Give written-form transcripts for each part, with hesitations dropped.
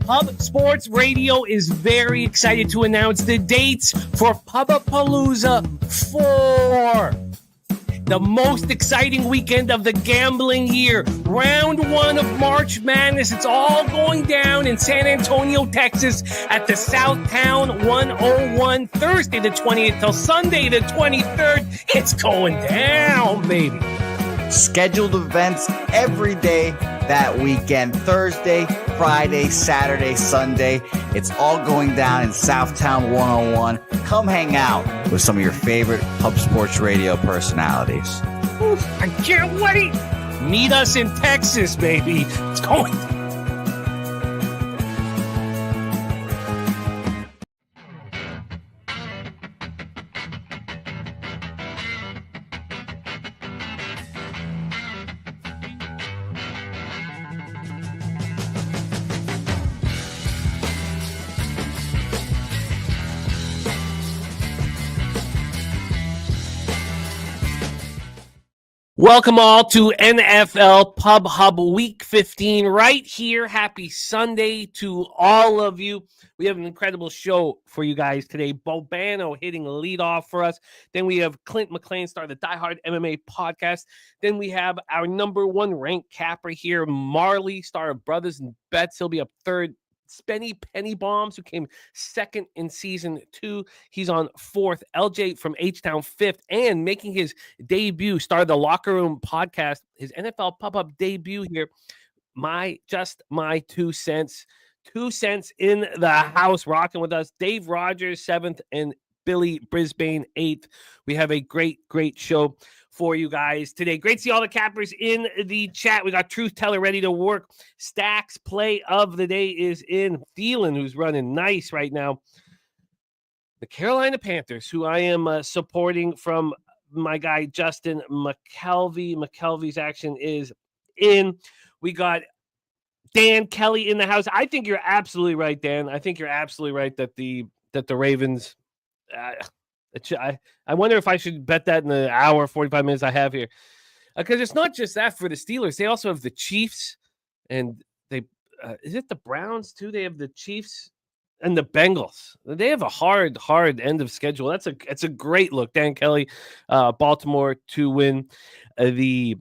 Pub Sports Radio is very excited to announce the dates for Pubapalooza 4. The most exciting weekend of the gambling year. Round 1 of March Madness. It's all going down in San Antonio, Texas at the Htown 101, Thursday the 20th till Sunday the 23rd. It's going down, baby. Scheduled events every day that weekend. Thursday, Friday, Saturday, Sunday. It's all going down in Htown 101. Come hang out with some of your favorite Pub Sports Radio personalities. Oof, I can't wait. Meet us in Texas, baby. It's going down. Welcome all to NFL Pub Hub Week 15 right here. Happy Sunday to all of you. We have an incredible show for you guys today. Bobano hitting the lead off for us. Then we have Clint Mclean, star of the Die Hard MMA podcast. Then we have our number one ranked capper here, Marley, star of Brothers and Bets. He'll be up third. Spenny Penny Bombs, who came second in season 2. He's on fourth. LJ from Htown fifth, and making his debut, started the Locker Room podcast, his NFL pop-up debut here. My 2 cents. 2 cents in the house, rocking with us. Dave Rogers, 7th, and Billy Brisbane, 8th. We have a great show for you guys today. Great to see all the cappers in the chat. We got Truth Teller ready to work. Stacks play of the day is in. Thielen, who's running nice right now. The Carolina Panthers, who I am supporting from my guy Justin McKelvey. McKelvey's action is in. We got Dan Kelly in the house. I think you're absolutely right, Dan. I think you're absolutely right that the Ravens. I wonder if I should bet that in the hour, 45 minutes I have here. Because it's not just that for the Steelers. They also have the Chiefs, and they is it the Browns too? They have the Chiefs and the Bengals. They have a hard end of schedule. That's a great look. Dan Kelly, Baltimore to win the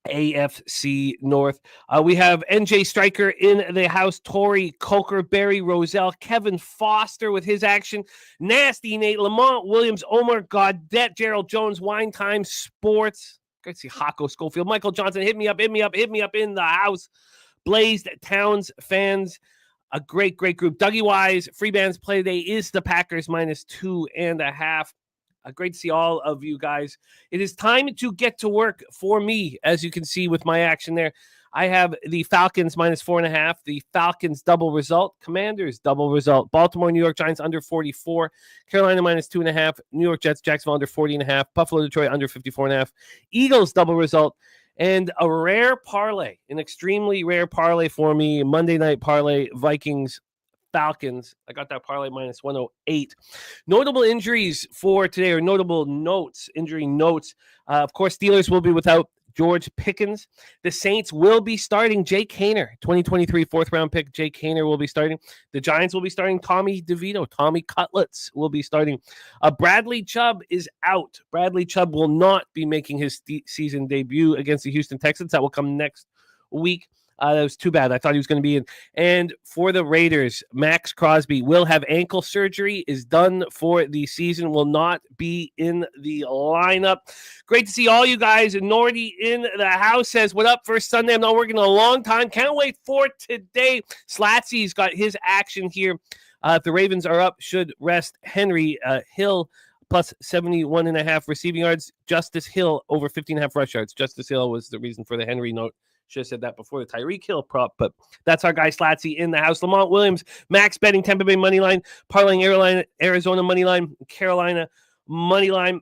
AFC North. We have NJ Striker in the house, Tori Coker, Barry Roselle, Kevin Foster with his action, Nasty Nate, Lamont Williams, Omar Gaudet, Gerald Jones, Wine Time Sports. Great to see Hako Schofield, Michael Johnson, hit me up in the house. Blazed Towns fans, a great group. Dougie Wise, Free Bands Play Day is the Packers -2.5. Great to see all of you guys. It is time to get to work for me, as you can see with my action there. I have the Falcons -4.5, the Falcons double result, Commanders double result, Baltimore, New York Giants under 44, Carolina -2.5, New York Jets, Jacksonville under 40.5, Buffalo, Detroit under 54.5, Eagles double result, and a rare parlay, an extremely rare parlay for me, Monday night parlay, Vikings Falcons. I got that parlay -108. Notable injuries for today, or notable notes, injury notes. Of course, Steelers will be without George Pickens. The Saints will be starting Jake Haener, 2023 4th-round pick. Jake Haener will be starting. The Giants will be starting Tommy DeVito. Tommy Cutlets will be starting. Bradley Chubb is out. Bradley Chubb will not be making his season debut against the Houston Texans. That will come next week. That was too bad. I thought he was going to be in. And for the Raiders, Max Crosby will have ankle surgery, is done for the season, will not be in the lineup. Great to see all you guys. Nordy in the house says, what up, first Sunday? I'm not working in a long time. Can't wait for today. Slatsy's got his action here. If the Ravens are up, should rest Henry Hill plus 71.5 receiving yards. Justice Hill over 15.5 rush yards. Justice Hill was the reason for the Henry note. Should have said that before the Tyreek Hill prop, but that's our guy Slatsy in the house. Lamont Williams, max betting Tampa Bay money line, parlaying Arizona money line, Carolina money line.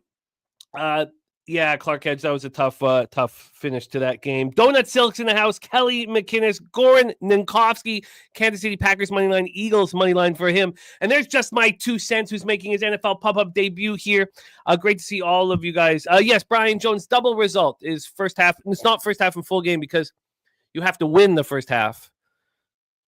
Yeah, Clark Edge, that was a tough finish to that game. Donut Silks in the house, Kelly McInnes, Goran Ninkowski, Kansas City Packers money line, Eagles money line for him. And there's just my 2 cents, who's making his NFL pop-up debut here. Great to see all of you guys. Yes, Brian Jones, double result is first half. It's not first half and full game because you have to win the first half.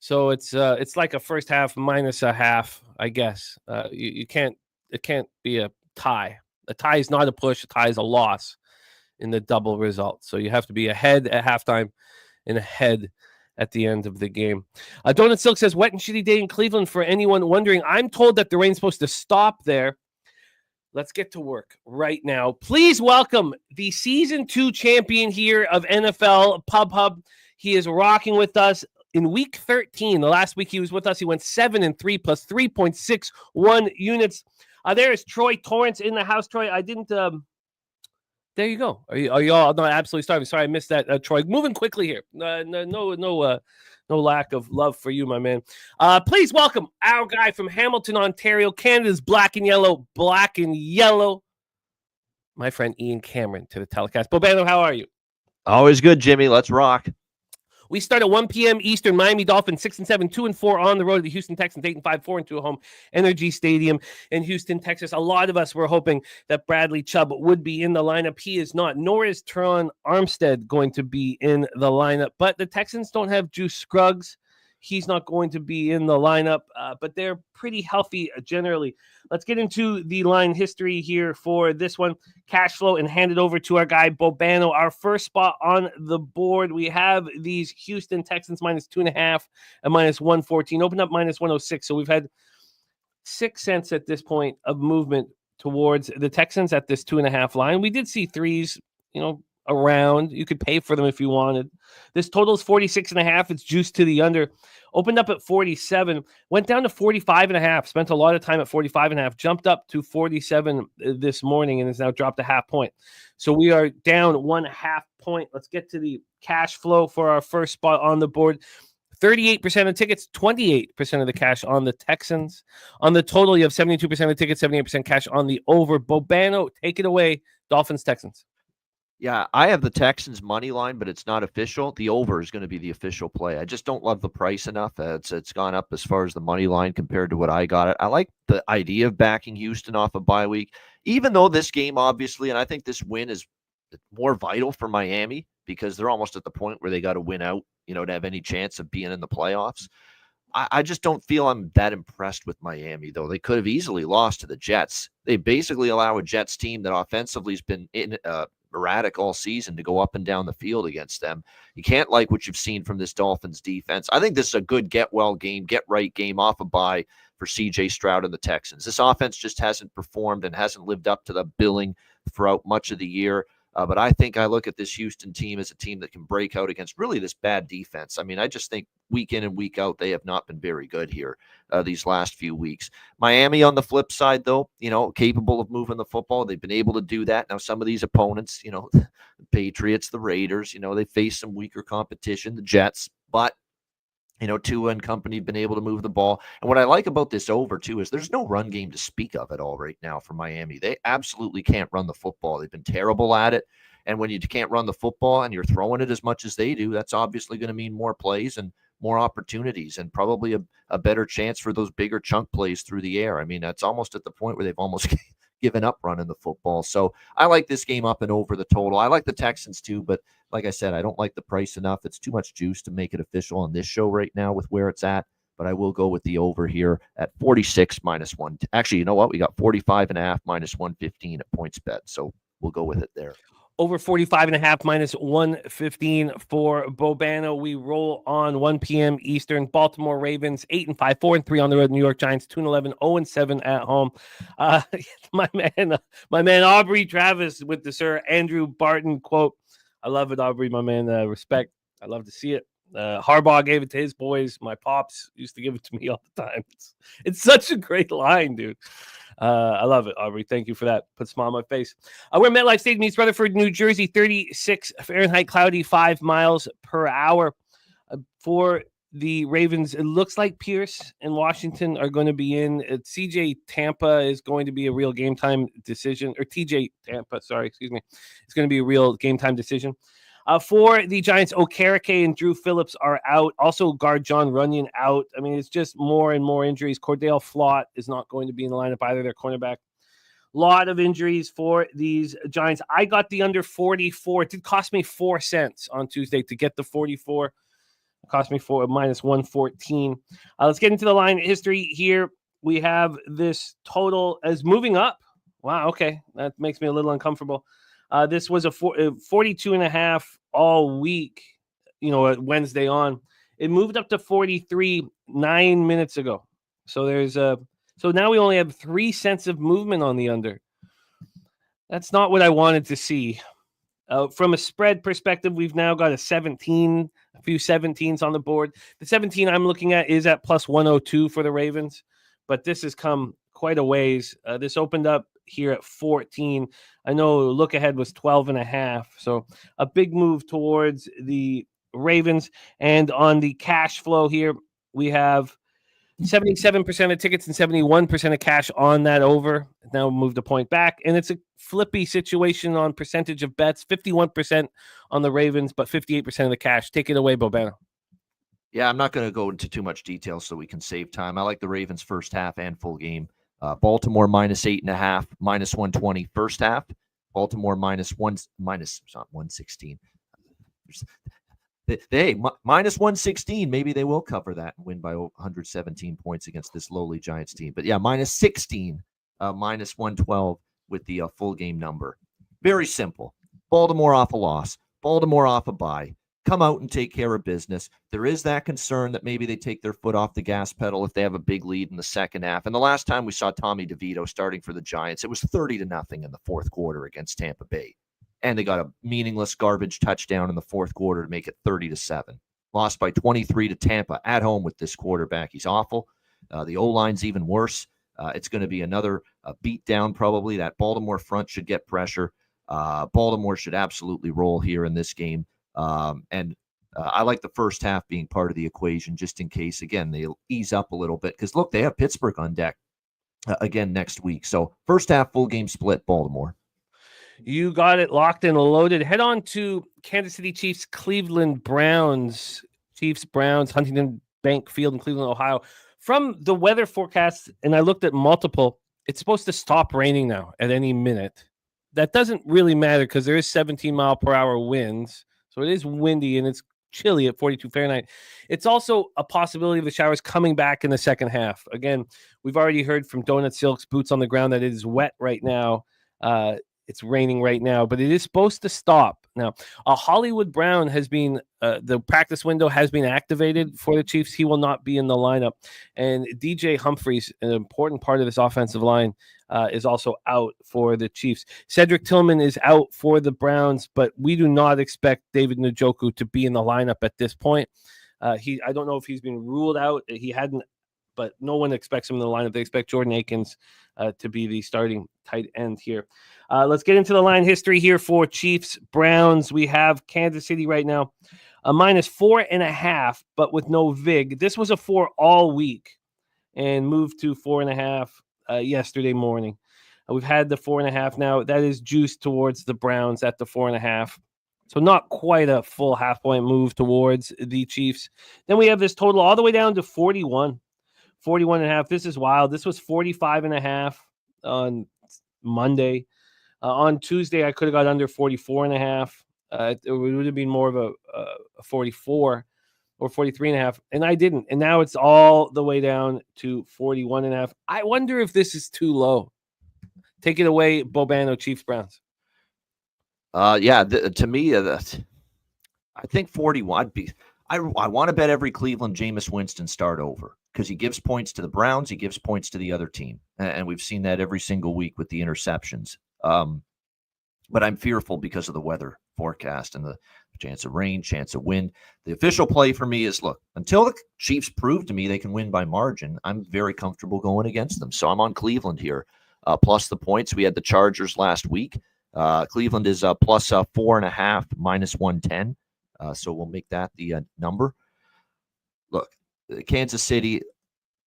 So it's like a first half minus a half, I guess. It can't be a tie. A tie is not a push. A tie is a loss in the double result. So you have to be ahead at halftime and ahead at the end of the game. Donut Silk says, wet and shitty day in Cleveland for anyone wondering. I'm told that the rain's supposed to stop there. Let's get to work right now. Please welcome the Season 2 champion here of NFL Pub Hub. He is rocking with us in Week 13. The last week he was with us, he went 7-3 plus 3.61 units. There is Troy Torrance in the house. Troy, I didn't... There you go. Are you all not absolutely starving? Sorry, I missed that, Troy. Moving quickly here. No lack of love for you, my man. Please welcome our guy from Hamilton, Ontario, Canada's black and yellow, my friend Ian Cameron to the telecast. Bobano, how are you? Always good, Jimmy. Let's rock. We start at 1 p.m. Eastern. Miami Dolphins 6-7, 2-4 on the road to the Houston Texans, 8-5, 4-2 at home. Energy Stadium in Houston, Texas. A lot of us were hoping that Bradley Chubb would be in the lineup. He is not, nor is Teron Armstead going to be in the lineup. But the Texans don't have Juice Scruggs. He's not going to be in the lineup, but they're pretty healthy generally. Let's get into the line history here for this one. Cash flow and hand it over to our guy, Bobano. Our first spot on the board, we have these Houston Texans minus 2.5 and minus 114. Opened up minus 106, so we've had 6 cents at this point of movement towards the Texans at this 2.5 line. We did see threes, around. You could pay for them if you wanted. This total is 46.5. It's juiced to the under. Opened up at 47, went down to 45.5. Spent a lot of time at 45.5. Jumped up to 47 this morning and has now dropped a half point. So we are down 1/2 point. Let's get to the cash flow for our first spot on the board. 38% of tickets, 28% of the cash on the Texans. On the total, you have 72% of the tickets, 78% cash on the over. Bobano, take it away. Dolphins, Texans. Yeah, I have the Texans money line, but it's not official. The over is going to be the official play. I just don't love the price enough. It's gone up as far as the money line compared to what I got it. I like the idea of backing Houston off a bye week, even though this game obviously, and I think this win is more vital for Miami because they're almost at the point where they got to win out, to have any chance of being in the playoffs. I just don't feel I'm that impressed with Miami, though. They could have easily lost to the Jets. They basically allow a Jets team that offensively has been erratic all season to go up and down the field against them. You can't like what you've seen from this Dolphins defense. I think this is a good get-well game, get-right game off a bye for C.J. Stroud and the Texans. This offense just hasn't performed and hasn't lived up to the billing throughout much of the year. But I think I look at this Houston team as a team that can break out against really this bad defense. I mean, I just think week in and week out, they have not been very good here these last few weeks. Miami on the flip side, though, capable of moving the football. They've been able to do that. Now, some of these opponents, the Patriots, the Raiders, they face some weaker competition, the Jets, but Tua and company have been able to move the ball. And what I like about this over, too, is there's no run game to speak of at all right now for Miami. They absolutely can't run the football. They've been terrible at it. And when you can't run the football and you're throwing it as much as they do, that's obviously going to mean more plays and more opportunities and probably a better chance for those bigger chunk plays through the air. I mean, that's almost at the point where they've almost given up running the football. So I like this game up and over the total. I like the Texans, too, but like I said, I don't like the price enough. It's too much juice to make it official on this show right now with where it's at, but I will go with the over here at 46 minus 1. Actually, you know what? We got 45.5 minus 115 at PointsBet, so we'll go with it there. Over 45.5 minus 115 for Bobano. We roll on 1 p.m. Eastern. Baltimore Ravens 8-5, 4-3 on the road. New York Giants 2-11, 0-7 at home. My man Aubrey Travis with the Sir Andrew Barton quote. I love it, Aubrey, my man. Respect. I love to see it. Harbaugh gave it to his boys. My pops used to give it to me all the time. It's such a great line, dude. I love it, Aubrey. Thank you for that. Put a smile on my face. We're at MetLife Stadium, East Rutherford, New Jersey, 36 Fahrenheit, cloudy, 5 miles per hour. For the Ravens, it looks like Pierce and Washington are going to be in. CJ Tampa is going to be a real game time decision, or TJ Tampa, sorry, excuse me. It's going to be a real game time decision. For the Giants, Okereke and Drew Phillips are out. Also, guard John Runyon out. I mean, it's just more and more injuries. Cordell Flott is not going to be in the lineup either. Their cornerback. A lot of injuries for these Giants. I got the under 44. It did cost me 4 cents on Tuesday to get the 44. It cost me minus 114. Let's get into the line history here. We have this total as moving up. Wow, okay. That makes me a little uncomfortable. This was a 42.5 all week, Wednesday on. It moved up to 43 9 minutes ago. So so now we only have 3 cents of movement on the under. That's not what I wanted to see. From a spread perspective, we've now got a few 17s on the board. The 17 I'm looking at is at plus 102 for the Ravens, but this has come quite a ways. This opened up here at 14. I know look ahead was 12.5. So a big move towards the Ravens. And on the cash flow here, we have 77% of tickets and 71% of cash on that over. Now moved a point back. And it's a flippy situation on percentage of bets. 51% on the Ravens, but 58% of the cash. Take it away, Bobano. Yeah, I'm not going to go into too much detail so we can save time. I like the Ravens first half and full game. Baltimore minus 8.5, minus 120 first half. Baltimore minus 116. Hey, minus 116. Maybe they will cover that and win by 117 points against this lowly Giants team. But yeah, minus 16, minus 112 with the full game number. Very simple. Baltimore off a loss. Baltimore off a bye. Come out and take care of business. There is that concern that maybe they take their foot off the gas pedal if they have a big lead in the second half. And the last time we saw Tommy DeVito starting for the Giants, it was 30-0 in the fourth quarter against Tampa Bay. And they got a meaningless garbage touchdown in the fourth quarter to make it 30-7. Lost by 23 to Tampa at home with this quarterback. He's awful. The O-line's even worse. It's going to be another beat down probably. That Baltimore front should get pressure. Baltimore should absolutely roll here in this game. And I like the first half being part of the equation just in case, again, they'll ease up a little bit. Because, look, they have Pittsburgh on deck again next week. So first half, full game split, Baltimore. You got it locked and loaded. Head on to Kansas City Chiefs, Cleveland Browns. Chiefs, Browns, Huntington Bank Field in Cleveland, Ohio. From the weather forecast, and I looked at multiple, it's supposed to stop raining now at any minute. That doesn't really matter because there is 17-mile-per-hour winds. So it is windy and it's chilly at 42 Fahrenheit. It's also a possibility of the showers coming back in the second half. Again, we've already heard from Donut Silk's boots on the ground that it is wet right now. It's raining right now, but it is supposed to stop. Now, Hollywood Brown has been, the practice window has been activated for the Chiefs. He will not be in the lineup. And DJ Humphries, an important part of this offensive line, is also out for the Chiefs. Cedric Tillman is out for the Browns, but we do not expect David Njoku to be in the lineup at this point. I don't know if he's been ruled out. He hadn't, but no one expects him in the lineup. They expect Jordan Akins to be the starting tight end here. Let's get into the line history here for Chiefs Browns. We have Kansas City right now, a minus 4.5, but with no vig. This was a 4 all week and moved to 4.5 yesterday morning. We've had the 4.5 now. That is juiced towards the Browns at the 4.5. So not quite a full half-point move towards the Chiefs. Then we have this total all the way down to 41. 41.5. This is wild. This was 45.5 on Monday. On Tuesday, I could have got under 44.5. It would have been more of a 44 or 43.5, and I didn't. And now it's all the way down to 41.5. I wonder if this is too low. Take it away, Bobano, Chiefs Browns. To me, I think 41. I want to bet every Cleveland Jameis Winston start over because he gives points to the Browns, he gives points to the other team, and we've seen that every single week with the interceptions. But I'm fearful because of the weather forecast and the chance of rain, chance of wind. The official play for me is, look, until the Chiefs prove to me they can win by margin, I'm very comfortable going against them. So I'm on Cleveland here, plus the points. We had the Chargers last week. Cleveland is plus 4.5, minus 110. So we'll make that the number. Look, Kansas City,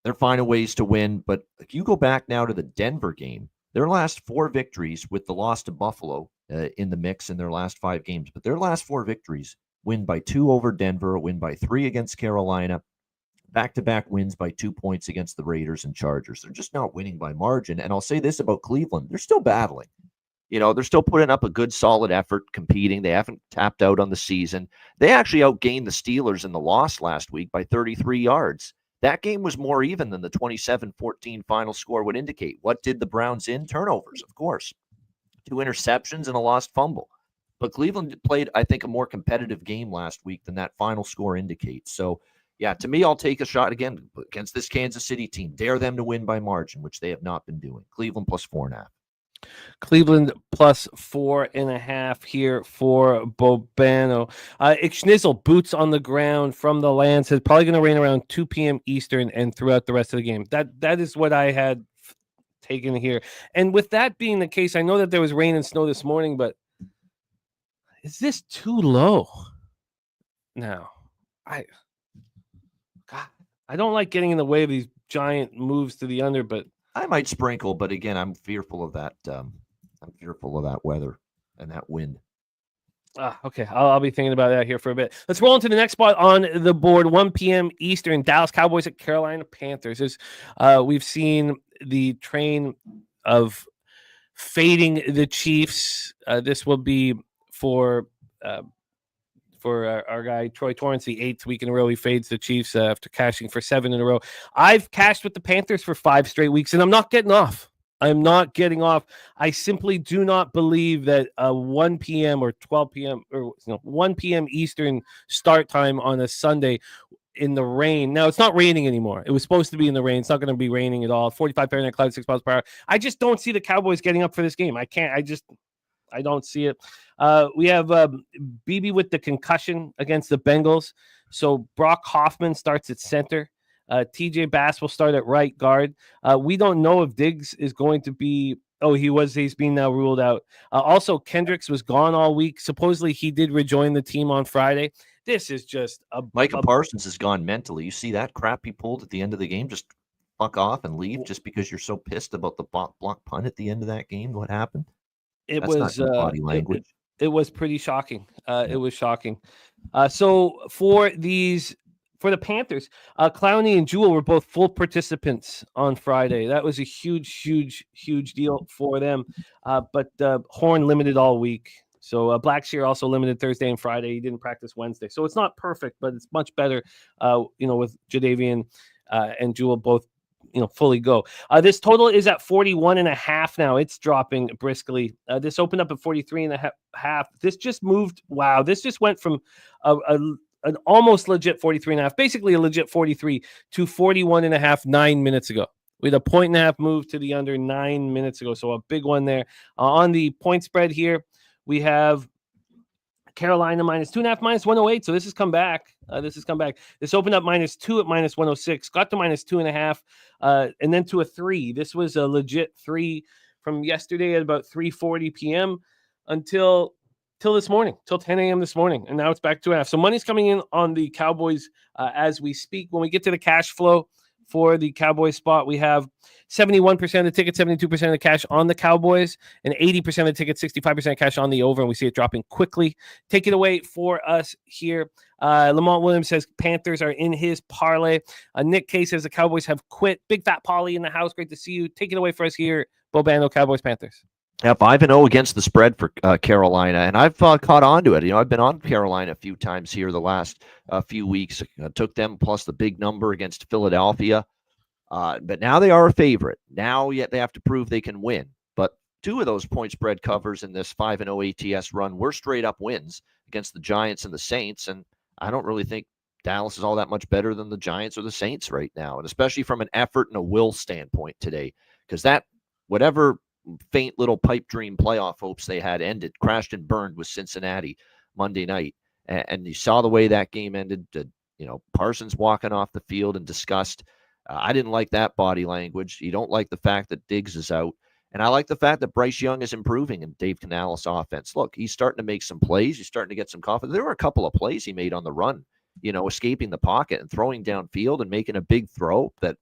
they're finding ways to win. But if you go back now to the Denver game, their last 4 victories with the loss to Buffalo in the mix in their last 5 games. But their last 4 victories, win by 2 over Denver, win by 3 against Carolina, back-to-back wins by 2 points against the Raiders and Chargers. They're just not winning by margin. And I'll say this about Cleveland. They're still battling. They're still putting up a good, solid effort, competing. They haven't tapped out on the season. They actually outgained the Steelers in the loss last week by 33 yards. That game was more even than the 27-14 final score would indicate. What did the Browns in? Turnovers, of course. 2 interceptions and a lost fumble. But Cleveland played, I think, a more competitive game last week than that final score indicates. So, yeah, to me, I'll take a shot again against this Kansas City team. Dare them to win by margin, which they have not been doing. Cleveland plus 4.5. Cleveland plus 4.5 here for Bobano. Ixnizzle, boots on the ground from the land, says probably going to rain around 2 p.m. Eastern and throughout the rest of the game. That is what I had taken here. And with that being the case, I know that there was rain and snow this morning, but is this too low? Now, I don't like getting in the way of these giant moves to the under, but I might sprinkle, but again, I'm fearful of that. I'm fearful of that weather and that wind. Okay, I'll be thinking about that here for a bit. Let's roll into the next spot on the board. 1 p.m. Eastern. Dallas Cowboys at Carolina Panthers. We've seen the train of fading the Chiefs. This will be for our guy Troy Torrance, the 8th week in a row he fades the Chiefs after cashing for 7 in a row. I've cashed with the Panthers for 5 straight weeks, and I'm not getting off. I'm not getting off. I simply do not believe that 1 p.m. or 12 p.m. or 1 p.m. Eastern start time on a Sunday in the rain. Now, it's not raining anymore. It was supposed to be in the rain. It's not going to be raining at all. 45 Fahrenheit cloud, 6 miles per hour. I just don't see the Cowboys getting up for this game. I don't see it. We have BB with the concussion against the Bengals. So Brock Hoffman starts at center. TJ Bass will start at right guard. We don't know if Diggs is going to be. He's being now ruled out. Also, Kendricks was gone all week. Supposedly, he did rejoin the team on Friday. This is just Micah Parsons has gone mentally. You see that crap he pulled at the end of the game? Just fuck off and leave just because you're so pissed about the block punt at the end of that game. What happened? That's was not body language. It was pretty shocking. It was shocking. So for the Panthers, Clowney and Jewell were both full participants on Friday. That was a huge deal for them. But Horn limited all week. So Blackshear also limited Thursday and Friday. He didn't practice Wednesday. So it's not perfect, but it's much better, with Jadeveon and Jewell both fully go. This total is at 41.5 now. It's dropping briskly. This opened up at 43.5. This just moved. Wow. This just went from an almost legit 43.5, basically a legit 43 to 41.5 9 minutes ago. We had a 1.5 move to the under 9 minutes ago. So a big one there. On the point spread here, we have Carolina minus 2.5, minus 108. So this has come back. This opened up -2 at minus 106, got to -2.5, and then to a 3. This was a legit 3 from yesterday at about 3:40 p.m. until this morning, till 10 a.m. this morning. And now it's back 2.5. So money's coming in on the Cowboys as we speak. When we get to the cash flow for the Cowboys spot, we have 71% of the ticket, 72% of the cash on the Cowboys, and 80% of the ticket, 65% cash on the over, and we see it dropping quickly. Take it away for us here. Lamont Williams says Panthers are in his parlay. Nick K says the Cowboys have quit. Big Fat Polly in the house. Great to see you. Take it away for us here. Bobano, Cowboys, Panthers. Yeah, 5-0 against the spread for Carolina, and I've caught on to it. I've been on Carolina a few times here the last few weeks. Took them plus the big number against Philadelphia, but now they are a favorite. Now yet they have to prove they can win. But 2 of those point spread covers in this 5-0 ATS run were straight up wins against the Giants and the Saints, and I don't really think Dallas is all that much better than the Giants or the Saints right now, and especially from an effort and a will standpoint today, because that whatever faint little pipe dream playoff hopes they had crashed and burned with Cincinnati Monday night. And you saw the way that game ended. Parsons walking off the field in disgust. I didn't like that body language. You don't like the fact that Diggs is out. And I like the fact that Bryce Young is improving in Dave Canales' offense. Look, he's starting to make some plays. He's starting to get some confidence. There were a couple of plays he made on the run, escaping the pocket and throwing downfield and making a big throw that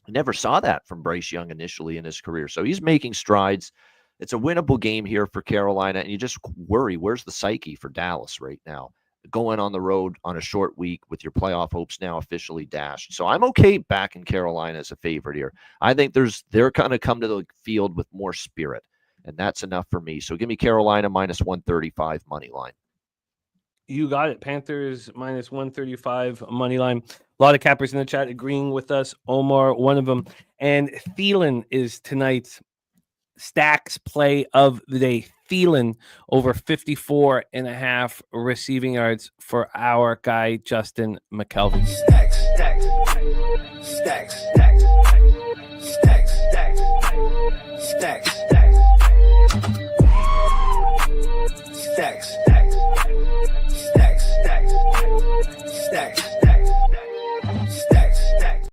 I never saw that from Bryce Young initially in his career. So he's making strides. It's a winnable game here for Carolina, and you just worry, where's the psyche for Dallas right now? Going on the road on a short week with your playoff hopes now officially dashed. So I'm okay backing Carolina as a favorite here. I think they're going to come to the field with more spirit. and that's enough for me. So give me Carolina minus 135 money line. You got it. Panthers minus 135 money line. A lot of cappers in the chat agreeing with us. Omar, one of them. And Thielen is tonight's stacks play of the day. Thielen over 54.5 receiving yards for our guy, Justin McKelvey. Stacks, stacks, stacks, stacks, stacks, stacks, stacks, stacks, stacks, stacks, stacks, stacks.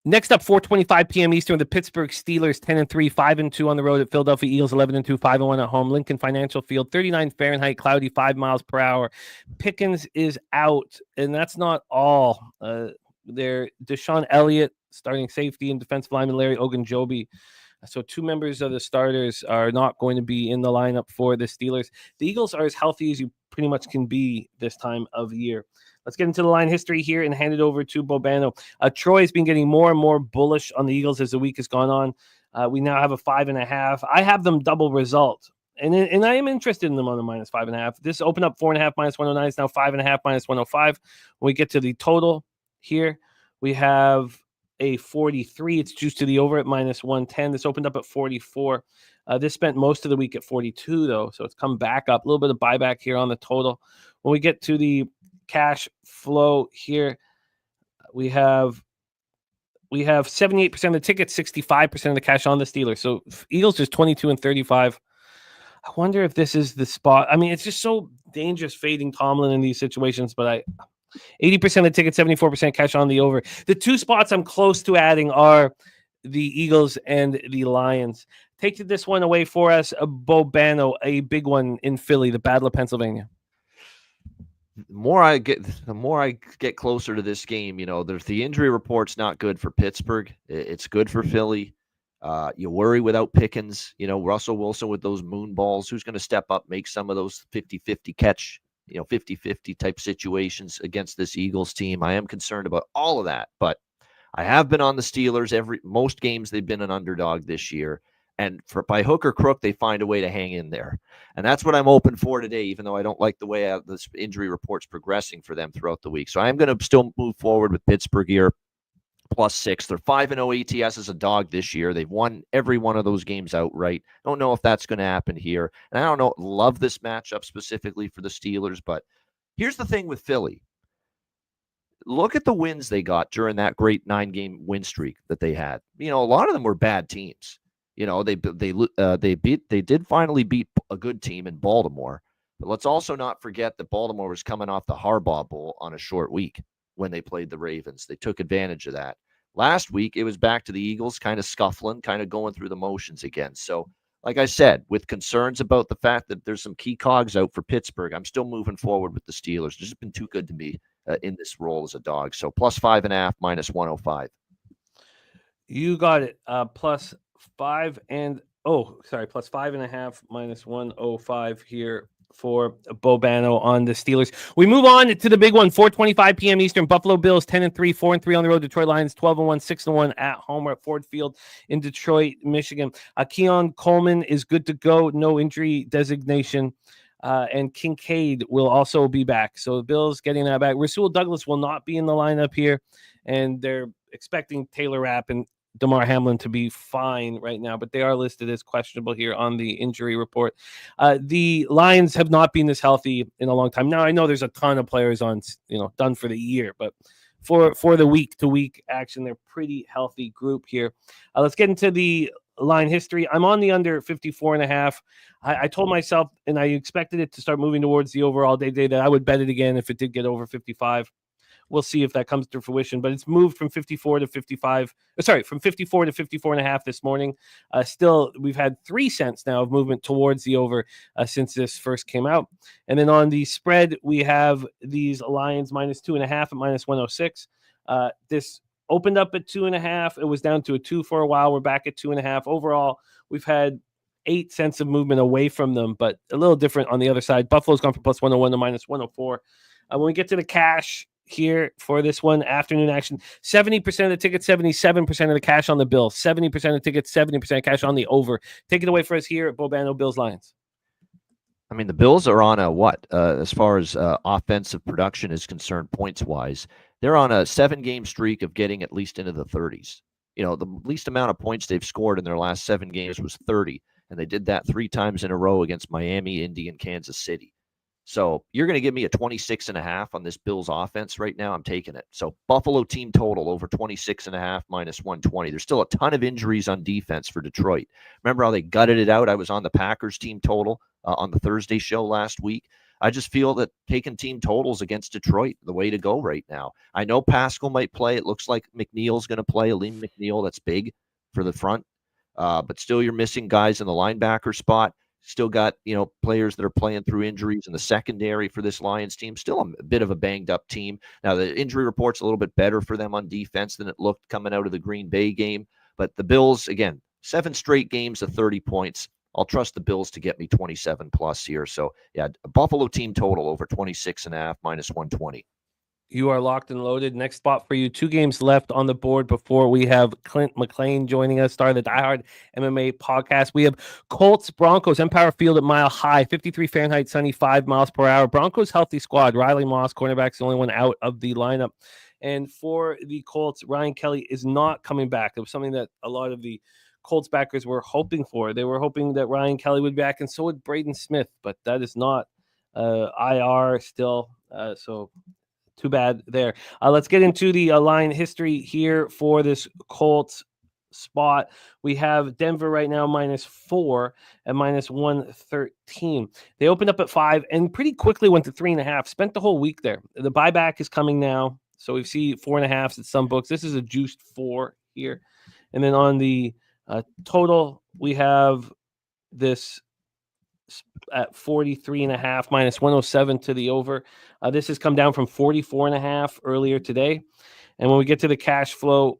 Next up, 4:25 p.m. Eastern, the Pittsburgh Steelers 10-3, 5-2 on the road at Philadelphia Eagles 11-2, 5-1 at home. Lincoln Financial Field, 39 Fahrenheit, cloudy, 5 miles per hour. Pickens is out, and that's not all. They're Deshaun Elliott, starting safety, and defensive lineman Larry Ogunjobi. So 2 members of the starters are not going to be in the lineup for the Steelers. The Eagles are as healthy as you pretty much can be this time of year. Let's get into the line history here and hand it over to Bobano. Troy's been getting more and more bullish on the Eagles as the week has gone on. We now have a 5.5. I have them double result, and I am interested in them on the minus 5.5. This opened up 4.5 minus 109. It's now 5.5 minus 105. When we get to the total here, we have a 43. It's juiced to the over at minus 110. This opened up at 44. This spent most of the week at 42, though, so it's come back up. A little bit of buyback here on the total. When we get to the cash flow here, we have 78% of the tickets, 65% of the cash on the Steelers. So Eagles just 22-35. I wonder if this is the spot. I mean, it's just so dangerous fading Tomlin in these situations, but 80% of the tickets, 74% cash on the over. The 2 spots I'm close to adding are the Eagles and the Lions. Take this one away for us, Bobano, a big one in Philly, the Battle of Pennsylvania. The more I get closer to this game, the injury report's not good for Pittsburgh. It's good for Philly. You worry without Pickens, Russell Wilson with those moon balls. Who's going to step up, make some of those 50-50 catch, 50-50 type situations against this Eagles team? I am concerned about all of that, but I have been on the Steelers most games. They've been an underdog this year. And by hook or crook, they find a way to hang in there. And that's what I'm open for today, even though I don't like the way this injury report's progressing for them throughout the week. So I'm going to still move forward with Pittsburgh here, +6. They're 5-0 ATS as a dog this year. They've won every one of those games outright. Don't know if that's going to happen here. And I don't love this matchup specifically for the Steelers. But here's the thing with Philly. Look at the wins they got during that great 9-game win streak that they had. A lot of them were bad teams. They did finally beat a good team in Baltimore, but let's also not forget that Baltimore was coming off the Harbaugh Bowl on a short week when they played the Ravens. They took advantage of that. Last week, it was back to the Eagles, kind of scuffling, kind of going through the motions again. So, like I said, with concerns about the fact that there's some key cogs out for Pittsburgh, I'm still moving forward with the Steelers. They've just been too good to me in this role as a dog. So +5.5 minus 105. You got it. +5.5 minus 105 here for Bobano on the Steelers. We move on to the big one, 4:25 p.m. Eastern. Buffalo Bills 10-3, 4-3 on the road. Detroit Lions 12-1, 6-1 at home. We're at Ford Field in Detroit, Michigan. Keon Coleman is good to go, no injury designation. And Kincaid will also be back. So the Bills getting that back. Rasul Douglas will not be in the lineup here, and they're expecting Taylor Rapp and DeMar Hamlin to be fine right now, but they are listed as questionable here on the injury report. The Lions have not been this healthy in a long time. Now, I know there's a ton of players on, done for the year, but for the week-to-week action, they're pretty healthy group here. Let's get into the line history. I'm on the under 54.5. I told myself, and I expected it to start moving towards the overall day that I would bet it again if it did get over 55. We'll see if that comes to fruition, but it's moved from 54 to 55. From 54 to 54.5 this morning. Still, we've had 3 cents now of movement towards the over since this first came out. And then on the spread, we have these Lions -2.5 at -106. This opened up at 2.5. It was down to a 2 for a while. We're back at 2.5. Overall, we've had 8 cents of movement away from them, but a little different on the other side. Buffalo's gone from +101 to -104. When we get to the cash here for this one, afternoon action. 70% of the tickets, 77% of the cash on the Bills. 70% of the tickets, 70% cash on the over. Take it away for us here at Bobano Bills Lions. I mean, the Bills are on a what? As far as offensive production is concerned, points-wise, they're on a 7-game streak of getting at least into the 30s. You know, the least amount of points they've scored in their last 7 games was 30, and they did that 3 times in a row against Miami, Indy, and Kansas City. So you're going to give me a 26.5 on this Bills offense right now. I'm taking it. So Buffalo team total over 26.5 minus 120. There's still a ton of injuries on defense for Detroit. Remember how they gutted it out? I was on the Packers team total on the Thursday show last week. I just feel that taking team totals against Detroit, the way to go right now. I know Pascal might play. It looks like McNeil's going to play. Aleem McNeil, that's big for the front. But still you're missing guys in the linebacker spot. Still got, players that are playing through injuries in the secondary for this Lions team. Still a bit of a banged-up team. Now, the injury report's a little bit better for them on defense than it looked coming out of the Green Bay game. But the Bills, again, 7 straight games of 30 points. I'll trust the Bills to get me 27+ here. So, yeah, Buffalo team total over 26.5 minus 120. You are locked and loaded. Next spot for you. 2 games left on the board before we have Clint Mclean joining us, star of the Die Hard MMA podcast. We have Colts, Broncos, Empire Field at Mile High, 53 Fahrenheit, sunny, 5 miles per hour. Broncos healthy squad. Riley Moss, cornerback's the only one out of the lineup. And for the Colts, Ryan Kelly is not coming back. It was something that a lot of the Colts backers were hoping for. They were hoping that Ryan Kelly would be back, and so would Braden Smith, but that is not IR still. So too bad there. Let's get into the line history here for this Colts spot. We have Denver right now -4 and -113. They opened up at 5 and pretty quickly went to 3.5. Spent the whole week there. The buyback is coming now, so we see 4.5s at some books. This is a juiced 4 here. And then on the total, we have this at 43.5 -107 to the over. This has come down from 44.5 earlier today. And when we get to the cash flow,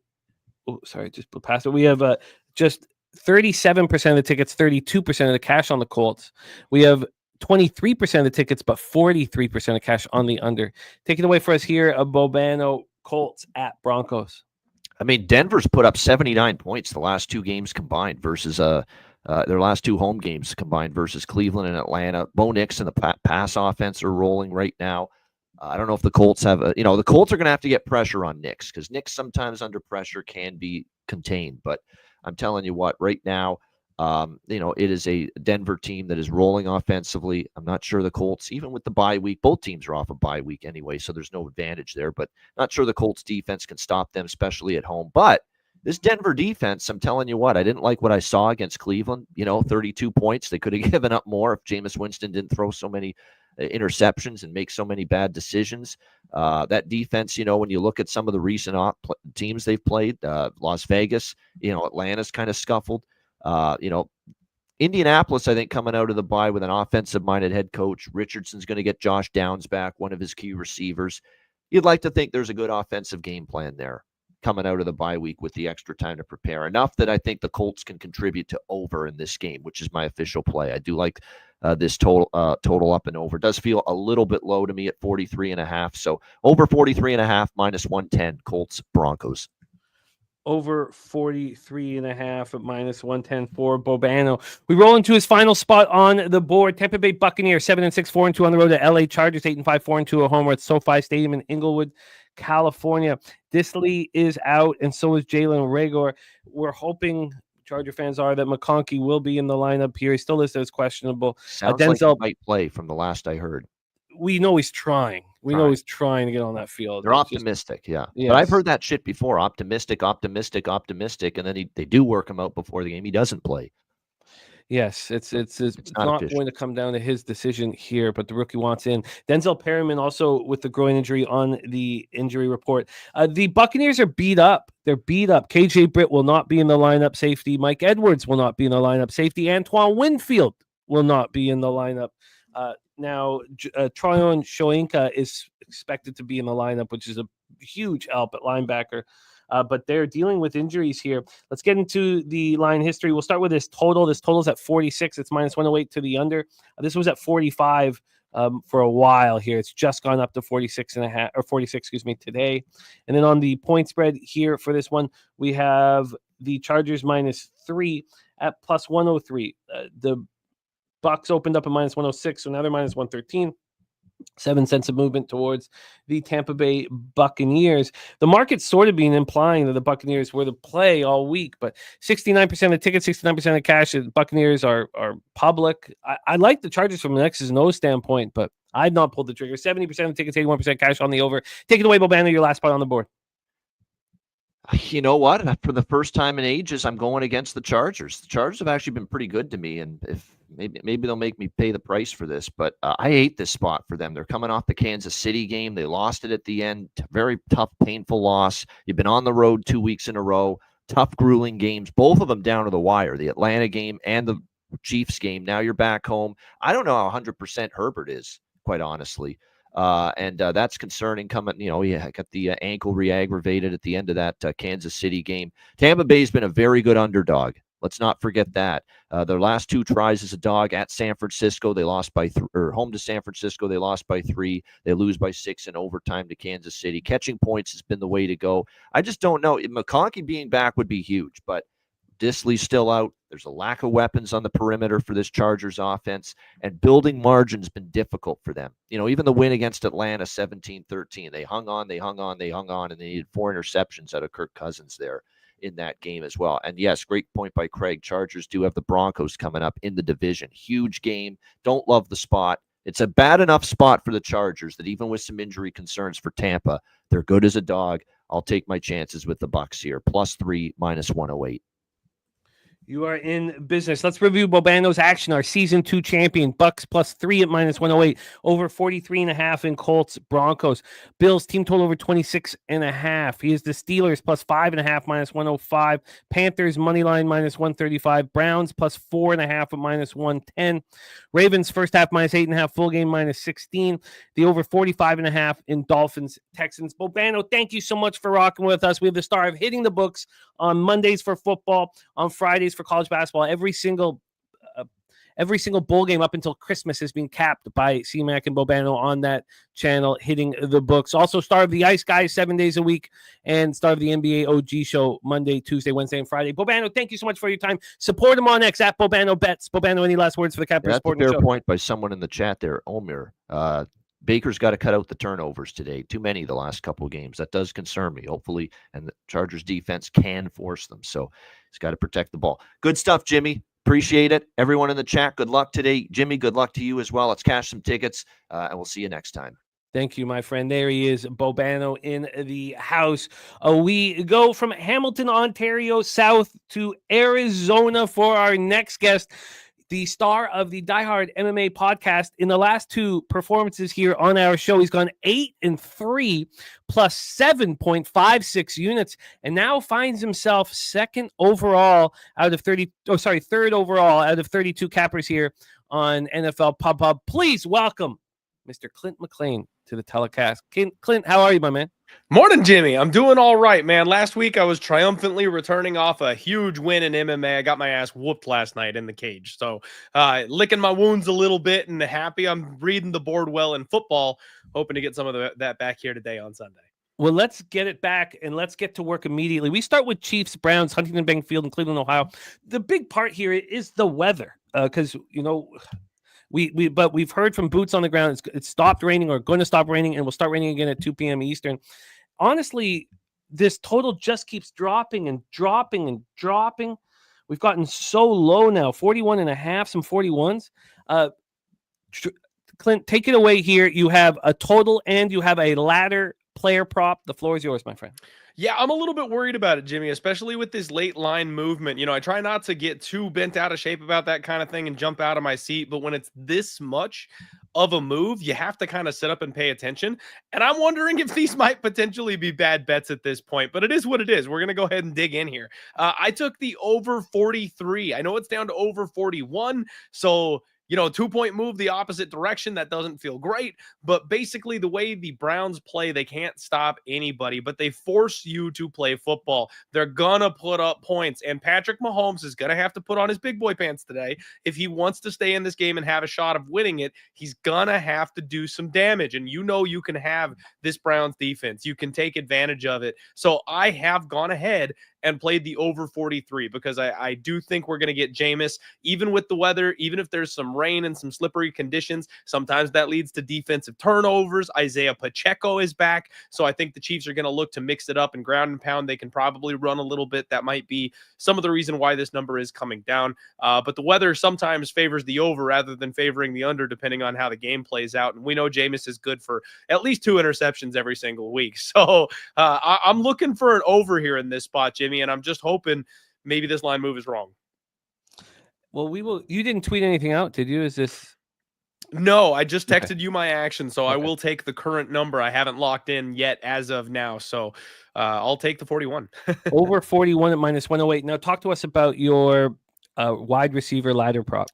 just past it. We have just 37% of the tickets, 32% of the cash on the Colts. We have 23% of the tickets, but 43% of cash on the under. Take it away for us here, Bobano, Colts at Broncos. I mean, Denver's put up 79 points the last 2 games combined versus their last 2 home games combined versus Cleveland and Atlanta. Bo Nix and the pass offense are rolling right now. I don't know if the Colts have the Colts are going to have to get pressure on Nix because Nix sometimes under pressure can be contained. But I'm telling you what, right now, it is a Denver team that is rolling offensively. I'm not sure the Colts, even with the bye week, both teams are off a bye week anyway, so there's no advantage there. But not sure the Colts defense can stop them, especially at home. But this Denver defense, I'm telling you what, I didn't like what I saw against Cleveland. 32 points. They could have given up more if Jameis Winston didn't throw so many interceptions and make so many bad decisions. That defense, when you look at some of the recent teams they've played, Las Vegas, Atlanta's kind of scuffled. Indianapolis, I think, coming out of the bye with an offensive-minded head coach. Richardson's going to get Josh Downs back, one of his key receivers. You'd like to think there's a good offensive game plan there coming out of the bye week with the extra time to prepare. Enough that I think the Colts can contribute to over in this game, which is my official play. I do like this total up and over. It does feel a little bit low to me at 43.5. So over 43.5 -110 Colts Broncos. Over 43.5 at -110 for Bobano. We roll into his final spot on the board. Tampa Bay Buccaneers 7-6, 4-2 on the road to LA Chargers 8-5, 4-2 at home at SoFi Stadium in Inglewood, California. Disley is out, and so is Jalen Reagor. We're hoping, Charger fans are, that McConkey will be in the lineup here. He's still listed as questionable. Sounds like he might play from the last I heard. We know he's trying. We know he's trying to get on that field. They're optimistic, yeah. Yes. But I've heard that shit before. Optimistic, and then they do work him out before the game. He doesn't play. Yes, it's not going to come down to his decision here, but the rookie wants in. Denzel Perryman also with the groin injury on the injury report. The Buccaneers are beat up. They're beat up. KJ Britt will not be in the lineup. Safety Mike Edwards will not be in the lineup. Safety Antoine Winfield will not be in the lineup. Now, Tryon Shoyinka is expected to be in the lineup, which is a huge help at linebacker. But they're dealing with injuries here. Let's get into the line history. We'll start with this total. This total is at 46. It's -108 to the under. This was at 45 for a while here. It's just gone up to 46.5 or 46, today. And then on the point spread here for this one, we have the Chargers -3 at plus 103. The Bucks opened up at -106, so now they're -113. 7 cents of movement towards the Tampa Bay Buccaneers. The market's sort of been implying that the Buccaneers were the play all week, but 69% of tickets, 69% of cash. The Buccaneers are public. I like the Chargers from an X's and O's standpoint, but I'd not pulled the trigger. 70% of tickets, 81% cash on the over. Take it away, Bobano, your last spot on the board. You know what? For the first time in ages, I'm going against the Chargers. The Chargers have actually been pretty good to me, and if maybe they'll make me pay the price for this, but I hate this spot for them. They're coming off the Kansas City game. They lost it at the end. Very tough, painful loss. You've been on the road 2 weeks in a row. Tough, grueling games. Both of them down to the wire. The Atlanta game and the Chiefs game. Now you're back home. I don't know how 100% Herbert is, quite honestly. And that's concerning coming, got the ankle re-aggravated at the end of that Kansas City game. Tampa Bay's been a very good underdog. Let's not forget that. Their last 2 tries as a dog at San Francisco, they lost by home to San Francisco, they lost by 3. They lose by 6 in overtime to Kansas City. Catching points has been the way to go. I just don't know. McConkey being back would be huge, but Disley's still out. There's a lack of weapons on the perimeter for this Chargers offense, and building margin's been difficult for them. Even the win against Atlanta 17-13, they hung on, and they needed 4 interceptions out of Kirk Cousins there in that game as well. And yes, great point by Craig. Chargers do have the Broncos coming up in the division. Huge game. Don't love the spot. It's a bad enough spot for the Chargers that even with some injury concerns for Tampa, they're good as a dog. I'll take my chances with the Bucs here. +3, -108. You are in business. Let's review Bobano's action. Our season 2 champion, Bucks +3 at -108, over 43.5 in Colts Broncos. Bills team total over 26.5. He is the Steelers +5.5 -105. Panthers money line -135. Browns +4.5 at -110. Ravens first half -8.5. Full game -16. The over 45.5 in Dolphins Texans. Bobano, thank you so much for rocking with us. We have the star of hitting the books on Mondays for football, on Fridays for college basketball. Every single bowl game up until Christmas has been capped by C-Mac and Bobano on that channel, hitting the books. Also star of the Ice Guys 7 days a week, and star of the NBA OG show Monday, Tuesday, Wednesday, and Friday. Bobano, thank you so much for your time. Support him on X at Bobano Bets. Bobano, any last words for the Captain Sport That's a Show? fair point by someone in the chat there, Omer. Baker's got to cut out the turnovers today. Too many the last couple of games. That does concern me. Hopefully, and the Chargers defense can force them. So he's got to protect the ball. Good stuff, Jimmy. Appreciate it. Everyone in the chat, good luck today. Jimmy, good luck to you as well. Let's cash some tickets, and we'll see you next time. Thank you, my friend. There he is, Bobano in the house. We go from Hamilton, Ontario, south to Arizona for our next guest, the star of the Die Hard MMA podcast. In the last 2 performances here on our show, he's gone 8-3 plus 7.56 units, and now finds himself third overall out of 32 cappers here on NFL Pub. Please welcome Mr. Clint Mclean to the telecast. Clint, how are you, my man? Morning, Jimmy. I'm doing all right, man. Last week, I was triumphantly returning off a huge win in MMA. I got my ass whooped last night in the cage. So licking my wounds a little bit and happy I'm reading the board well in football, hoping to get some of that back here today on Sunday. Well, let's get it back and let's get to work immediately. We start with Chiefs, Browns, Huntington Bank Field in Cleveland, Ohio. The big part here is the weather because, we've heard from boots on the ground. It's stopped raining or going to stop raining, and will start raining again at 2 p.m. Eastern. Honestly, this total just keeps dropping and dropping and dropping. We've gotten so low now, 41.5, some 41s. Clint, take it away here. You have a total and you have a ladder player prop. The floor is yours, my friend. Yeah, I'm a little bit worried about it, Jimmy, especially with this late line movement. I try not to get too bent out of shape about that kind of thing and jump out of my seat. But when it's this much of a move, you have to kind of sit up and pay attention. And I'm wondering if these might potentially be bad bets at this point. But it is what it is. We're going to go ahead and dig in here. I took the over 43. I know it's down to over 41. So 2-point move the opposite direction. That doesn't feel great. But basically, the way the Browns play, they can't stop anybody, but they force you to play football. They're going to put up points. And Patrick Mahomes is going to have to put on his big boy pants today. If he wants to stay in this game and have a shot of winning it, he's going to have to do some damage. And you can have this Browns defense. You can take advantage of it. So I have gone ahead and played the over 43 because I do think we're going to get Jameis, even with the weather, even if there's some rain and some slippery conditions. Sometimes that leads to defensive turnovers. Isaiah Pacheco is back. So I think the Chiefs are going to look to mix it up and ground and pound. They can probably run a little bit. That might be some of the reason why this number is coming down. But the weather sometimes favors the over rather than favoring the under, depending on how the game plays out. And we know Jameis is good for at least 2 interceptions every single week. So I'm looking for an over here in this spot, Jimmy, and I'm just hoping maybe this line move is wrong. Well, we will. You didn't tweet anything out, did you? Is this? No, I just texted you my action, so Okay. I will take the current number. I haven't locked in yet as of now, so I'll take the 41. Over 41 at -108. Now, talk to us about your wide receiver ladder prop.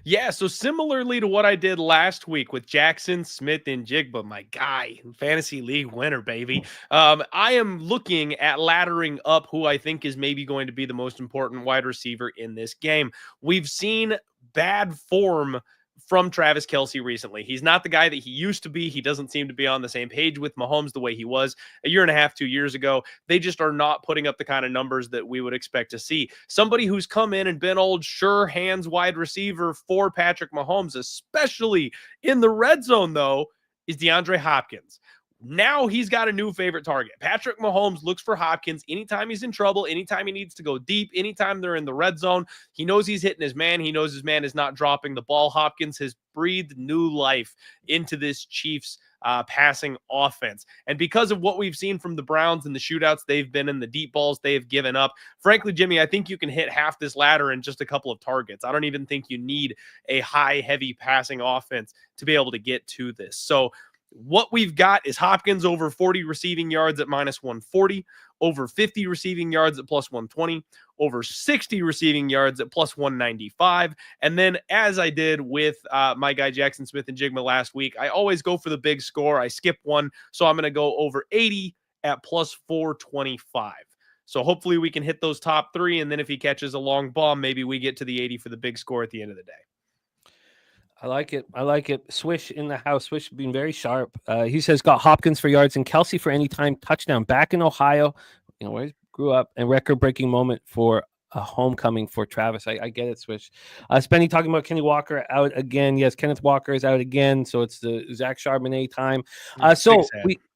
Yeah, so similarly to what I did last week with Jackson, Smith, and Jigba, my guy, fantasy league winner, baby. I am looking at laddering up who I think is maybe going to be the most important wide receiver in this game. We've seen bad form from Travis Kelce recently. He's not the guy that he used to be. He doesn't seem to be on the same page with Mahomes the way he was a year and a half, 2 years ago. They just are not putting up the kind of numbers that we would expect to see. Somebody who's come in and been old sure hands wide receiver for Patrick Mahomes, especially in the red zone, though, is DeAndre Hopkins. Now he's got a new favorite target. Patrick Mahomes looks for Hopkins anytime he's in trouble, anytime he needs to go deep, anytime they're in the red zone. He knows he's hitting his man. He knows his man is not dropping the ball. Hopkins has breathed new life into this Chiefs passing offense. And because of what we've seen from the Browns and the shootouts they've been in, the deep balls they have given up, frankly, Jimmy, I think you can hit half this ladder in just a couple of targets. I don't even think you need a high, heavy passing offense to be able to get to this. So what we've got is Hopkins over 40 receiving yards at -140, over 50 receiving yards at +120, over 60 receiving yards at +195. And then, as I did with my guy Jackson Smith and Jigma last week, I always go for the big score. I skip one, so I'm going to go over 80 at +425. So hopefully we can hit those top 3, and then if he catches a long bomb, maybe we get to the 80 for the big score at the end of the day. I like it. I like it. Swish in the house. Swish being very sharp. He says got Hopkins for yards and Kelce for anytime touchdown. Back in Ohio, where he grew up, and record-breaking moment for a homecoming for Travis. I get it, Swish. Spenny talking about Kenny Walker out again. Yes, Kenneth Walker is out again, so it's the Zach Charbonnet time. So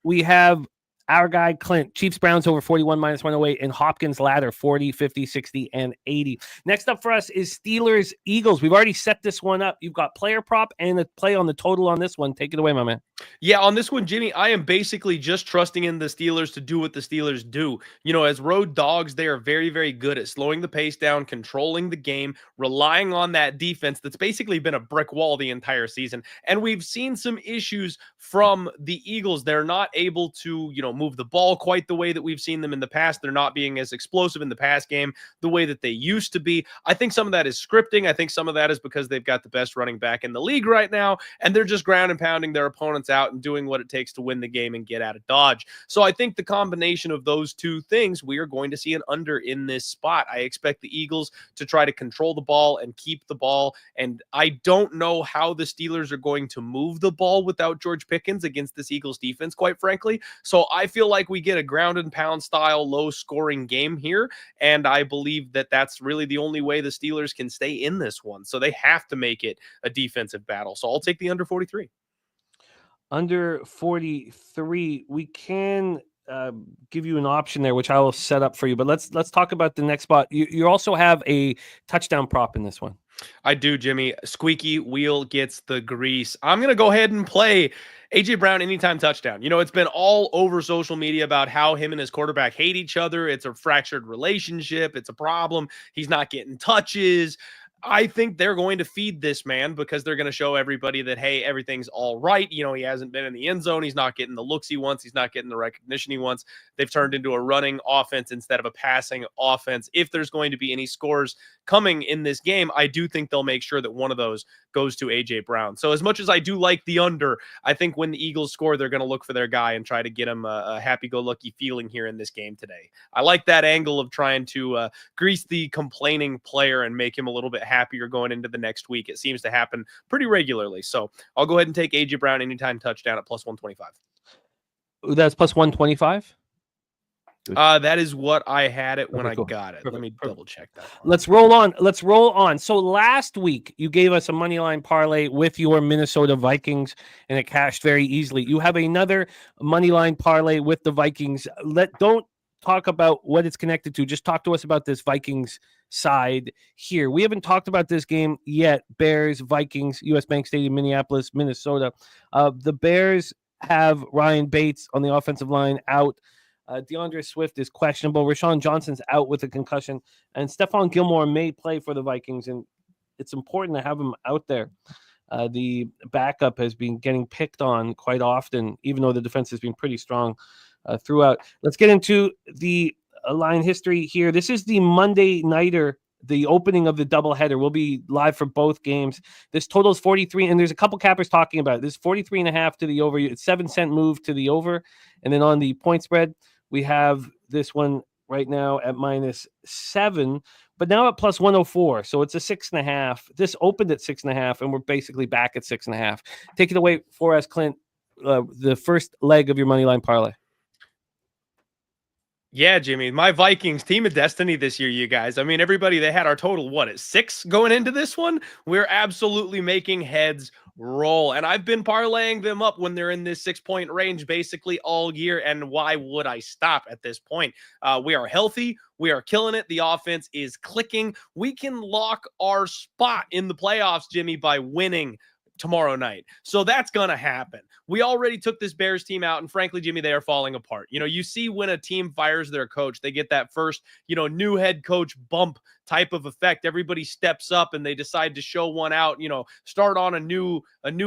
we have our guy Clint, Chiefs Browns over 41 -108, and Hopkins ladder 40, 50, 60, and 80. Next up for us is Steelers Eagles. We've already set this one up. You've got player prop and a play on the total on this one. Take it away, my man. Yeah, on this one, Jimmy, I am basically just trusting in the Steelers to do what the Steelers do. As road dogs, they are very, very good at slowing the pace down, controlling the game, relying on that defense that's basically been a brick wall the entire season. And we've seen some issues from the Eagles. They're not able to, move the ball quite the way that we've seen them in the past. They're not being as explosive in the pass game the way that they used to be. I think some of that is scripting. I think some of that is because they've got the best running back in the league right now, and they're just ground and pounding their opponents out and doing what it takes to win the game and get out of Dodge. So I think the combination of those two things, we are going to see an under in this spot. I expect the Eagles to try to control the ball and keep the ball, and I don't know how the Steelers are going to move the ball without George Pickens against this Eagles defense, quite frankly. So I feel like we get a ground and pound style low scoring game here, and I believe that that's really the only way the Steelers can stay in this one. So they have to make it a defensive battle. So I'll take the under 43. Under 43, we can give you an option there, which I will set up for you. But let's talk about the next spot. You also have a touchdown prop in this one. I do, Jimmy. Squeaky wheel gets the grease. I'm going to go ahead and play A.J. Brown anytime touchdown. It's been all over social media about how him and his quarterback hate each other. It's a fractured relationship. It's a problem. He's not getting touches. I think they're going to feed this man because they're going to show everybody that, hey, everything's all right. You know, he hasn't been in the end zone. He's not getting the looks he wants. He's not getting the recognition he wants. They've turned into a running offense instead of a passing offense. If there's going to be any scores coming in this game, I do think they'll make sure that one of those goes to A.J. Brown. So as much as I do like the under, I think when the Eagles score, they're going to look for their guy and try to get him a happy-go-lucky feeling here in this game today. I like that angle of trying to grease the complaining player and make him a little bit happier going into the next week. It seems to happen pretty regularly. So I'll go ahead and take A.J. Brown anytime touchdown at plus 125. That's plus 125? That is what I had it when Okay, cool. I got it. Perfect, Let me perfect. double check that. Let's roll on. So last week you gave us a money line parlay with your Minnesota Vikings, and it cashed very easily. You have another money line parlay with the Vikings. Don't talk about what it's connected to. Just talk to us about this Vikings side here. We haven't talked about this game yet. Bears, Vikings, US Bank Stadium, Minneapolis, Minnesota. The Bears have Ryan Bates on the offensive line out. DeAndre Swift is questionable. Rashawn Johnson's out with a concussion, and Stephon Gilmore may play for the Vikings, and it's important to have him out there. The backup has been getting picked on quite often, even though the defense has been pretty strong throughout. Let's get into the line history here. This is the Monday nighter, the opening of the doubleheader. We'll be live for both games. This total is 43, and there's a couple cappers talking about it. This 43.5 to the over. It's 7-cent move to the over, and then on the point spread, we have this one right now at -7, but now at plus 104. So it's a 6.5. This opened at 6.5, and we're basically back at 6.5. Take it away for us, Clint. The first leg of your money line parlay. Yeah, Jimmy, my Vikings, team of destiny this year, you guys. I mean, everybody, they had our total, at 6 going into this one? We're absolutely making heads roll. And I've been parlaying them up when they're in this 6-point range basically all year. And why would I stop at this point? We are healthy. We are killing it. The offense is clicking. We can lock our spot in the playoffs, Jimmy, by winning tomorrow night. So that's going to happen. We already took this Bears team out, and frankly, Jimmy, they are falling apart. You know, you see when a team fires their coach, they get that first, new head coach bump type of effect. Everybody steps up and they decide to show one out, start on a new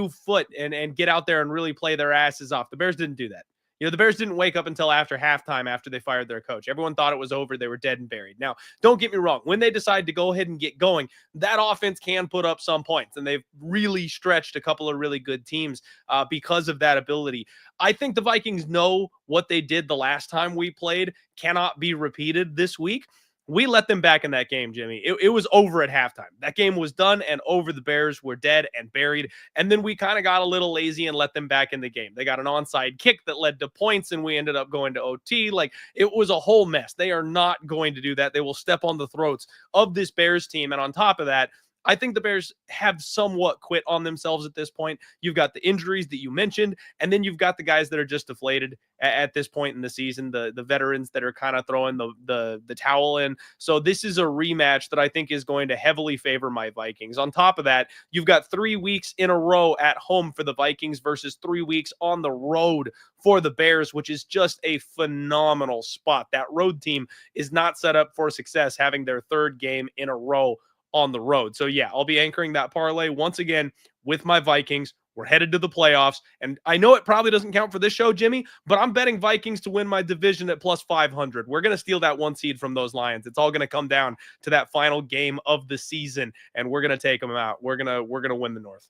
foot and get out there and really play their asses off. The Bears didn't do that. The Bears didn't wake up until after halftime after they fired their coach. Everyone thought it was over. They were dead and buried. Now, don't get me wrong. When they decide to go ahead and get going, that offense can put up some points, and they've really stretched a couple of really good teams because of that ability. I think the Vikings know what they did the last time we played cannot be repeated this week. We let them back in that game, Jimmy. It was over at halftime. That game was done and over. The Bears were dead and buried. And then we kind of got a little lazy and let them back in the game. They got an onside kick that led to points, and we ended up going to OT. Like, it was a whole mess. They are not going to do that. They will step on the throats of this Bears team. And on top of that, I think the Bears have somewhat quit on themselves at this point. You've got the injuries that you mentioned, and then you've got the guys that are just deflated at this point in the season, the veterans that are kind of throwing the towel in. So this is a rematch that I think is going to heavily favor my Vikings. On top of that, you've got 3 weeks in a row at home for the Vikings versus 3 weeks on the road for the Bears, which is just a phenomenal spot. That road team is not set up for success having their 3rd game in a row on the road. So yeah, I'll be anchoring that parlay once again with my Vikings. We're headed to the playoffs, and I know it probably doesn't count for this show, Jimmy, but I'm betting Vikings to win my division at plus 500. We're going to steal that 1 seed from those Lions. It's all going to come down to that final game of the season, and we're going to take them out. We're going to win the North.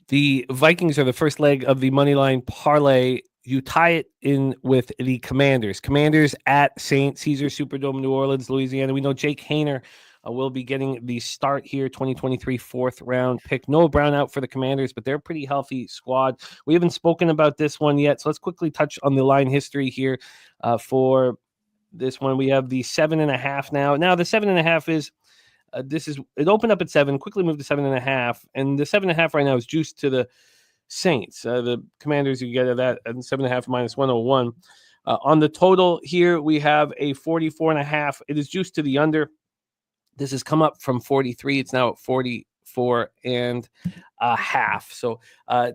The Vikings are the first leg of the money line parlay. You tie it in with the Commanders. Commanders at St. Caesar Superdome, New Orleans, Louisiana. We know Jake Haener will be getting the start here, 2023 4th round pick. Noah Brown out for the Commanders, but they're a pretty healthy squad. We haven't spoken about this one yet, so let's quickly touch on the line history here for this one. We have the 7.5 now. Now the 7.5 is it opened up at 7, quickly moved to 7.5, and the 7.5 right now is juiced to the Saints. The Commanders, you get that at 7.5 minus 101. On the total here, we have a 44.5. It is juiced to the under. This has come up from 43. It's now at 44.5. So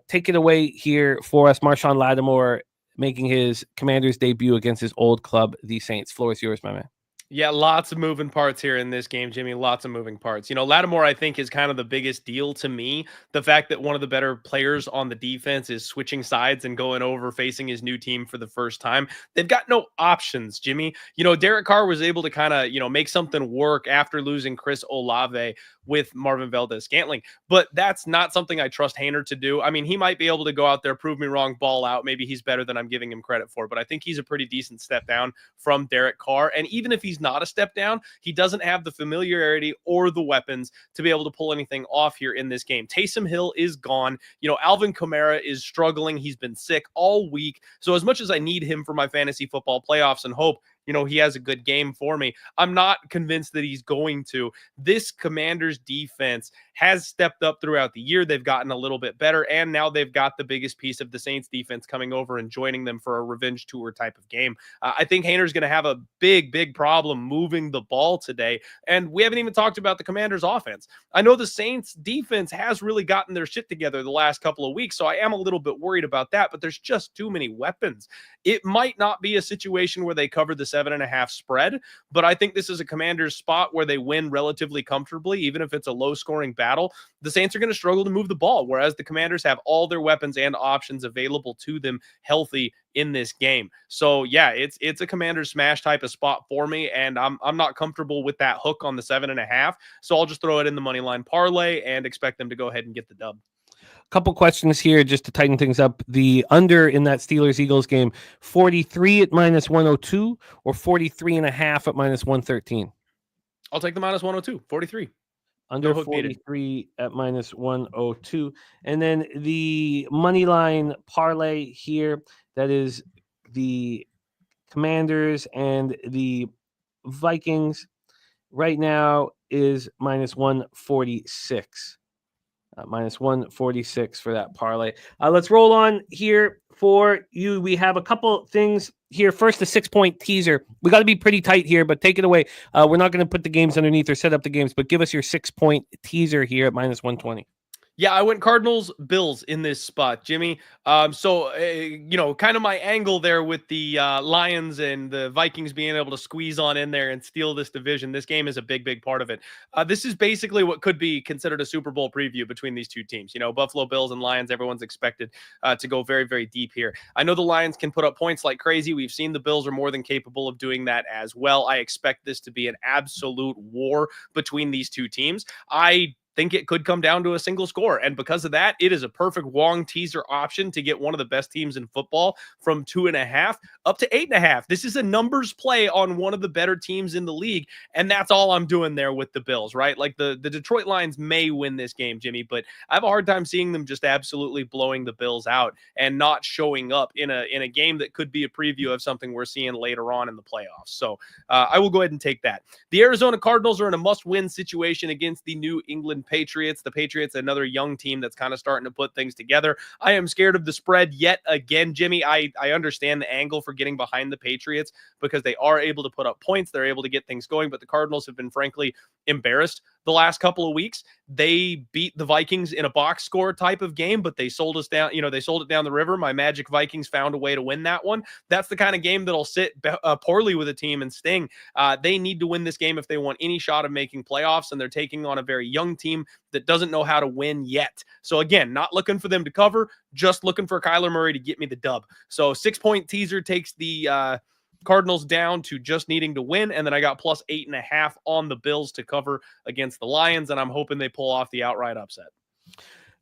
take it away here for us. Marshawn Lattimore making his Commanders debut against his old club, the Saints. Floor is yours, my man. Yeah, lots of moving parts here in this game, Jimmy. Lots of moving parts. Lattimore, I think, is kind of the biggest deal to me. The fact that one of the better players on the defense is switching sides and going over facing his new team for the first time. They've got no options, Jimmy. Derek Carr was able to kind of, make something work after losing Chris Olave with Marvin Valdez-Scantling. But that's not something I trust Haener to do. I mean, he might be able to go out there, prove me wrong, ball out. Maybe he's better than I'm giving him credit for. But I think he's a pretty decent step down from Derek Carr. And even if he's not a step down, he doesn't have the familiarity or the weapons to be able to pull anything off here in this game. Taysom Hill is gone. Alvin Kamara is struggling. He's been sick all week. So as much as I need him for my fantasy football playoffs and hope, he has a good game for me, I'm not convinced that he's going to. This Commanders defense has stepped up throughout the year. They've gotten a little bit better, and now they've got the biggest piece of the Saints defense coming over and joining them for a revenge tour type of game. I think Haener's going to have a big problem moving the ball today, and we haven't even talked about the Commanders offense. I know the Saints defense has really gotten their shit together the last couple of weeks, so I am a little bit worried about that, but there's just too many weapons. It might not be a situation where they cover the 7.5 spread, but I think this is a Commanders spot where they win relatively comfortably, even if it's a low-scoring battle. The Saints are going to struggle to move the ball, whereas the Commanders have all their weapons and options available to them healthy in this game. So yeah, it's a Commanders smash type of spot for me, and I'm not comfortable with that hook on the 7.5. So I'll just throw it in the money line parlay and expect them to go ahead and get the dub. Couple questions here just to tighten things up. The under in that Steelers-Eagles game, 43 at minus 102 or 43.5 at minus 113? I'll take the minus 102, 43. Under 43 at minus 102. And then the money line parlay here, that is the Commanders and the Vikings, right now is minus 146. Minus 146 for that parlay. Let's roll on here for you. We have a couple things here. First, the 6-point teaser. We got to be pretty tight here, but take it away. We're not going to put the games underneath or set up the games, but give us your 6-point teaser here at minus 120. Yeah, I went Cardinals, Bills in this spot, Jimmy. So kind of my angle there with the Lions and the Vikings being able to squeeze on in there and steal this division. This game is a big part of it. This is basically what could be considered a Super Bowl preview between these two teams. Buffalo Bills and Lions, everyone's expected to go very deep here. I know the Lions can put up points like crazy. We've seen the Bills are more than capable of doing that as well. I expect this to be an absolute war between these two teams. I think it could come down to a single score. And because of that, it is a perfect Wong teaser option to get one of the best teams in football from 2.5 up to 8.5. This is a numbers play on one of the better teams in the league. And that's all I'm doing there with the Bills, right? Like the Detroit Lions may win this game, Jimmy, but I have a hard time seeing them just absolutely blowing the Bills out and not showing up in a game that could be a preview of something we're seeing later on in the playoffs. So I will go ahead and take that. The Arizona Cardinals are in a must-win situation against the New England Patriots. The Patriots, another young team that's kind of starting to put things together. I am scared of the spread yet again, Jimmy. I understand the angle for getting behind the Patriots because they are able to put up points. They're able to get things going, but the Cardinals have been frankly embarrassed the last couple of weeks. They beat the Vikings in a box score type of game, but they sold us down, they sold it down the river. My Magic Vikings found a way to win that one. That's the kind of game that'll sit poorly with a team and sting. They need to win this game if they want any shot of making playoffs, and they're taking on a very young team that doesn't know how to win yet. So again, not looking for them to cover, just looking for Kyler Murray to get me the dub. So 6-point teaser takes the Cardinals down to just needing to win, and then I got plus 8.5 on the Bills to cover against the Lions, and I'm hoping they pull off the outright upset.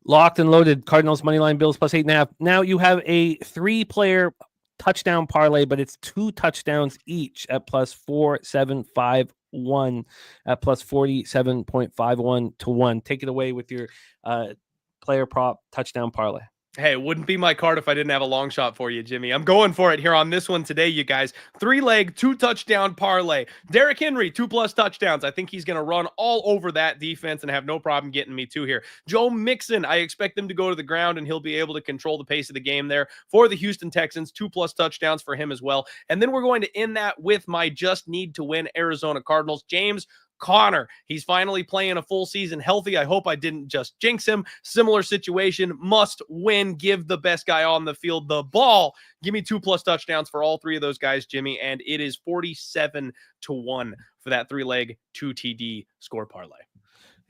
Locked and loaded. Cardinals money line, Bills plus 8.5. Now you have a 3-player touchdown parlay, but it's 2 touchdowns each at plus 4.751 at plus 47.51 to 1. Take it away with your player prop touchdown parlay. Hey, it wouldn't be my card if I didn't have a long shot for you, Jimmy. I'm going for it here on this one today, you guys. 3-leg, 2-touchdown parlay. Derrick Henry, 2+ touchdowns. I think he's going to run all over that defense and have no problem getting me 2 here. Joe Mixon, I expect him to go to the ground and he'll be able to control the pace of the game there for the Houston Texans. 2+ touchdowns for him as well. And then we're going to end that with my just need to win Arizona Cardinals. James Connor. He's finally playing a full season healthy. I hope I didn't just jinx him. Similar situation, must win. Give the best guy on the field the ball. Give me 2+ touchdowns for all three of those guys, Jimmy, and it is 47-1 for that 3-leg 2 TD score parlay.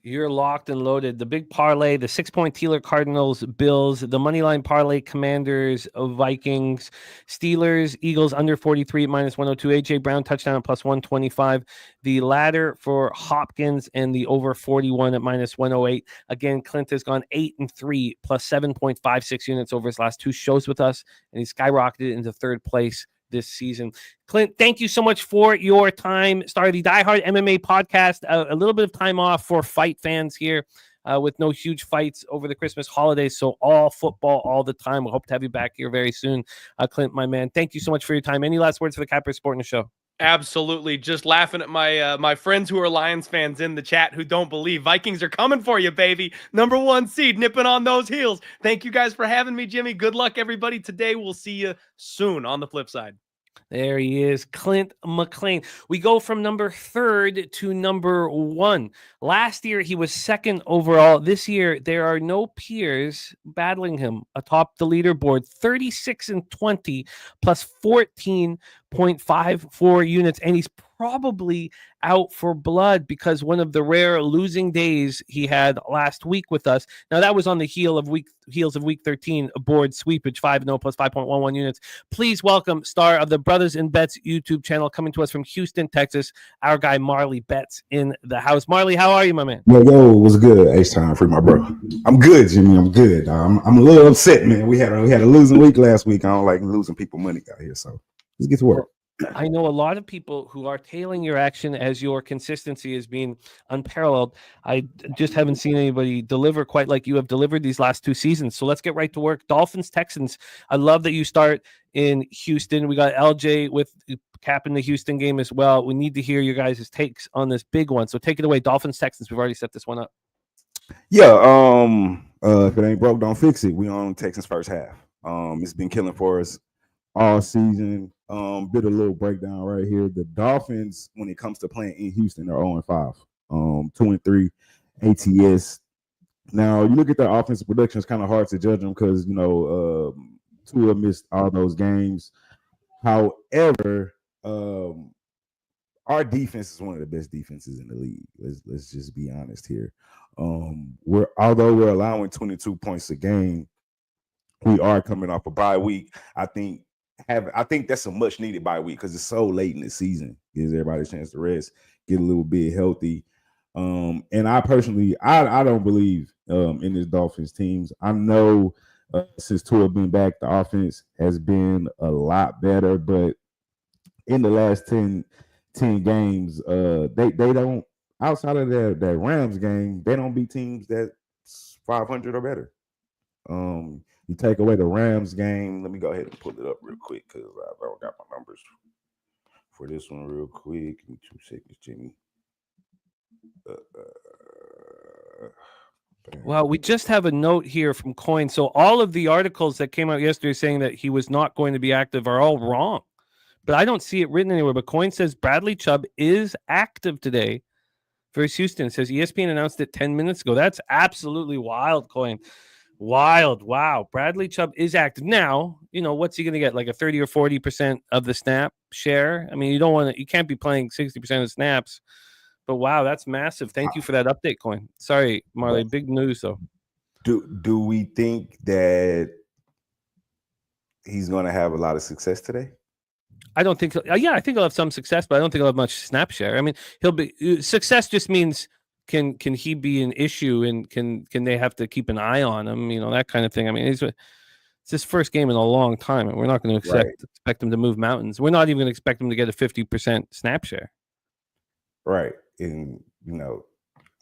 You're locked and loaded. The big parlay, the 6-point Tealer Cardinals, Bills, the moneyline parlay, Commanders, Vikings, Steelers, Eagles under 43 -102, AJ Brown touchdown at +125. The ladder for Hopkins and the over 41 at -108. Again, Clint has gone 8-3 +7.56 units over his last 2 shows with us, and he skyrocketed into 3rd place this season. Clint, thank you so much for your time. Started the Die Hard MMA podcast. A little bit of time off for fight fans here with no huge fights over the Christmas holidays. So all football all the time. We hope to have you back here very soon. Clint, my man, thank you so much for your time. Any last words for the Capper Sport in the show? Absolutely. Just laughing at my friends who are Lions fans in the chat who don't believe. Vikings are coming for you, baby. Number 1 seed, nipping on those heels. Thank you guys for having me, Jimmy. Good luck, everybody, today. We'll see you soon on the flip side. There he is, Clint Mclean. We go from number 3rd to number 1. Last year, he was 2nd overall. This year, there are no peers battling him atop the leaderboard. 36-20 +14.54 units. And he's probably out for blood because one of the rare losing days he had last week with us. Now, that was on the heels of week 13, a board sweep, which 5-0 +5.11 units. Please welcome star of the Brothers in Bets YouTube channel, coming to us from Houston, Texas, our guy Marley Bets in the house. Marley, how are you, my man? Yo, what's good? Htown, free my bro. I'm good, Jimmy. I'm good. I'm a little upset, man. We had a losing week last week. I don't like losing people money out here, so let's get to work. I know a lot of people who are tailing your action as your consistency is being unparalleled. I just haven't seen anybody deliver quite like you have delivered these last 2 seasons. So let's get right to work. Dolphins, Texans. I love that you start in Houston. We got LJ with capping the Houston game as well. We need to hear your guys' takes on this big one. So take it away. Dolphins, Texans. We've already set this one up. Yeah. If it ain't broke, don't fix it. We on Texans first half. It's been killing for us all season. Bit a little breakdown right here. The Dolphins, when it comes to playing in Houston, are 0-5. 2-3 ATS. Now you look at their offensive production, it's kind of hard to judge them because Tua missed all those games. However, our defense is one of the best defenses in the league. Let's just be honest here. Although we're allowing 22 points a game, we are coming off a bye week. I think that's a much needed bye week because it's so late in the season. Gives everybody a chance to rest, get a little bit healthy. And I personally, I don't believe in this Dolphins teams. I know since Tua been back, the offense has been a lot better, but in the last 10 games, they don't, outside of that Rams game, they don't beat teams that's 500 or better. You take away the Rams game. Let me go ahead and pull it up real quick because I don't got my numbers for this one real quick. Give me 2 seconds, Jimmy. Well, we just have a note here from Coin. So all of the articles that came out yesterday saying that he was not going to be active are all wrong. But I don't see it written anywhere. But Coin says Bradley Chubb is active today versus Houston. It says ESPN announced it 10 minutes ago. That's absolutely wild, Coin. Wild. Wow. Bradley Chubb is active. Now, what's he going to get? Like a 30 or 40% of the snap share? I mean, you can't be playing 60% of snaps. But wow, that's massive. Thank you for that update, Coin. Sorry, Marley. Big news, though. Do we think that he's going to have a lot of success today? I don't think. I think he'll have some success, but I don't think he'll have much snap share. I mean, he'll be success. Just means can he be an issue, and can they have to keep an eye on him? That kind of thing. I mean, it's his first game in a long time, and we're not going to expect him to move mountains. We're not even going to expect him to get a 50% snap share. Right. And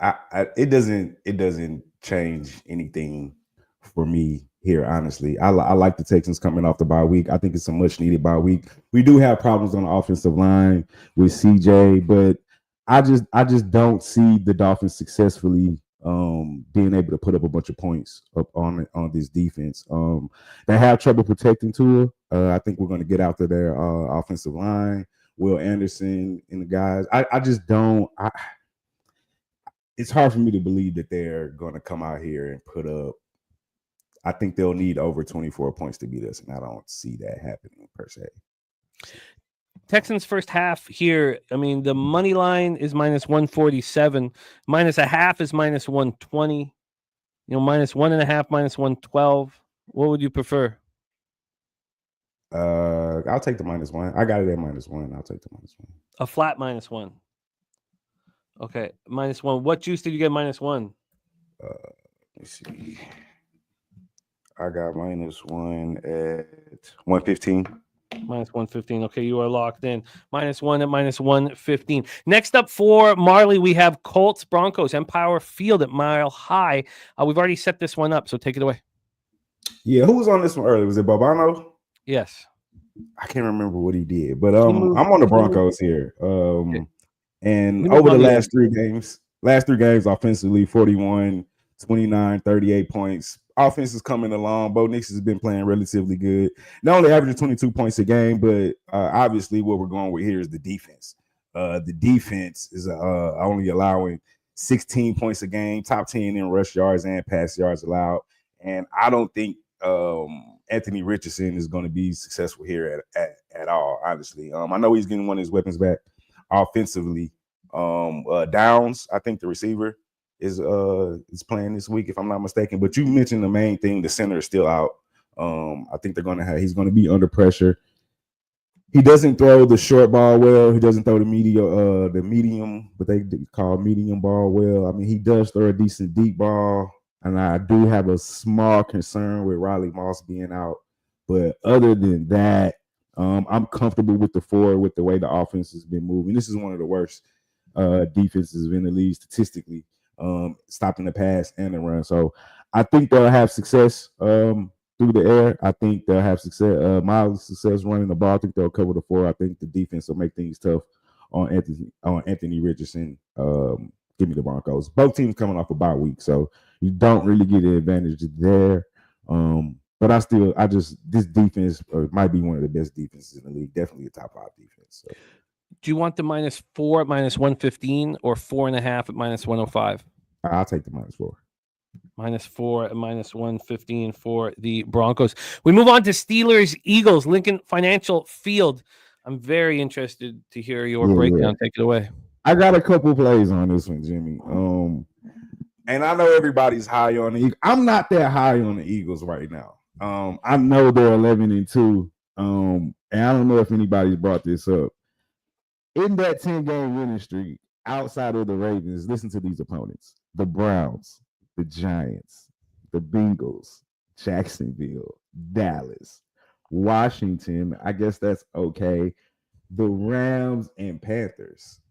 it doesn't change anything for me here, honestly. I like the Texans coming off the bye week. I think it's a much needed bye week. We do have problems on the offensive line with CJ, but I just don't see the Dolphins successfully being able to put up a bunch of points up on this defense. They have trouble protecting Tua. I think we're going to get out to their offensive line. Will Anderson and the guys. I just don't. it's hard for me to believe that they're going to come out here and put up. I think they'll need over 24 points to beat us, and I don't see that happening per se. Texans first half here. I mean, the money line is minus 147. Minus a half is minus 120. Minus 1.5, minus 112. What would you prefer? I'll take the -1. I got it at -1. I'll take the -1. A flat -1. Okay, -1. What juice did you get -1? Let's see. I got -1 at 115. -115. Okay, you are locked in. -1 at -115. Next up for Marley, we have Colts, Broncos, Empire Field at Mile High. We've already set this one up, so take it away. Yeah, who was on this one earlier? Was it Bobano? Yes. I can't remember what he did, but I'm on the Broncos here. And over the last three games, offensively, 41, 29, 38 points. Offense is coming along. Bo Nix has been playing relatively good. Not only averaging 22 points a game, but obviously what we're going with here is the defense. The defense is only allowing 16 points a game, top 10 in rush yards and pass yards allowed. And I don't think Anthony Richardson is going to be successful here at all, honestly. I know he's getting one of his weapons back offensively. Downs, I think the receiver, is playing this week, if I'm not mistaken. But you mentioned the main thing: the center is still out. I think he's going to be under pressure. He doesn't throw the short ball well. He doesn't throw the medium, what they call medium ball well. I mean, he does throw a decent deep ball, and I do have a small concern with Riley Moss being out. But other than that, I'm comfortable with the 4 with the way the offense has been moving. This is one of the worst defenses in the league statistically. Stopping the pass and the run. So I think they'll have success through the air. I think they'll have success, mild success running the ball. I think they'll cover the 4. I think the defense will make things tough on Anthony Richardson. Give me the Broncos. Both teams coming off a bye week, so you don't really get an advantage there. But this defense might be one of the best defenses in the league. Definitely a top 5 defense. So. Do you want the -4 at -115 or 4.5 at -105? I'll take the -4. -4 at -115 for the Broncos. We move on to Steelers, Eagles, Lincoln Financial Field. I'm very interested to hear your breakdown. Take it away. I got a couple plays on this one, Jimmy. And I know everybody's high on the Eagles. I'm not that high on the Eagles right now. I know they're 11-2. And I don't know if anybody's brought this up. In that 10-game winning streak, outside of the Ravens, listen to these opponents: the Browns, the Giants, the Bengals, Jacksonville, Dallas, Washington. I guess that's okay. The Rams and Panthers.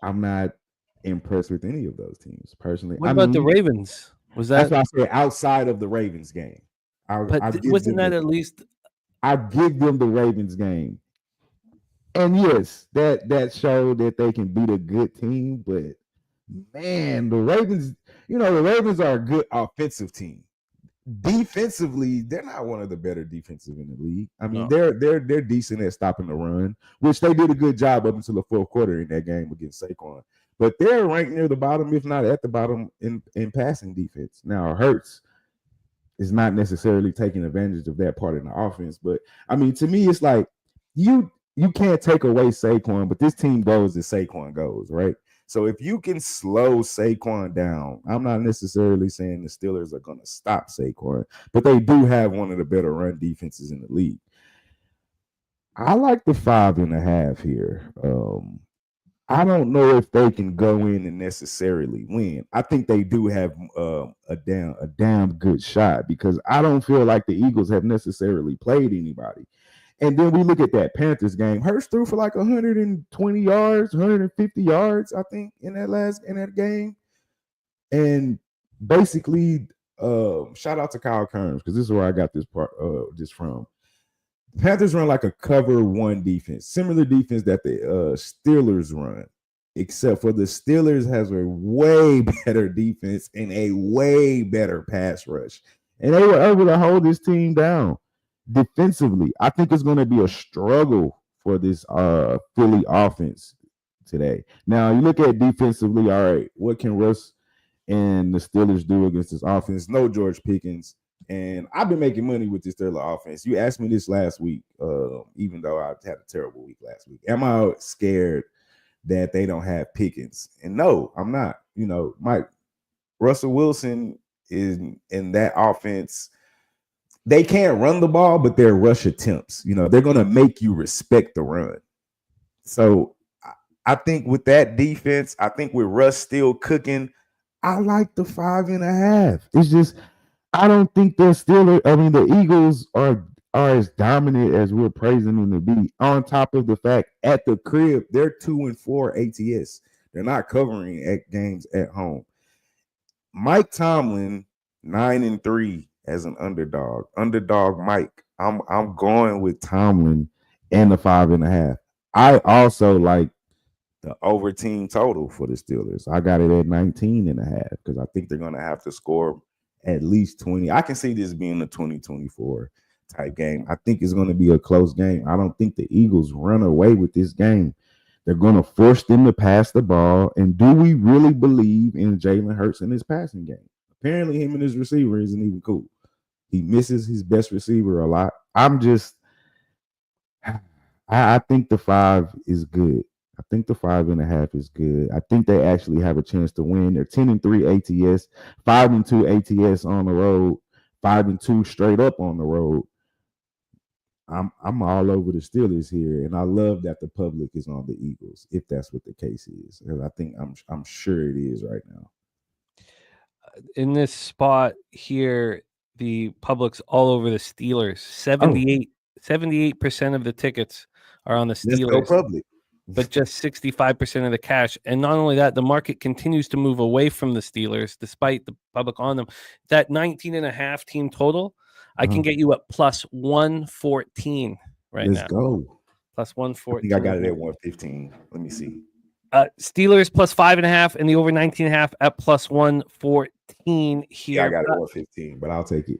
I'm not impressed with any of those teams personally. What about the Ravens? That's what I said, outside of the Ravens game. Wasn't that at least? I give them the Ravens game. And yes, that showed that they can beat a good team, but man, the Ravens are a good offensive team. Defensively, they're not one of the better defensive in the league. I mean, they're decent at stopping the run, which they did a good job up until the fourth quarter in that game against Saquon. But they're ranked near the bottom, if not at the bottom, in passing defense. Now, Hurts is not necessarily taking advantage of that part in the offense, but I mean, to me, it's like you can't take away Saquon, but this team goes as Saquon goes, right? So if you can slow Saquon down, I'm not necessarily saying the Steelers are going to stop Saquon, but they do have one of the better run defenses in the league. I like the 5.5 here. I don't know if they can go in and necessarily win. I think they do have a damn good shot because I don't feel like the Eagles have necessarily played anybody. And then we look at that Panthers game. Hurts threw for like 120 yards, 150 yards, I think, in that game. And basically, shout out to Kyle Kearns because this is where I got this part just from. The Panthers run like a cover 1 defense, similar defense that the Steelers run, except for the Steelers has a way better defense and a way better pass rush. And they were able to hold this team down. Defensively, I think it's going to be a struggle for this Philly offense today. Now you look at defensively. All right, what can Russ and the Steelers do against this offense? No George Pickens. And I've been making money with this Steelers offense. You asked me this last week, even though I had a terrible week last week. Am I scared that they don't have Pickens? And no, I'm not. You know, Russell Wilson is in that offense. They can't run the ball, but they're rush attempts. You know, they're going to make you respect the run. So I think with that defense, I think with Russ still cooking, I like the 5.5. It's just I don't think they're still. I mean, the Eagles are as dominant as we're praising them to be. On top of the fact, at the crib, they're 2-4 ATS. They're not covering at games at home. Mike Tomlin 9-3 as an underdog. Underdog Mike. I'm going with Tomlin and the 5.5. I also like the over team total for the Steelers. I got it at 19.5 because I think they're going to have to score at least 20. I can see this being a 2024 type game. I think it's going to be a close game. I don't think the Eagles run away with this game. They're going to force them to pass the ball. And do we really believe in Jalen Hurts in his passing game? Apparently, him and his receiver isn't even cool. He misses his best receiver a lot. I think the 5 is good. I think the 5.5 is good. I think they actually have a chance to win. They're 10-3 ATS, 5-2 ATS on the road, 5-2 straight up on the road. I'm all over the Steelers here, and I love that the public is on the Eagles, if that's what the case is. And I think I'm sure it is right now. In this spot here, the public's all over the Steelers. 78% of the tickets are on the Steelers. Let's go public. But just 65% of the cash. And not only that, the market continues to move away from the Steelers despite the public on them. That 19.5 team total, I can get you at plus 114 right now. Let's go. Plus 114. I think I got it at 115. Let me see. Steelers plus 5.5 and the over 19.5 at plus 114 here. Yeah, I got it at 115, but I'll take it.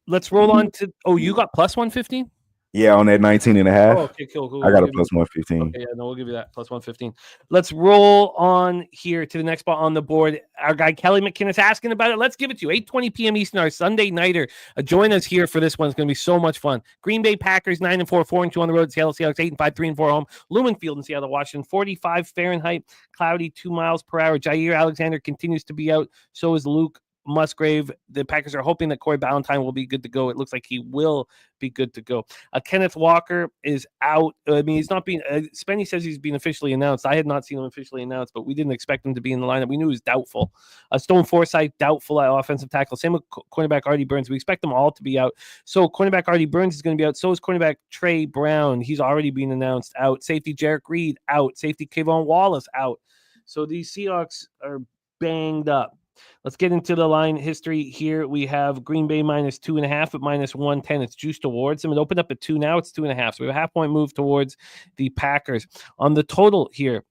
Let's roll on to. Oh, you got plus 115? Yeah, on that 19.5. Oh, okay, cool. I got a plus 115. Okay, yeah, no, we'll give you that plus 115. Let's roll on here to the next spot on the board. Our guy Kelly McKinnis asking about it. Let's give it to you. 8:20 p.m. Eastern, our Sunday nighter. Join us here for this one. It's going to be so much fun. Green Bay Packers 9-4, 4-2 on the road. Seattle Seahawks 8-5, 3-4 home. Lumen Field in Seattle, Washington 45 Fahrenheit, cloudy 2 miles per hour. Jair Alexander continues to be out. So is Luke Musgrave. The Packers are hoping that Corey Ballantyne will be good to go. It looks like he will be good to go. Kenneth Walker is out. I mean, he's not being. Spenny says he's been officially announced. I had not seen him officially announced, but we didn't expect him to be in the lineup. We knew he was doubtful. Stone Forsythe, doubtful at offensive tackle. Same with cornerback Artie Burns. We expect them all to be out. So cornerback Artie Burns is going to be out. So is cornerback Trey Brown. He's already been announced out. Safety Jarek Reed out. Safety Kayvon Wallace out. So these Seahawks are banged up. Let's get into the line history here. We have Green Bay minus 2.5 at minus 110. It's juiced towards them. It opened up at 2. Now it's 2.5. So we have a half-point move towards the Packers. On the total here,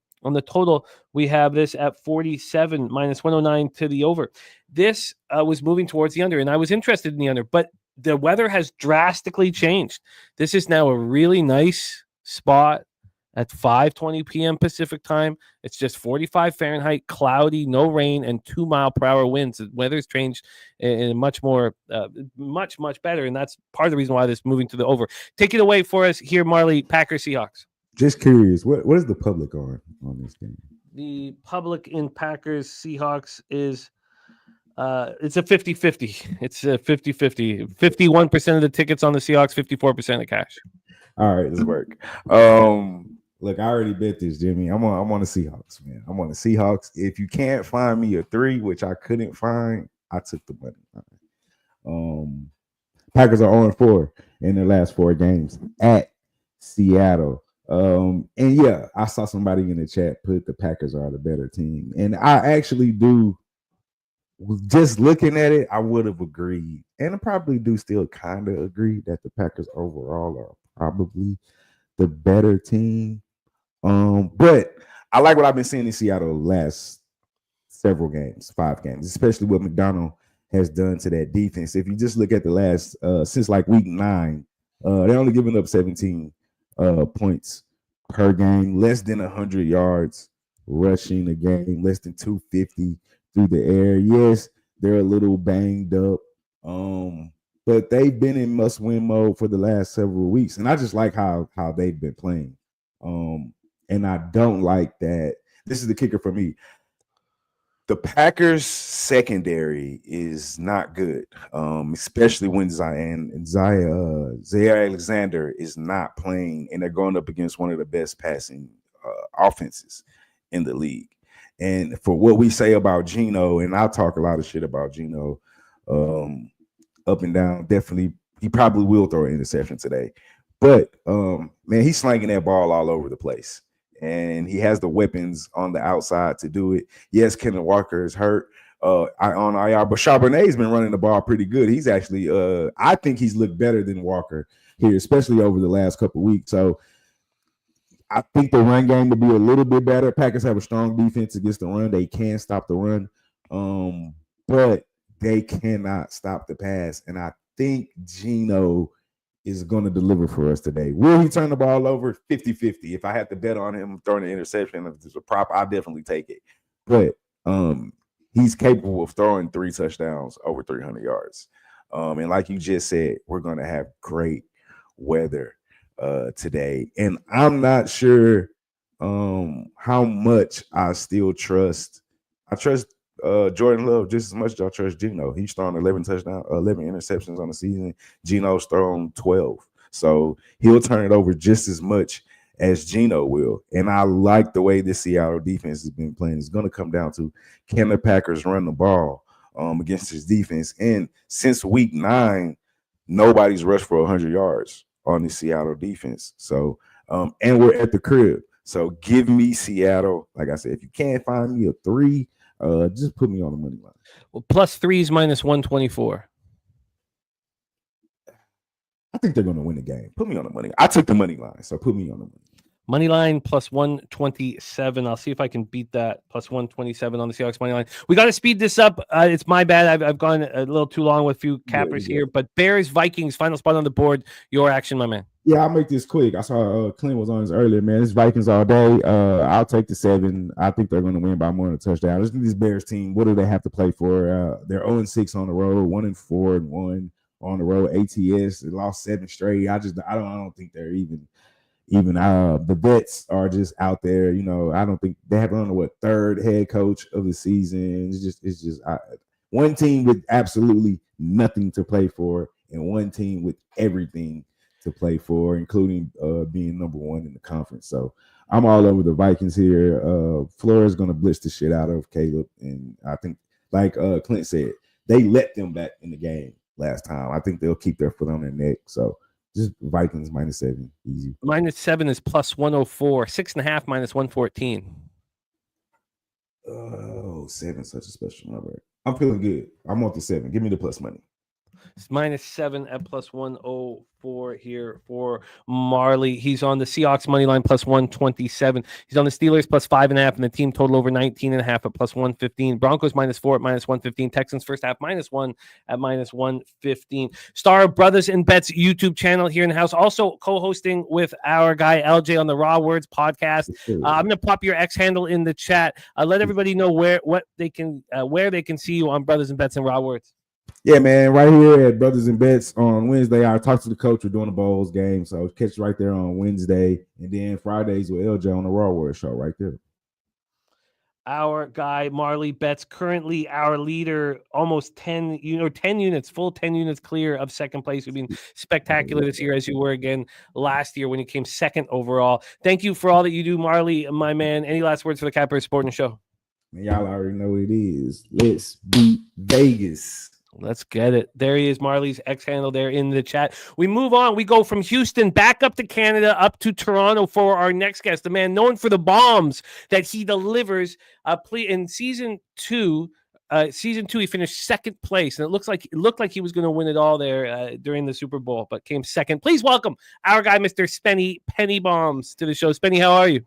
we have this at 47, minus 109 to the over. This was moving towards the under, and I was interested in the under, but the weather has drastically changed. This is now a really nice spot at 5:20 p.m. Pacific time. It's just 45 Fahrenheit, cloudy, no rain, and 2 mile per hour winds. The weather's changed in much more, much better, and that's part of the reason why this is moving to the over. Take it away for us here, Marley. Packers Seahawks. Just curious, what is the public on this game? The public in Packers Seahawks is it's a 50-50. It's a 50-50. 51% of the tickets on the Seahawks, 54% of cash. All right, this work. Look, I already bet this, Jimmy. I'm on the Seahawks, man. I'm on the Seahawks. If you can't find me a 3, which I couldn't find, I took the money. Packers are 0-4 in their last 4 games at Seattle. And yeah, I saw somebody in the chat put the Packers are the better team. And I actually do. Just looking at it, I would have agreed. And I probably do still kind of agree that the Packers overall are probably the better team. But I like what I've been seeing in Seattle the last several games, 5 games, especially what McDonald has done to that defense. If you just look at the last since like week 9, they're only giving up 17 points per game, less than 100 yards rushing the game, less than 250 through the air. Yes, they're a little banged up, but they've been in must-win mode for the last several weeks, and I just like how they've been playing. And I don't like that. This is the kicker for me. The Packers secondary is not good, especially when Zaire Alexander is not playing, and they're going up against one of the best passing offenses in the league. And for what we say about Geno, and I talk a lot of shit about Geno, up and down, definitely, he probably will throw an interception today. But, man, he's slanging that ball all over the place. And he has the weapons on the outside to do it. Yes, Kenneth Walker is hurt on IR, but Charbonnet's been running the ball pretty good. He's actually, I think he's looked better than Walker here, especially over the last couple of weeks. So I think the run game will be a little bit better. Packers have a strong defense against the run. They can stop the run, but they cannot stop the pass. And I think Geno is going to deliver for us today. Will he turn the ball over? 50-50. If I had to bet on him throwing an interception, if there's a prop, I'll definitely take it. But he's capable of throwing 3 touchdowns over 300 yards. And like you just said, we're going to have great weather today. And I'm not sure how much I still trust. I trust Jordan Love just as much as I trust Geno. He's thrown 11 interceptions on the season. Geno's thrown 12. So he'll turn it over just as much as Geno will. And I like the way this Seattle defense has been playing. It's going to come down to, can the Packers run the ball against his defense? And since week 9, nobody's rushed for 100 yards on the Seattle defense. So, and we're at the crib. So give me Seattle. Like I said, if you can't find me a 3, just put me on the money line. Well, +3 is -124. I think they're going to win the game. Put me on the money. I took the money line, so put me on the money. Money line +127. I'll see if I can beat that. +127 on the Seahawks money line. We got to speed this up. It's my bad. I've gone a little too long with a few cappers here. But Bears, Vikings, final spot on the board. Your action, my man. Yeah, I'll make this quick. I saw Clint was on this earlier, man. It's Vikings all day. I'll take the 7. I think they're going to win by more than a touchdown. Listen to this Bears team. What do they have to play for? They're 0-6 on the road, 1-4-1 on the road. ATS, they lost 7 straight. I don't think they're even the Bets are just out there. You know, I don't think they have on the 3rd head coach of the season. It's just one team with absolutely nothing to play for, and one team with everything to play for, including being number 1 in the conference. So I'm all over the Vikings here. Flores going to blitz the shit out of Caleb, and I think, like Clint said, they let them back in the game last time. I think they'll keep their foot on their neck. So just Vikings -7, easy. -7 is +104. 6.5 -114. Oh, 7, such a special number. I'm feeling good. I want the 7. Give me the plus money. It's -7 at +104 here for Marley. He's on the Seahawks money line +127. He's on the Steelers +5.5, and the team total over 19.5 at +115. Broncos -4 at -115. Texans first half -1 at -115. Star of Brothers and Bets YouTube channel here in the house. Also co-hosting with our guy LJ on the Raw Words podcast. I'm going to pop your X handle in the chat. Let everybody know where they can see you on Brothers and Bets and Raw Words. Yeah, man, right here at Brothers and Bets on Wednesday. I talked to the coach. We're doing the Bowls game, so catch right there on Wednesday, and then Fridays with LJ on the Raw Word show right there. Our guy Marley Bets, currently our leader, almost 10 units, full 10 units clear of second place. We've been spectacular this year, as you were again last year when you came second overall. Thank you for all that you do, Marley, my man. Any last words for the Capper Sporting Show? Man, y'all already know what it is. Let's beat Vegas. Let's get it. There he is, Marley's X handle there in the chat. We move on. We go from Houston back up to Canada, up to Toronto for our next guest, the man known for the bombs that he delivers. In season 2, he finished second place, and it looked like he was going to win it all there during the Super Bowl, but came second. Please welcome our guy, Mr. Spenny Penny Bombs, to the show. Spenny, how are you?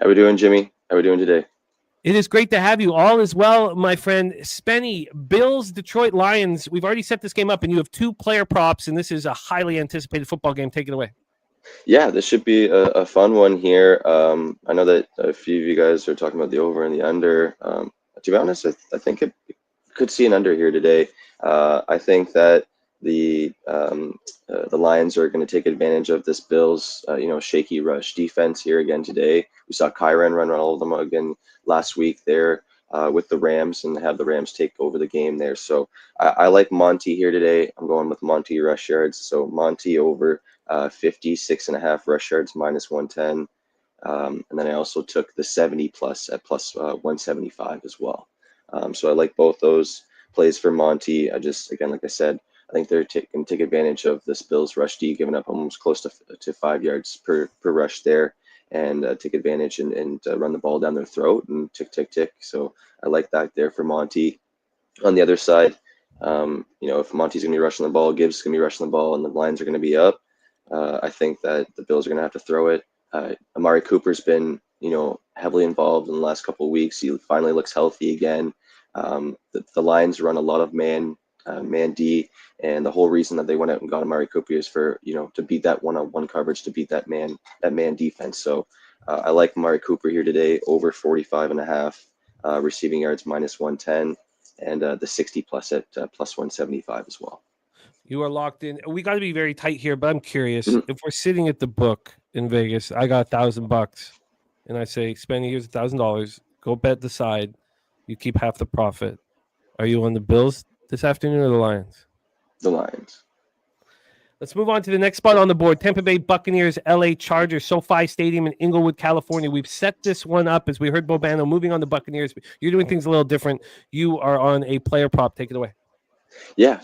How we doing, Jimmy? How we doing today? It is great to have you. All is well, my friend. Spenny, Bills, Detroit Lions. We've already set this game up, and you have 2 player props, and this is a highly anticipated football game. Take it away. Yeah, this should be a fun one here. I know that a few of you guys are talking about the over and the under. To be honest, I think it could see an under here today. I think that the Lions are going to take advantage of this Bills, shaky rush defense here again today. We saw Kyren run all of them again last week there with the Rams and have the Rams take over the game there. So I like Monty here today. I'm going with Monty rush yards. So Monty over 56.5 rush yards minus 110. And then I also took the 70 plus at plus 175 as well. So I like both those plays for Monty. Again, like I said, I think they're going to take advantage of this Bills rush D, giving up almost close to 5 yards per rush there, and take advantage and run the ball down their throat and tick, tick, tick. So I like that there for Monty. On the other side, if Monty's going to be rushing the ball, Gibbs is going to be rushing the ball, and the Lions are going to be up, I think that the Bills are going to have to throw it. Amari Cooper's been, heavily involved in the last couple of weeks. He finally looks healthy again. The Lions run a lot of man D, and the whole reason that they went out and got Amari Cooper is for, to beat that one-on-one coverage, to beat that man defense. So I like Amari Cooper here today over 45.5 receiving yards minus 110, and the 60 plus at plus 175 as well. You are locked in. We got to be very tight here, but I'm curious. If we're sitting at the book in Vegas, I got $1,000, and I say, Spenny, here's $1,000. Go bet the side. You keep half the profit. Are you on the Bills this afternoon or the Lions? The Lions. Let's move on to the next spot on the board. Tampa Bay Buccaneers, LA Chargers, SoFi Stadium in Inglewood, California. We've set this one up as we heard Bobano moving on the Buccaneers. You're doing things a little different. You are on a player prop. Take it away. Yeah,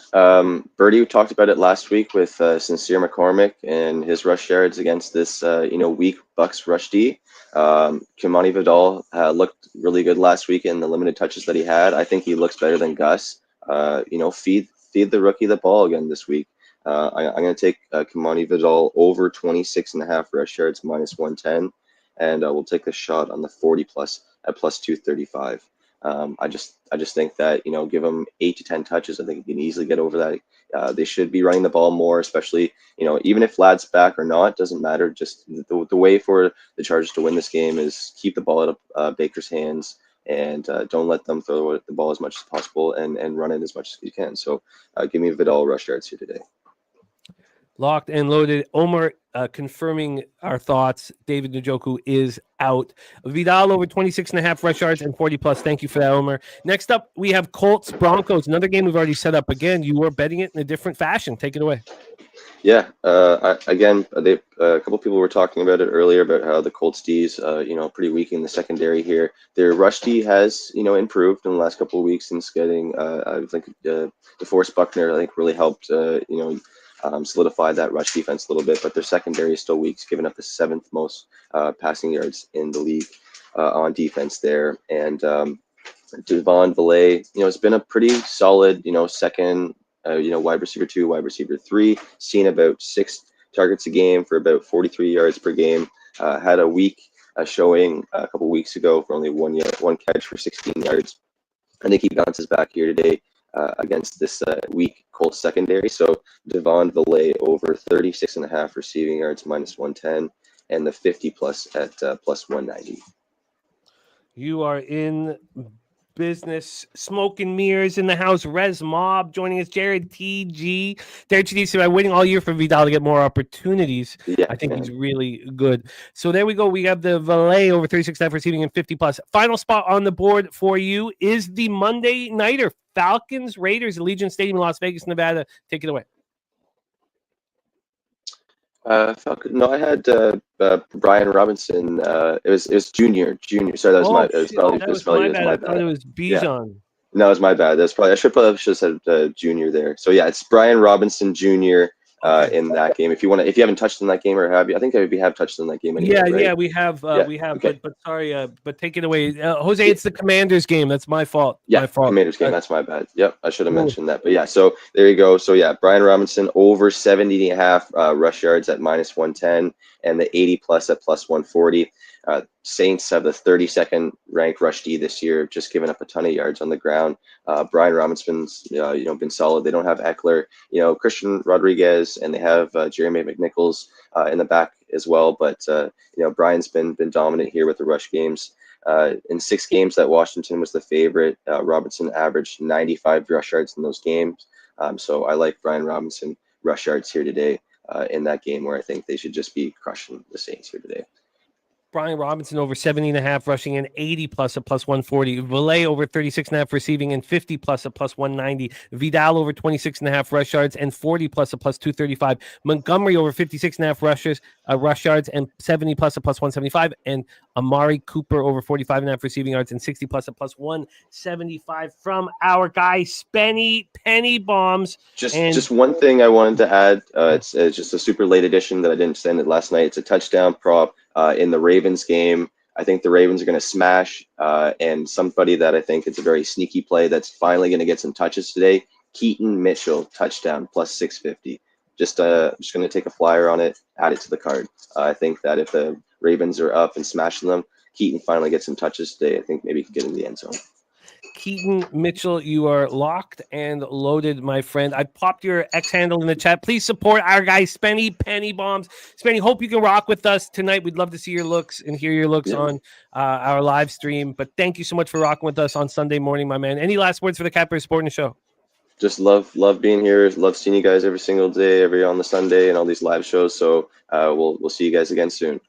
Birdie talked about it last week with Sincere McCormick and his rush yards against this, weak Bucs rush D. Kimani Vidal looked really good last week in the limited touches that he had. I think he looks better than Gus. Feed the rookie the ball again this week. I'm going to take Kimani Vidal over 26.5 rush yards minus 110, and we'll take a shot on the 40 plus at plus 235. I just think that, give them 8 to 10 touches. I think you can easily get over that. They should be running the ball more, especially, even if Vlad's back or not, doesn't matter. Just the way for the Chargers to win this game is keep the ball out of Baker's hands, and don't let them throw the ball as much as possible and run it as much as you can. So give me Vidal rush yards here today. Locked and loaded. Omer confirming our thoughts. David Njoku is out. Vidal over 26.5 rush yards and 40 plus. Thank you for that, Omer. Next up, we have Colts Broncos. Another game we've already set up. Again, you were betting it in a different fashion. Take it away. Yeah. A couple people were talking about it earlier about how the Colts D's, pretty weak in the secondary here. Their rush D has, improved in the last couple of weeks since getting, I think, DeForest Buckner, I think, really helped, solidify that rush defense a little bit, but their secondary is still weak, giving up the 7th most passing yards in the league on defense there. And Devon Villay, it's been a pretty solid, second, wide receiver 2, wide receiver 3, seen about 6 targets a game for about 43 yards per game. Had a week showing a couple weeks ago for only one catch for 16 yards. I think he bounces back here today against this weak Colts secondary. So Devon Villay over 36.5 receiving yards minus 110, and the 50 plus at plus 190. You are in business. Smoke and mirrors in the house. Rez Mob joining us. Jared TG. Jared TG said, I'm waiting all year for Vidal to get more opportunities. Yeah, I think he's really good. So there we go. We have the Valet over 36.5 receiving and 50 plus. Final spot on the board for you is the Monday Nighter. Falcons Raiders, Allegiant Stadium in Las Vegas, Nevada. Take it away. Falcon. No, I had Brian Robinson. It was Junior. Sorry, that was my. It was probably my bad. I thought it was Bijan. Yeah. No, it was my bad. I should have said Junior there. So yeah, it's Brian Robinson Jr. In that game. If you haven't touched in that game, or have you? I think we have touched in that game. Anyway, right? Yeah, we have. Okay. But sorry, but take it away, Jose. It's the Commanders game. That's my fault. Yeah, my fault. Commanders game. That's my bad. Yep, I should have mentioned that. But yeah, so there you go. So yeah, Brian Robinson over 70.5 rush yards at minus 110, and the 80 plus at plus 140. Saints have the 32nd ranked rush D this year, just giving up a ton of yards on the ground. Brian Robinson's been solid. They don't have Eckler, Christian Rodriguez, and they have Jeremy McNichols in the back as well. But Brian's been dominant here with the rush games. In 6 games that Washington was the favorite, Robinson averaged 95 rush yards in those games. So I like Brian Robinson rush yards here today in that game, where I think they should just be crushing the Saints here today. Brian Robinson over 70.5 rushing and 80 plus at plus 140. Valet over 36.5 receiving and 50 plus at plus 190. Vidal over 26.5 rush yards and 40 plus at plus 235. Montgomery over 56.5 rush yards and 70 plus at plus 175. And Amari Cooper over 45.5 receiving yards and 60 plus at plus 175 from our guy Spenny Penny Bombs. Just one thing I wanted to add. It's just a super late edition that I didn't send it last night. It's a touchdown prop in the Ravens game. I think the Ravens are going to smash, and somebody that I think it's a very sneaky play that's finally going to get some touches today. Keaton Mitchell touchdown plus 650. Just going to take a flyer on it, add it to the card. I think that if the Ravens are up and smashing them, Keaton finally gets some touches today. I think maybe he can get in the end zone. Keaton Mitchell, you are locked and loaded, my friend. I popped your X handle in the chat. Please support our guy, Spenny Penny Bombs. Spenny, hope you can rock with us tonight. We'd love to see your looks and hear your looks on our live stream. But thank you so much for rocking with us on Sunday morning, my man. Any last words for the Capper Sporting Show? Just love being here. Love seeing you guys every single day, every on the Sunday and all these live shows. So we'll see you guys again soon.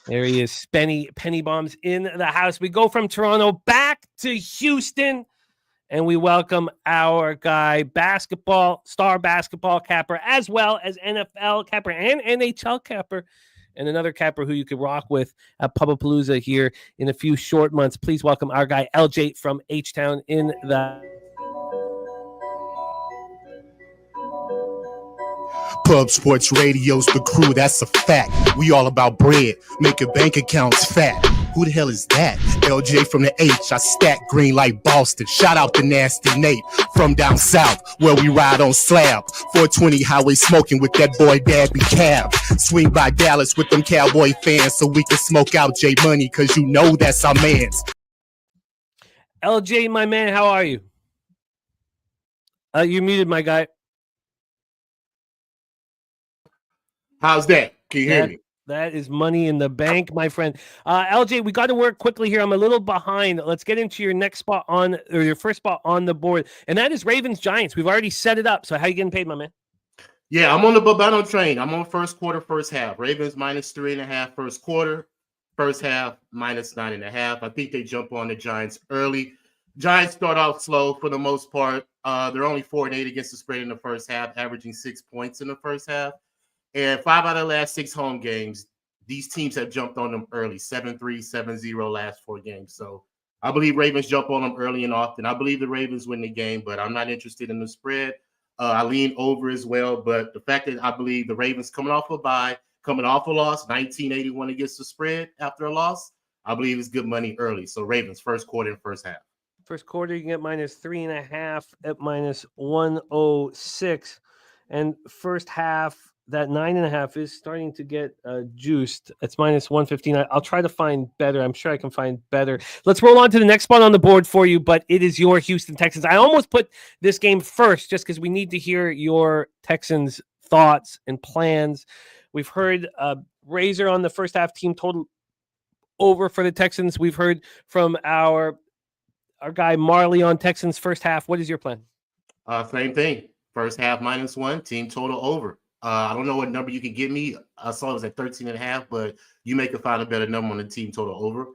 There he is, Spenny Penny Bombs in the house. We go from Toronto back to Houston, and we welcome our guy, star basketball capper, as well as NFL capper and NHL capper, and another capper who you could rock with at Pubapalooza here in a few short months. Please welcome our guy, LJ from Htown in the Pub Sports Radio's the crew, that's a fact. We all about bread, making bank accounts fat. Who the hell is that? LJ from the H, I stack green like Boston. Shout out to Nasty Nate from down south, where we ride on slab. 420 highway smoking with that boy Dabby Cab. Swing by Dallas with them Cowboy fans so we can smoke out J Money, cause you know that's our mans. LJ, my man, how are you? You're muted, my guy. How's that? Can you hear me? That is money in the bank, my friend. LJ, we got to work quickly here. I'm a little behind. Let's get into your next spot or your first spot on the board, and that is Ravens Giants. We've already set it up. So how you getting paid, my man? Yeah, I'm on the Bobano train. I'm on first quarter, first half. Ravens minus 3.5 first quarter, first half minus 9.5. I think they jump on the Giants early. Giants start off slow for the most part. They're only 4-8 against the spread in the first half, averaging 6 points in the first half. And 5 out of the last 6 home games, these teams have jumped on them early, 7-3, 7-0 last 4 games. So I believe Ravens jump on them early and often. I believe the Ravens win the game, but I'm not interested in the spread. I lean over as well, but the fact that I believe the Ravens coming off a bye, coming off a loss, 1981 against the spread after a loss, I believe it's good money early. So Ravens, first quarter and first half. First quarter, you can get minus 3.5 at minus 106. And first half, that 9.5 is starting to get juiced. It's minus 115. I'll try to find better. I'm sure I can find better. Let's roll on to the next spot on the board for you, but it is your Houston Texans. I almost put this game first just because we need to hear your Texans thoughts and plans. We've heard Razor on the first half team total over for the Texans. We've heard from our guy Marley on Texans first half. What is your plan? Same thing. First half minus 1, team total over. I don't know what number you can give me. I saw it was at 13.5, but you may could find a better number on the team total over.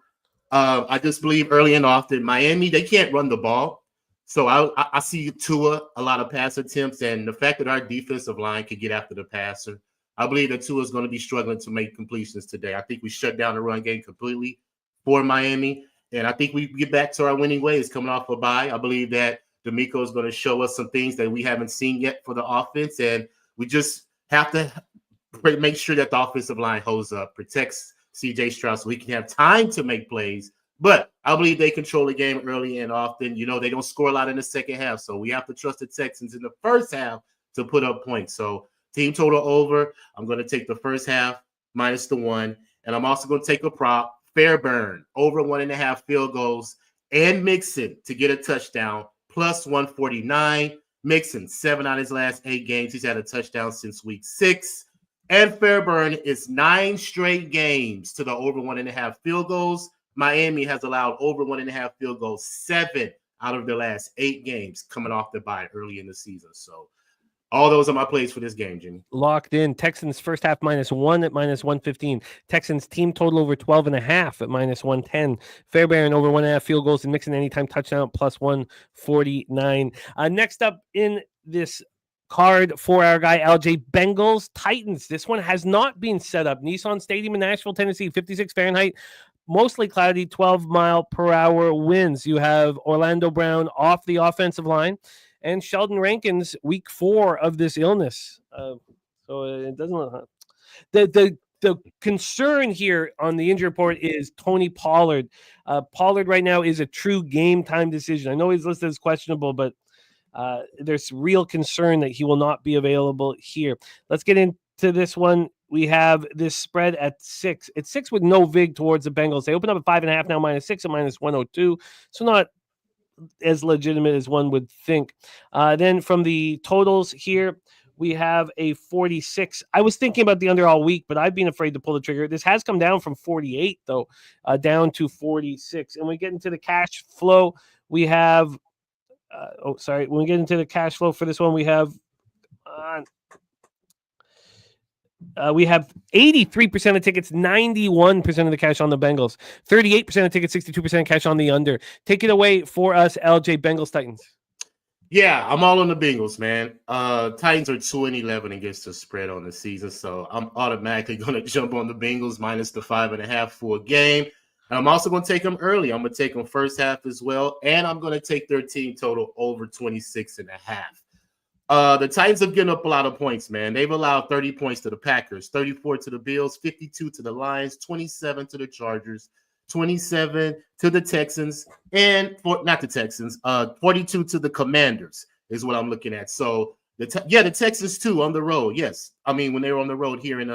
I just believe early and often Miami, they can't run the ball. So I see Tua, a lot of pass attempts, and the fact that our defensive line could get after the passer. I believe that Tua is going to be struggling to make completions today. I think we shut down the run game completely for Miami, and I think we get back to our winning ways coming off a bye. I believe that D'Amico is going to show us some things that we haven't seen yet for the offense, and we just have to make sure that the offensive line holds up, protects C.J. Stroud so he can have time to make plays. But I believe they control the game early and often. You know, they don't score a lot in the second half, so we have to trust the Texans in the first half to put up points. So team total over. I'm going to take the first half minus the 1, and I'm also going to take a prop Fairburn over 1.5 field goals, and Mixon to get a touchdown plus 149. Mixon, 7 out of his last 8 games. He's had a touchdown since week 6. And Fairburn is 9 straight games to the over 1.5 field goals. Miami has allowed over 1.5 field goals 7 out of their last 8 games coming off the bye early in the season. So all those are my plays for this game, Jimmy. Locked in. Texans first half -1 at -115. Texans team total over 12.5 at -110. Fairbairn over 1.5 field goals and Mixon anytime touchdown plus 149. Next up in this card for our guy LJ, Bengals Titans. This one has not been set up. Nissan Stadium in Nashville, Tennessee, 56 Fahrenheit. Mostly cloudy, 12-mile-per-hour winds. You have Orlando Brown off the offensive line and Sheldon Rankins week 4 of this illness. So it doesn't look the concern here on the injury report is Tony Pollard. Pollard right now is a true game time decision. I know he's listed as questionable, but there's real concern that he will not be available here. Let's get into this one. We have this spread at 6. It's 6 with no vig towards the Bengals. They open up at 5.5 now, -6 and -102. So not as legitimate as one would think. Then from the totals here, we have a 46. I was thinking about the under all week, but I've been afraid to pull the trigger. This has come down from 48, though, down to 46. And we get into the cash flow. We have, when we get into the cash flow for this one, we have 83% of tickets, 91% of the cash on the Bengals, 38% of tickets, 62% cash on the under. Take it away for us, LJ. Bengals Titans. Yeah, I'm all on the Bengals, man. Titans are 2-11 against the spread on the season, so I'm automatically going to jump on the Bengals minus the 5.5 for a game. And I'm also going to take them early. I'm going to take them first half as well, and I'm going to take their team total over 26.5. The Titans have given up a lot of points, man. They've allowed 30 points to the Packers, 34 to the Bills, 52 to the Lions, 27 to the Chargers, 27 to the Texans, and not the Texans, 42 to the Commanders is what I'm looking at. So the Texans too on the road. Yes, I mean when they were on the road here in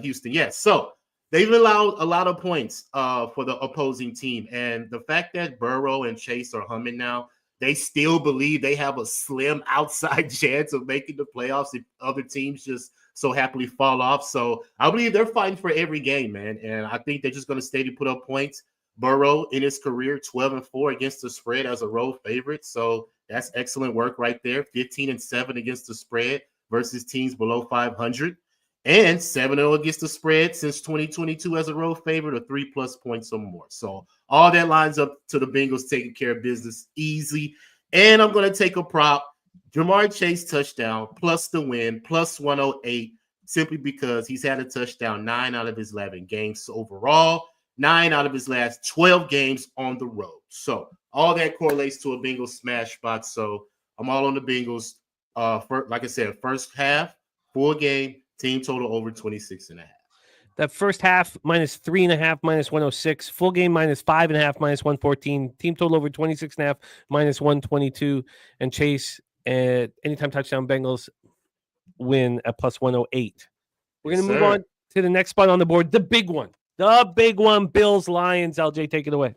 Houston. Yes, so they've allowed a lot of points for the opposing team, and the fact that Burrow and Chase are humming now. They still believe they have a slim outside chance of making the playoffs if other teams just so happily fall off. So I believe they're fighting for every game, man. And I think they're just going to steady put up points. Burrow in his career, 12-4 against the spread as a road favorite. So that's excellent work right there. 15-7 against the spread versus teams below 500. And 7-0 against the spread since 2022 as a road favorite, or 3+ points or more. So all that lines up to the Bengals taking care of business easy. And I'm going to take a prop, Jamar Chase touchdown plus the win, plus 108, simply because he's had a touchdown 9 out of his 11 games overall, 9 out of his last 12 games on the road. So all that correlates to a Bengals smash spot. So I'm all on the Bengals. Like I said, first half, full game, team total over 26.5. That first half -3.5, -106. Full game -5.5, -114. Team total over 26.5, -122. And Chase at anytime touchdown Bengals win at plus 108. We're going to move on to the next spot on the board. The big one. Bills Lions. LJ, take it away.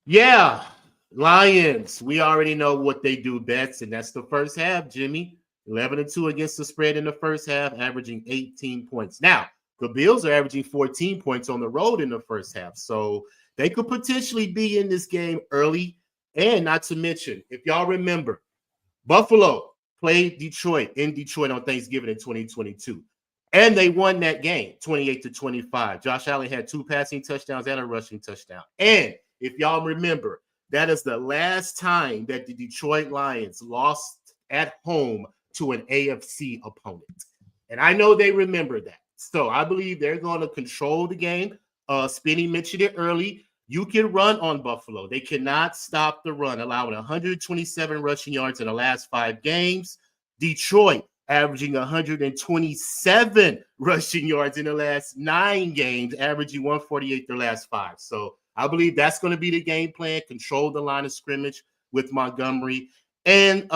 Yeah, Lions. We already know what they do best, and that's the first half, Jimmy. 11-2 against the spread in the first half, averaging 18 points. Now, the Bills are averaging 14 points on the road in the first half, so they could potentially be in this game early. And not to mention, if y'all remember, Buffalo played Detroit in Detroit on Thanksgiving in 2022, and they won that game 28-25. Josh Allen had 2 passing touchdowns and a rushing touchdown. And if y'all remember, that is the last time that the Detroit Lions lost at home to an AFC opponent. And I know they remember that. So I believe they're going to control the game. Spenny mentioned it early. You can run on Buffalo. They cannot stop the run, allowing 127 rushing yards in the last 5 games. Detroit averaging 127 rushing yards in the last 9 games, averaging 148 their last 5. So I believe that's going to be the game plan. Control the line of scrimmage with Montgomery and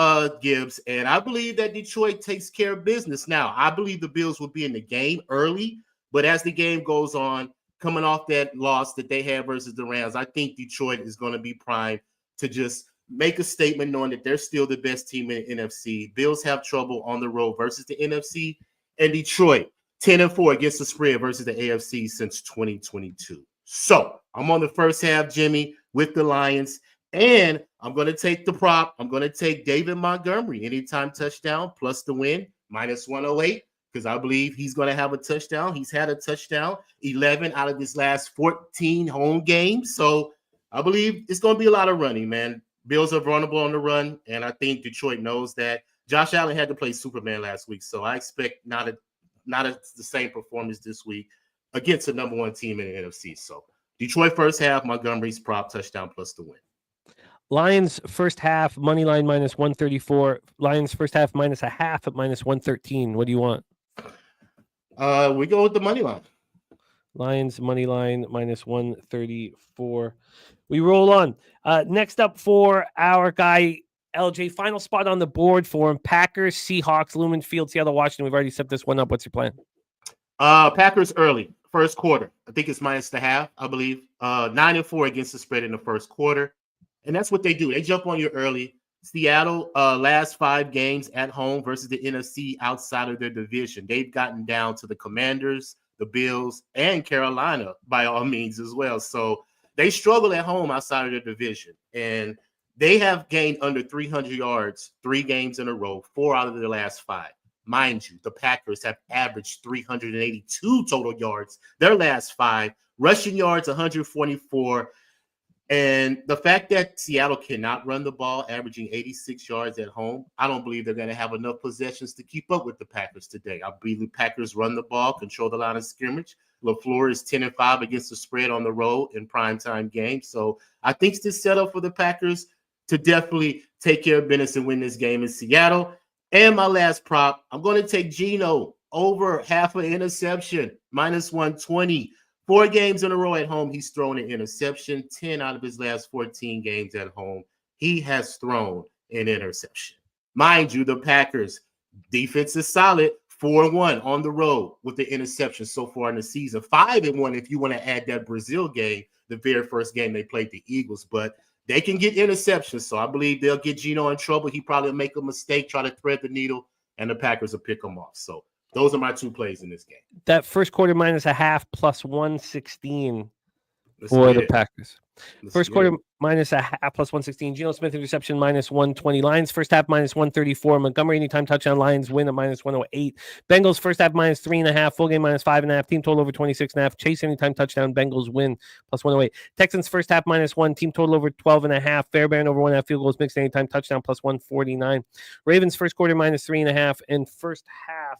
Gibbs. And I believe that Detroit takes care of business. Now, I believe the Bills will be in the game early, but as the game goes on, coming off that loss that they had versus the Rams, I think Detroit is going to be primed to just make a statement knowing that they're still the best team in the NFC. Bills have trouble on the road versus the NFC, and Detroit 10-4 against the spread versus the AFC since 2022. So I'm on the first half, Jimmy, with the Lions, and I'm going to take the prop. I'm going to take David Montgomery anytime touchdown plus the win -108 because I believe he's going to have a touchdown. He's had a touchdown 11 out of his last 14 home games. So I believe it's going to be a lot of running, man. Bills are vulnerable on the run, and I think Detroit knows that. Josh Allen had to play Superman last week, so I expect not the same performance this week against the number one team in the NFC. So Detroit first half, Montgomery's prop touchdown plus the win. Lions first half, money line -134. Lions first half -0.5 at -113. What do you want? We go with the money line. Lions money line -134. We roll on. Next up for our guy, LJ, final spot on the board for him. Packers, Seahawks, Lumen Field, Seattle, Washington. We've already set this one up. What's your plan? Packers early, first quarter. I think it's -0.5, I believe. 9-4 against the spread in the first quarter. And that's what they do. They jump on you early. Seattle, last 5 games at home versus the NFC outside of their division. They've gotten down to the Commanders, the Bills, and Carolina by all means as well. So they struggle at home outside of their division. And they have gained under 300 yards 3 games in a row, 4 out of their last 5. Mind you, the Packers have averaged 382 total yards their last 5. Rushing yards, 144. And the fact that Seattle cannot run the ball, averaging 86 yards at home, I don't believe they're going to have enough possessions to keep up with the Packers today. I believe the Packers run the ball, control the line of scrimmage. LaFleur is 10-5 against the spread on the road in primetime games. So I think it's this setup for the Packers to definitely take care of business and win this game in Seattle. And my last prop, I'm going to take Geno over half an interception, -120. 4 games in a row at home, he's thrown an interception. 10 out of his last 14 games at home, he has thrown an interception. Mind you, the Packers defense is solid, 4-1 on the road with the interception so far in the season. 5-1 if you want to add that Brazil game, the very first game they played the Eagles. But they can get interceptions, so I believe they'll get Geno in trouble. He probably will make a mistake, try to thread the needle, and the Packers will pick him off. So those are my 2 plays in this game. That first quarter -0.5 +116 for the Packers. First quarter -0.5 +116. Geno Smith interception -120. Lions first half -134. Montgomery anytime touchdown. Lions win at -108. Bengals first half -3.5. Full game -5.5. Team total over 26.5. Chase anytime touchdown. Bengals win +108. Texans first half -1. Team total over 12.5. Fairbairn over 1.5 field goals mixed anytime touchdown +149. Ravens first quarter -3.5 and first half.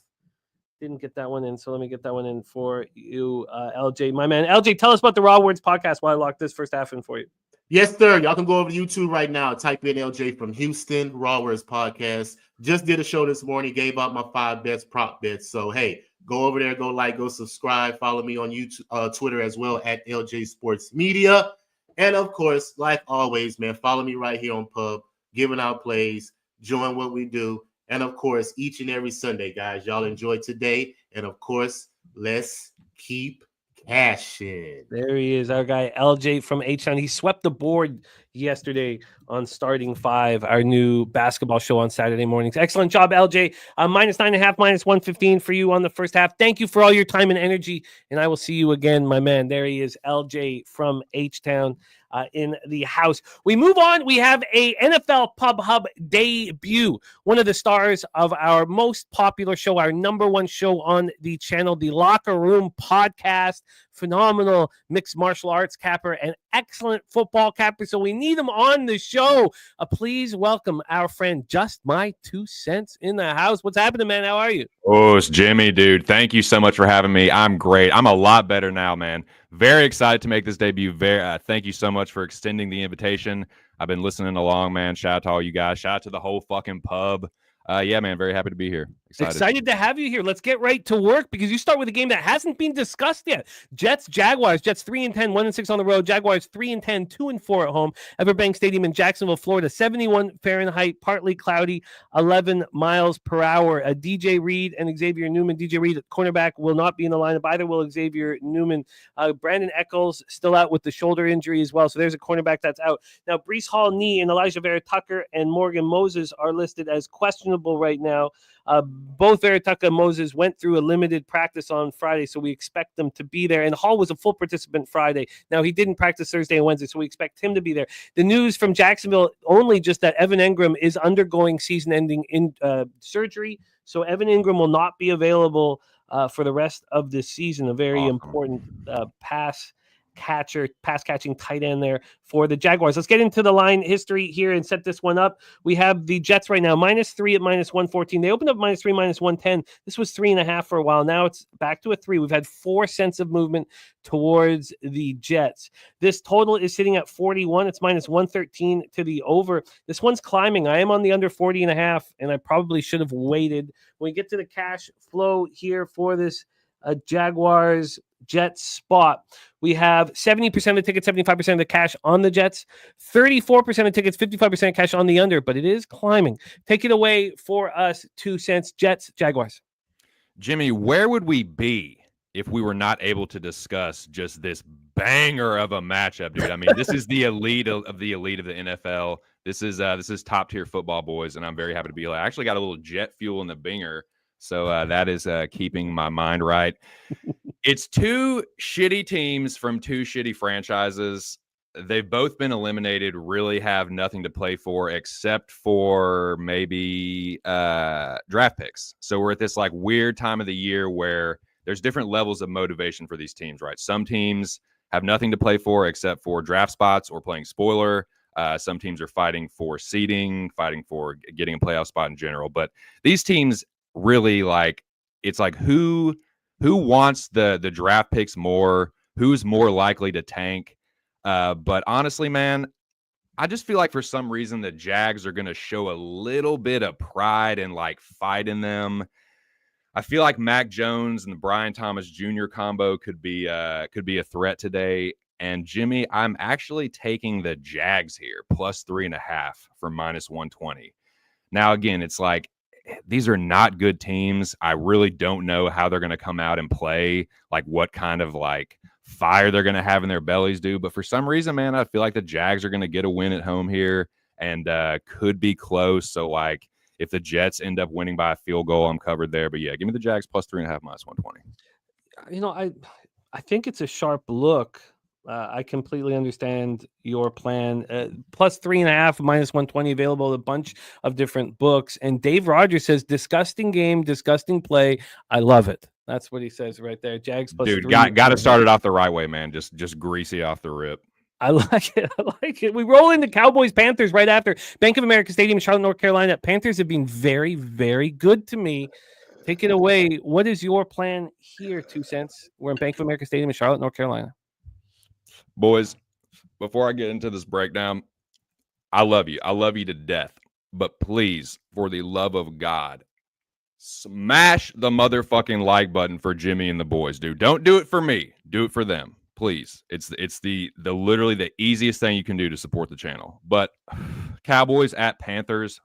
Didn't get that one in, so let me get that one in for you, LJ, my man. LJ, tell us about the Raw Words podcast while I lock this first half in for you. Yes, sir. Y'all can go over to YouTube right now. Type in LJ from Houston, Raw Words podcast. Just did a show this morning, gave out my 5 best prop bets. So, hey, go over there, go like, go subscribe. Follow me on YouTube, Twitter as well at LJ Sports Media. And, of course, like always, man, follow me right here on Pub, giving out plays, join what we do. And, of course, each and every Sunday, guys, y'all enjoy today. And, of course, let's keep cashing. There he is, our guy, LJ from Htown. He swept the board yesterday on Starting 5, our new basketball show on Saturday mornings. Excellent job, LJ. -9.5, -115 for you on the first half. Thank you for all your time and energy, and I will see you again, my man. There he is, LJ from Htown. In the house. We move on. We have a NFL Pub Hub debut. One of the stars of our most popular show, our #1 show on the channel, the Locker Room Podcast. Phenomenal mixed martial arts capper and excellent football capper. So we need him on the show. Please welcome our friend, Just My 2 Cents in the house. What's happening, man? How are you? Oh, it's Jimmy, dude. Thank you so much for having me. I'm great. I'm a lot better now, man. Very excited to make this debut. Thank you so much for extending the invitation. I've been listening along, man. Shout out to all you guys. Shout out to the whole fucking pub. Yeah, man, very happy to be here. Excited to have you here. Let's get right to work because you start with a game that hasn't been discussed yet. Jets, Jaguars. Jets 3-10, 1-6 on the road. Jaguars 3-10, 2-4 at home. Everbank Stadium in Jacksonville, Florida. 71 Fahrenheit, partly cloudy, 11 miles per hour. DJ Reed and Xavier Newman. DJ Reed, cornerback, will not be in the lineup. Either will Xavier Newman. Brandon Eccles still out with the shoulder injury as well. So there's a cornerback that's out. Now, Breece Hall knee and Elijah Vera Tucker and Morgan Moses are listed as questionable right now. Both Vera Tucker and Moses went through a limited practice on Friday, so we expect them to be there. And Hall was a full participant Friday. Now, he didn't practice Thursday and Wednesday, so we expect him to be there. The news from Jacksonville, only just that Evan Engram is undergoing season-ending surgery, so Evan Engram will not be available for the rest of this season. A very important pass catching tight end there for the Jaguars. Let's get into the line history here and set this one up. We have the Jets right now -3 at -114. They opened up -3, -110. This was 3.5 for a while. Now it's back to a 3. We've had 4 cents of movement towards the Jets. This total is sitting at 41. It's -113 to the over. This one's climbing. I am on the under 40.5, and I probably should have waited. When we get to the cash flow here for this Jaguars Jets spot, we have 70% of the tickets, 75% of the cash on the Jets, 34% of tickets, 55% cash on the under, but it is climbing. Take it away for us, 2 cents. Jets, Jaguars. Jimmy, where would we be if we were not able to discuss just this banger of a matchup, dude? I mean, this is the elite of the elite of the NFL. This is top tier football, boys, and I'm very happy to be here. I actually got a little jet fuel in the binger. So that is keeping my mind right. It's 2 shitty teams from 2 shitty franchises. They've both been eliminated, really have nothing to play for except for maybe draft picks. So we're at this like weird time of the year where there's different levels of motivation for these teams, right? Some teams have nothing to play for except for draft spots or playing spoiler. Some teams are fighting for seeding, fighting for getting a playoff spot in general. But these teams really, like, it's like who wants the draft picks more, who's more likely to tank. But honestly, man, I just feel like for some reason the Jags are going to show a little bit of pride and like fight in them. I feel like Mac Jones and the Brian Thomas Jr. combo could be a threat today. And Jimmy, I'm actually taking the Jags here +3.5 for -120. Now, again, it's like, these are not good teams. I really don't know how they're going to come out and play, like what kind of like fire they're going to have in their bellies, do. But for some reason, man, I feel like the Jags are going to get a win at home here and could be close. So like if the Jets end up winning by a field goal, I'm covered there. But yeah, give me the Jags +3.5 -120. You know, I think it's a sharp look. I completely understand your plan. +3.5 -120 available at a bunch of different books. And Dave Rogers says, disgusting game, disgusting play. I love it. That's what he says right there. Jags +3. Dude, got to start it off the right way, man. Just greasy off the rip. I like it. I like it. We roll into Cowboys Panthers right after. Bank of America Stadium in Charlotte, North Carolina. Panthers have been very, very good to me. Take it away. What is your plan here, 2 cents? We're in Bank of America Stadium in Charlotte, North Carolina. Boys, before I get into this breakdown, I love you. I love you to death. But please, for the love of God, smash the motherfucking like button for Jimmy and the boys, dude. Don't do it for me. Do it for them. Please. It's the literally the easiest thing you can do to support the channel. But Cowboys at Panthers.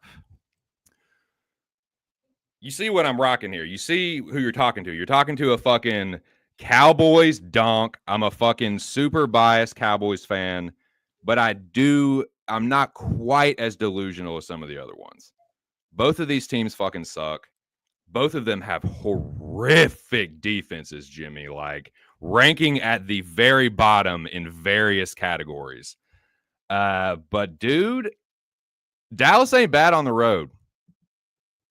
You see what I'm rocking here. You see who you're talking to. You're talking to a fucking Cowboys donk. I'm a fucking super biased Cowboys fan, but I'm not quite as delusional as some of the other ones. Both of these teams fucking suck. Both of them have horrific defenses, Jimmy, like ranking at the very bottom in various categories. But dude, Dallas ain't bad on the road.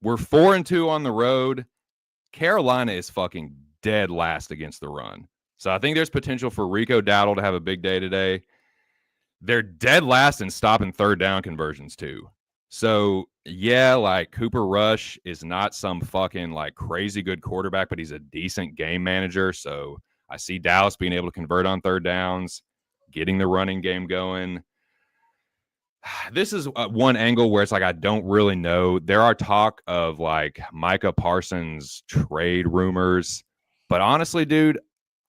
We're 4-2 on the road. Carolina is fucking dead last against the run. So I think there's potential for Rico Dowdle to have a big day today. They're dead last in stopping third down conversions too. So yeah, like Cooper Rush is not some fucking like crazy good quarterback, but he's a decent game manager. So I see Dallas being able to convert on third downs, getting the running game going. This is one angle where it's like I don't really know. There are talk of like Micah Parsons trade rumors, but honestly, dude,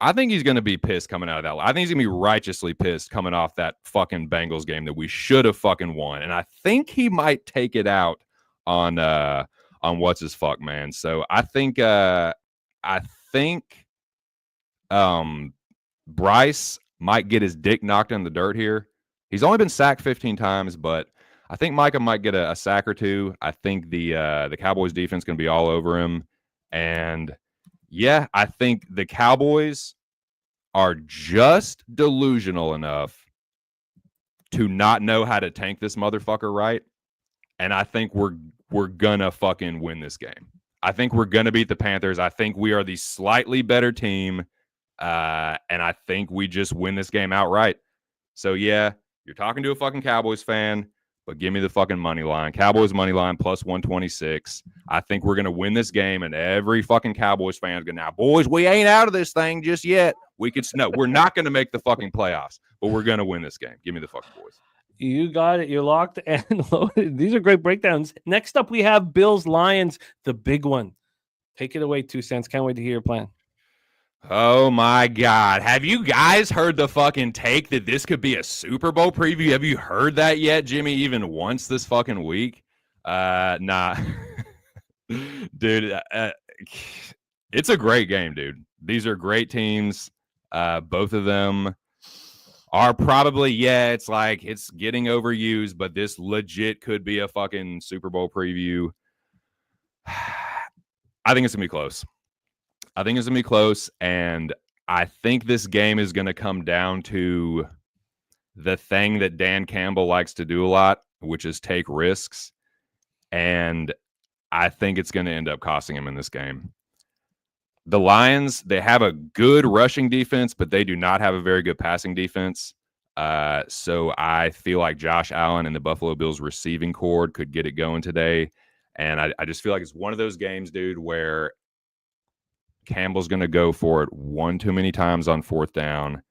I think he's going to be pissed coming out of that. I think he's going to be righteously pissed coming off that fucking Bengals game that we should have fucking won, and I think he might take it out on what's his fuck, man. So I think Bryce might get his dick knocked in the dirt here. He's only been sacked 15 times, but I think Micah might get a sack or two. I think the Cowboys defense is going to be all over him. And yeah, I think the Cowboys are just delusional enough to not know how to tank this motherfucker right. And I think we're gonna fucking win this game. I think we're gonna beat the Panthers. I think we are the slightly better team. And I think we just win this game outright. So yeah, you're talking to a fucking Cowboys fan, but give me the fucking money line. Cowboys money line plus 126. I think we're going to win this game, and every fucking Cowboys fan is going to, now, boys, we ain't out of this thing just yet. No, we're not going to make the fucking playoffs, but we're going to win this game. Give me the fucking boys. You got it. You're locked and loaded. These are great breakdowns. Next up, we have Bills-Lions, the big one. Take it away, 2 cents. Can't wait to hear your plan. Oh my God. Have you guys heard the fucking take that this could be a Super Bowl preview? Have you heard that yet, Jimmy, even once this fucking week? Nah. Dude, it's a great game, dude. These are great teams. Both of them are probably, it's like it's getting overused, but this legit could be a fucking Super Bowl preview. I think it's going to be close. And I think this game is going to come down to the thing that Dan Campbell likes to do a lot, which is take risks. And I think it's going to end up costing him in this game. The Lions, they have a good rushing defense, but they do not have a very good passing defense. So I feel like Josh Allen and the Buffalo Bills receiving corps could get it going today. And I just feel like it's one of those games, dude, where Campbell's going to go for it one too many times on 4th down.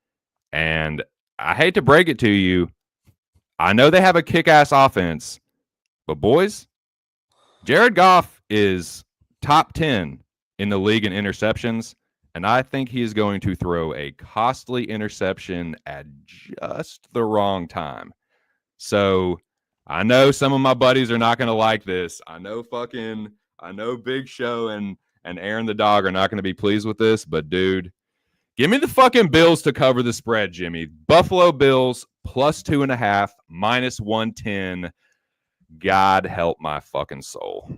And I hate to break it to you. I know they have a kick-ass offense, but boys, Jared Goff is top 10 in the league in interceptions. And I think he is going to throw a costly interception at just the wrong time. So I know some of my buddies are not going to like this. I know Big Show and Aaron the dog are not going to be pleased with this, but dude, give me the fucking Bills to cover the spread, Jimmy. Buffalo Bills plus 2.5, minus 110. God help my fucking soul.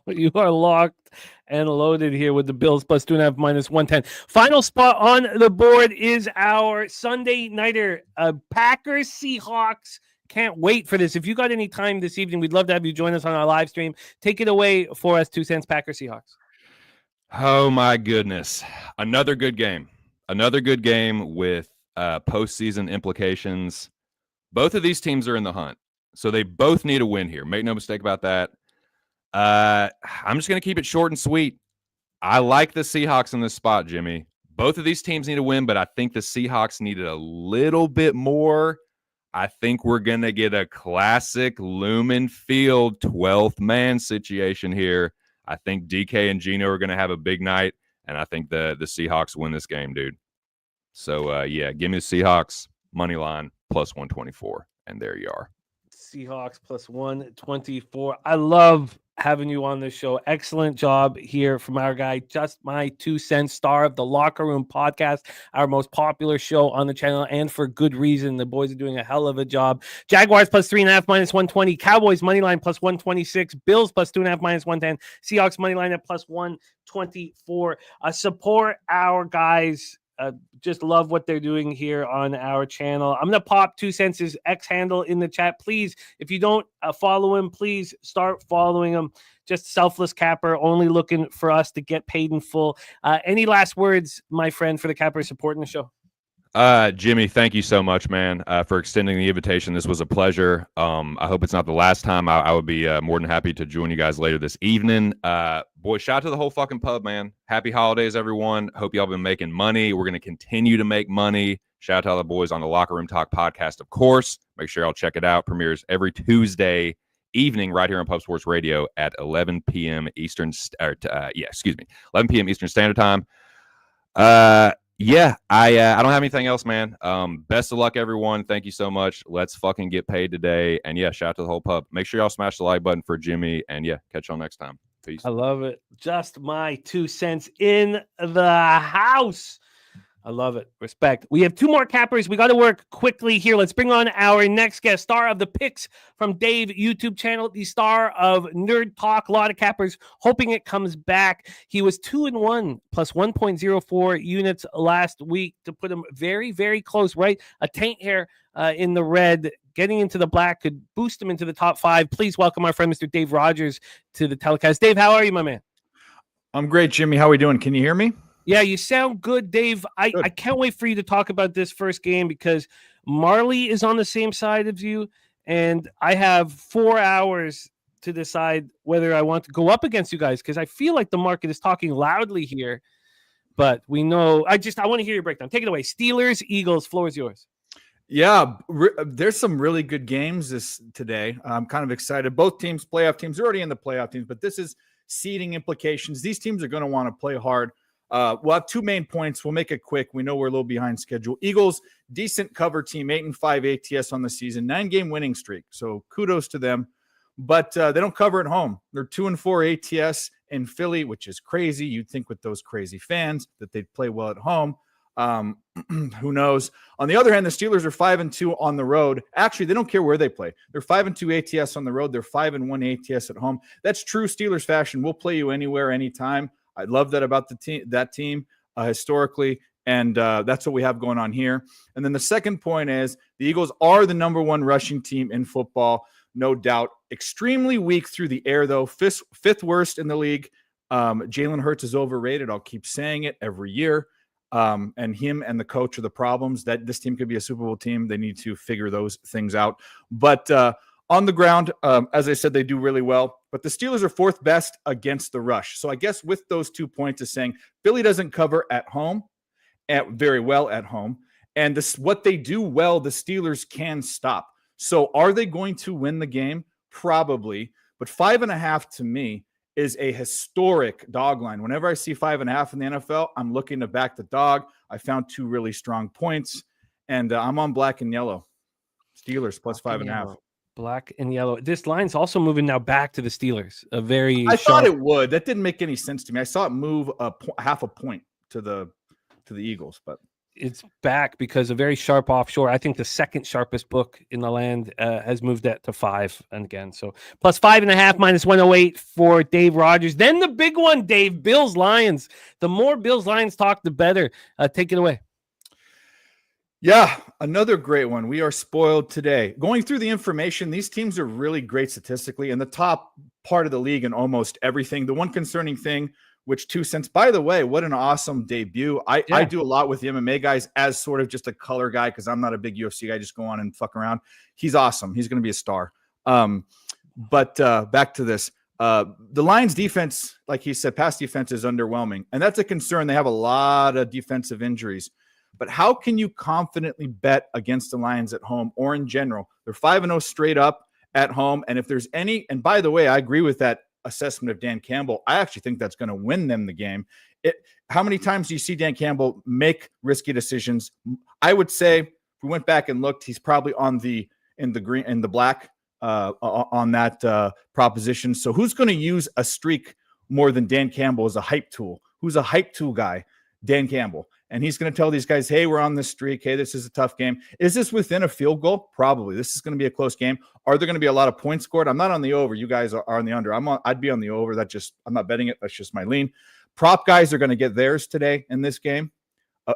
You are locked and loaded here with the Bills plus 2.5, minus 110. Final spot on the board is our Sunday nighter, Packers Seahawks. Can't wait for this. If you got any time this evening, we'd love to have you join us on our live stream. Take it away for us, 2 cents, Packers Seahawks. Oh my goodness. Another good game with postseason implications. Both of these teams are in the hunt, so they both need a win here. Make no mistake about that. I'm just going to keep it short and sweet. I like the Seahawks in this spot, Jimmy. Both of these teams need a win, but I think the Seahawks needed a little bit more. I think we're going to get a classic Lumen Field 12th man situation here. I think DK and Geno are going to have a big night, and I think the Seahawks win this game, dude. So, give me the Seahawks money line plus 124, and there you are. Seahawks plus 124. I love having you on this show. Excellent job here from our guy, Just My 2 Cents, star of the Locker Room podcast, our most popular show on the channel, and for good reason. The boys are doing a hell of a job. Jaguars plus 3.5, minus 120. Cowboys money line plus 126. Bills plus 2.5, minus 110. Seahawks money line at plus 124. Support our guys. Just love what they're doing here on our channel. I'm going to pop 2 Cents' X handle in the chat. Please, if you don't follow him, please start following him. Just selfless capper, only looking for us to get paid in full. Any last words, my friend, for the capper supporting the show? Jimmy, thank you so much, man, for extending the invitation. This was a pleasure. I hope it's not the last time. I would be more than happy to join you guys later this evening. Boy, shout out to the whole fucking pub, man. Happy holidays, everyone. Hope y'all been making money. We're going to continue to make money. Shout out to all the boys on the Locker Room Talk podcast, of course. Make sure y'all check it out. Premieres every Tuesday evening right here on Pub Sports Radio at 11 p.m. Eastern. 11 p.m. Eastern Standard Time. I don't have anything else, man. Best of luck, everyone. Thank you so much. Let's fucking get paid today. And yeah, shout out to the whole pub. Make sure y'all smash the like button for Jimmy. And yeah, catch y'all next time. Peace. I love it. Just my 2 cents in the house. I love it. Respect. We have 2 more cappers. We got to work quickly here. Let's bring on our next guest, star of the picks from Dave YouTube channel, the star of Nerd Talk. A lot of cappers hoping it comes back. He was 2-1 plus 1.04 units last week to put him very, very close, right? A taint hair in the red. Getting into the black could boost him into the top 5. Please welcome our friend, Mr. Dave Rogers, to the telecast. Dave, how are you, my man? I'm great, Jimmy. How are we doing? Can you hear me? Yeah, you sound good, Dave. I can't wait for you to talk about this first game because Marley is on the same side of you, and I have 4 hours to decide whether I want to go up against you guys because I feel like the market is talking loudly here. But we know. I want to hear your breakdown. Take it away. Steelers, Eagles, floor is yours. Yeah, there's some really good games today. I'm kind of excited. Both teams, playoff teams, are already in the playoff teams, but this is seeding implications. These teams are going to want to play hard. We'll have 2 main points. We'll make it quick. We know we're a little behind schedule. Eagles, decent cover team, 8-5 ATS on the season, 9-game winning streak. So kudos to them. But they don't cover at home. They're 2-4 ATS in Philly, which is crazy. You'd think with those crazy fans that they'd play well at home. Who knows? On the other hand, the Steelers are 5-2 on the road. Actually, they don't care where they play. They're 5-2 ATS on the road. They're 5-1 ATS at home. That's true Steelers fashion. We'll play you anywhere, anytime. I love that about that team historically, and that's what we have going on here. And then the second point is the Eagles are the number 1 rushing team in football, no doubt. Extremely weak through the air, though. Fifth worst in the league. Jalen Hurts is overrated. I'll keep saying it every year. And him and the coach are the problems. That this team could be a Super Bowl team. They need to figure those things out. But on the ground, as I said, they do really well. But the Steelers are 4th best against the rush. So I guess with those 2 points is saying Philly doesn't cover at home, very well at home. And what they do well, the Steelers can stop. So are they going to win the game? Probably. But 5.5 to me is a historic dog line. Whenever I see 5.5 in the NFL, I'm looking to back the dog. I found 2 really strong points. And I'm on black and yellow. Steelers plus 5.5. Black and yellow. This line's also moving now back to the Steelers. I thought it would. That didn't make any sense to me. I saw it move half a point to the Eagles, but it's back because a very sharp offshore. I think the second sharpest book in the land has moved that to 5. And again, so plus 5.5 minus 108 for Dave Rogers. Then the big one, Dave, Bills Lions. The more Bills Lions talk, the better. Take it away. Yeah, another great one. We are spoiled today. Going through the information, these teams are really great statistically in the top part of the league in almost everything. The one concerning thing, which 2 cents, by the way, what an awesome debut. I do a lot with the MMA guys as sort of just a color guy because I'm not a big UFC guy. Just go on and fuck around. He's awesome. He's going to be a star. But back to this. The Lions defense, like he said, pass defense is underwhelming. And that's a concern. They have a lot of defensive injuries. But how can you confidently bet against the Lions at home or in general? They're 5-0 straight up at home. And if there's any, and by the way, I agree with that assessment of Dan Campbell. I actually think that's going to win them the game. How many times do you see Dan Campbell make risky decisions? I would say if we went back and looked, he's probably on the black on that proposition. So who's going to use a streak more than Dan Campbell as a hype tool? Who's a hype tool guy? Dan Campbell. And he's going to tell these guys, hey, we're on this streak. Hey, this is a tough game. Is this within a field goal? Probably. This is going to be a close game. Are there going to be a lot of points scored? I'm not on the over. You guys are on the under. I'd be on the over. I'm not betting it. That's just my lean. Prop guys are going to get theirs today in this game